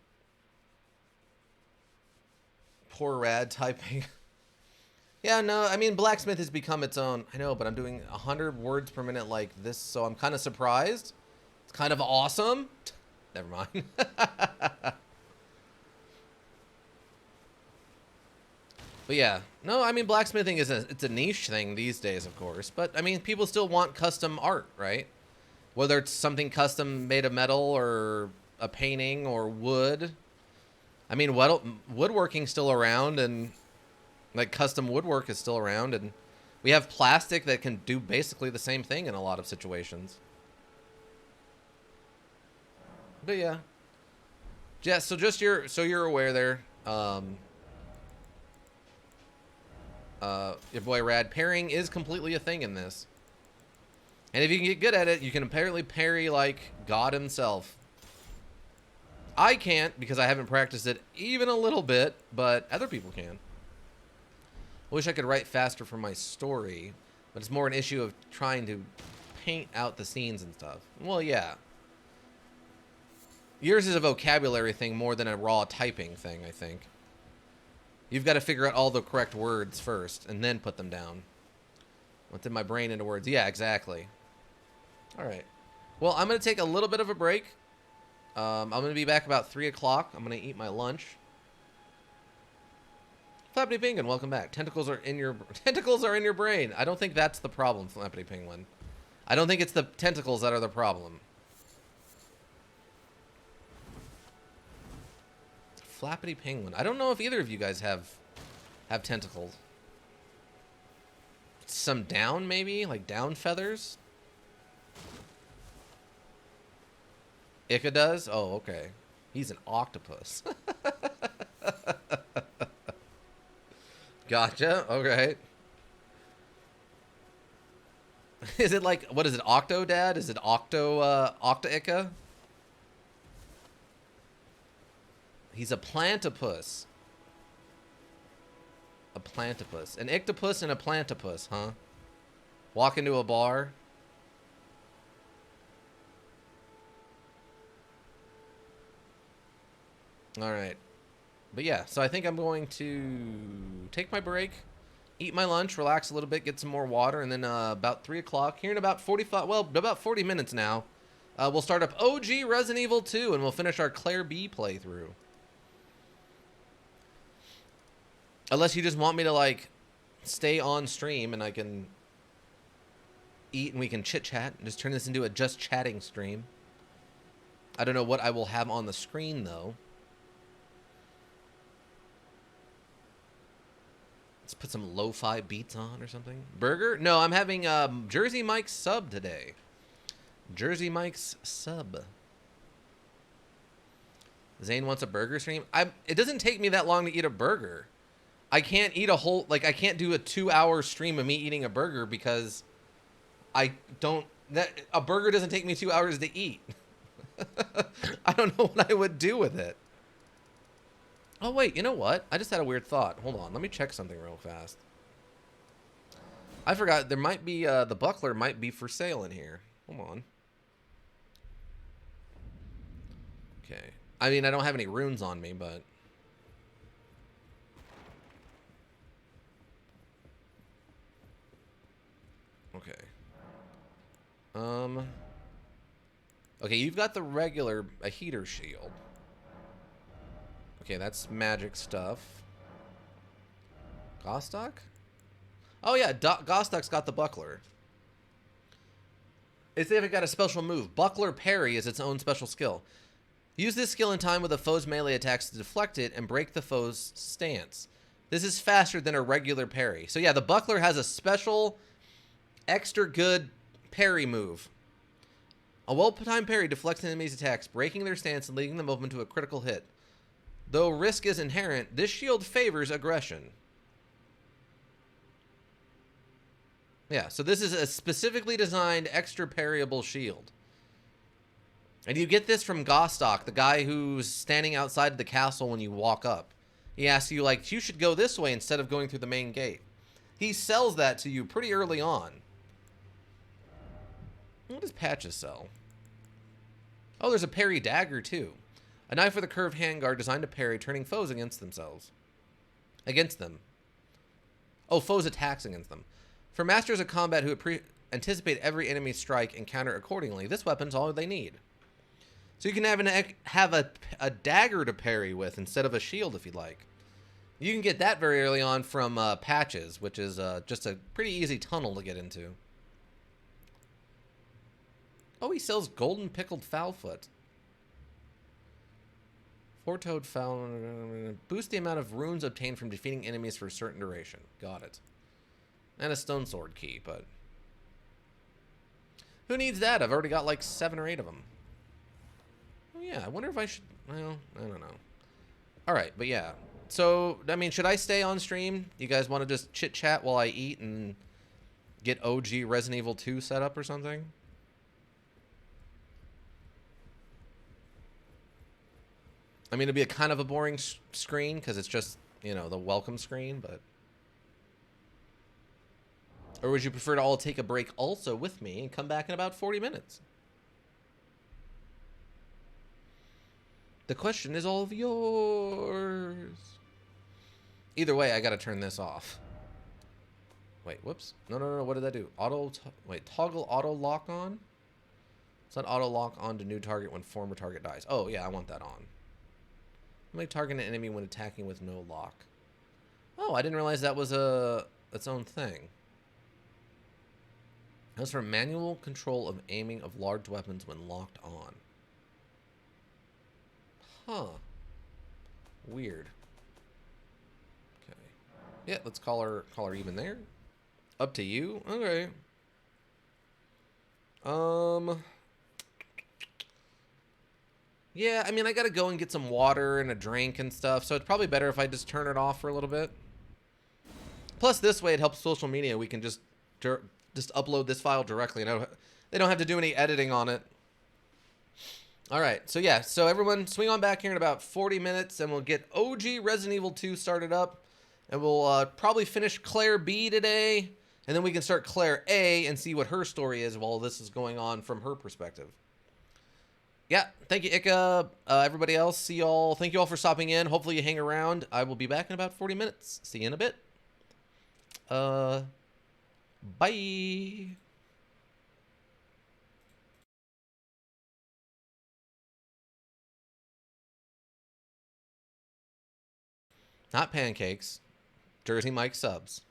Poor rad typing. Yeah, no, I mean, blacksmith has become its own. I know, but I'm doing 100 words per minute like this, so I'm kind of surprised. It's kind of awesome. Never mind. But yeah, no, I mean, blacksmithing it's a niche thing these days, of course. But I mean, people still want custom art, right? Whether it's something custom made of metal or a painting or wood. I mean, woodworking's still around, and like custom woodwork is still around, and we have plastic that can do basically the same thing in a lot of situations. But yeah, so just so you're aware there. Your boy Rad, parrying is completely a thing in this. And if you can get good at it, you can apparently parry like God himself. I can't because I haven't practiced it even a little bit, but other people can. I wish I could write faster for my story, but it's more an issue of trying to paint out the scenes and stuff. Well, yeah. Yours is a vocabulary thing more than a raw typing thing, I think. You've got to figure out all the correct words first and then put them down. What's in my brain into words? Yeah, exactly. All right. Well, I'm going to take a little bit of a break. I'm going to be back about 3 o'clock. I'm going to eat my lunch. Flappity Penguin, welcome back. Tentacles are in your brain. I don't think that's the problem, Flappity Penguin. I don't think it's the tentacles that are the problem. Flappity Penguin. I don't know if either of you guys have tentacles. Some down, maybe? Like down feathers? Ica does? Oh, okay. He's an octopus. Gotcha. Okay. Is it like, what is it, Octodad? Is it Octa-Ica? He's a plantipus. A plantipus. An ictopus and a plantipus, huh? Walk into a bar. All right. But yeah, so I think I'm going to take my break, eat my lunch, relax a little bit, get some more water, and then about 3 o'clock, here in about 45, well, about 40 minutes now, We'll start up OG Resident Evil 2, and we'll finish our Claire B playthrough. Unless you just want me to, like, stay on stream and I can eat and we can chit-chat and just turn this into a just chatting stream. I don't know what I will have on the screen, though. Let's put some lo-fi beats on or something. Burger? No, I'm having Jersey Mike's sub today. Jersey Mike's sub. Zane wants a burger stream. It doesn't take me that long to eat a burger. I can't eat a whole, like, I can't do a 2-hour stream of me eating a burger because a burger doesn't take me 2 hours to eat. I don't know what I would do with it. Oh, wait, you know what? I just had a weird thought. Hold on, let me check something real fast. I forgot, there might be, the buckler might be for sale in here. Hold on. Okay. I mean, I don't have any runes on me, but... Okay. Okay, you've got the regular, a heater shield. Okay, that's magic stuff. Gostock? Oh yeah, Gostock's got the buckler. It's if it got a special move. Buckler parry is its own special skill. Use this skill in time with a foe's melee attacks to deflect it and break the foe's stance. This is faster than a regular parry. So yeah, the buckler has a special, extra good parry move. A well-timed parry deflects an enemy's attacks, breaking their stance and leading them open to a critical hit. Though risk is inherent, this shield favors aggression. Yeah, so this is a specifically designed extra parryable shield. And you get this from Gostock, the guy who's standing outside the castle when you walk up. He asks you, like, you should go this way instead of going through the main gate. He sells that to you pretty early on. What does Patches sell? Oh, there's a parry dagger, too. A knife with a curved handguard designed to parry, turning foes against themselves. Against them. Oh, foes' attacks against them. For masters of combat who anticipate every enemy's strike and counter accordingly, this weapon's all they need. So you can have a dagger to parry with instead of a shield if you'd like. You can get that very early on from Patches, which is just a pretty easy tunnel to get into. Oh, he sells golden pickled foulfoot. Four-toed foul. Boost the amount of runes obtained from defeating enemies for a certain duration. Got it. And a stone sword key, but... who needs that? I've already got like 7 or 8 of them. Oh yeah, I wonder if I should... well, I don't know. Alright, but yeah. So, I mean, should I stay on stream? You guys want to just chit-chat while I eat and get OG Resident Evil 2 set up or something? I mean, it'd be a kind of a boring screen because it's just, you know, the welcome screen, but... or would you prefer to all take a break also with me and come back in about 40 minutes? The question is all of yours. Either way, I gotta turn this off. Wait, whoops. No, what did that do? Wait, toggle auto lock on? It's not auto lock on to new target when former target dies. Oh, yeah, I want that on. Only target an enemy when attacking with no lock. Oh, I didn't realize that was its own thing. That's for manual control of aiming of large weapons when locked on. Huh. Weird. Okay. Yeah, let's call her even there. Up to you. Okay. Yeah, I mean, I gotta go and get some water and a drink and stuff, so it's probably better if I just turn it off for a little bit. Plus, this way it helps social media. We can just upload this file directly. They don't have to do any editing on it. All right, so yeah, so everyone swing on back here in about 40 minutes, and we'll get OG Resident Evil 2 started up, and we'll probably finish Claire B today, and then we can start Claire A and see what her story is while this is going on from her perspective. Yeah, thank you, Ika. Everybody else, see y'all. Thank you all for stopping in. Hopefully you hang around. I will be back in about 40 minutes. See you in a bit. Bye. Not pancakes. Jersey Mike subs.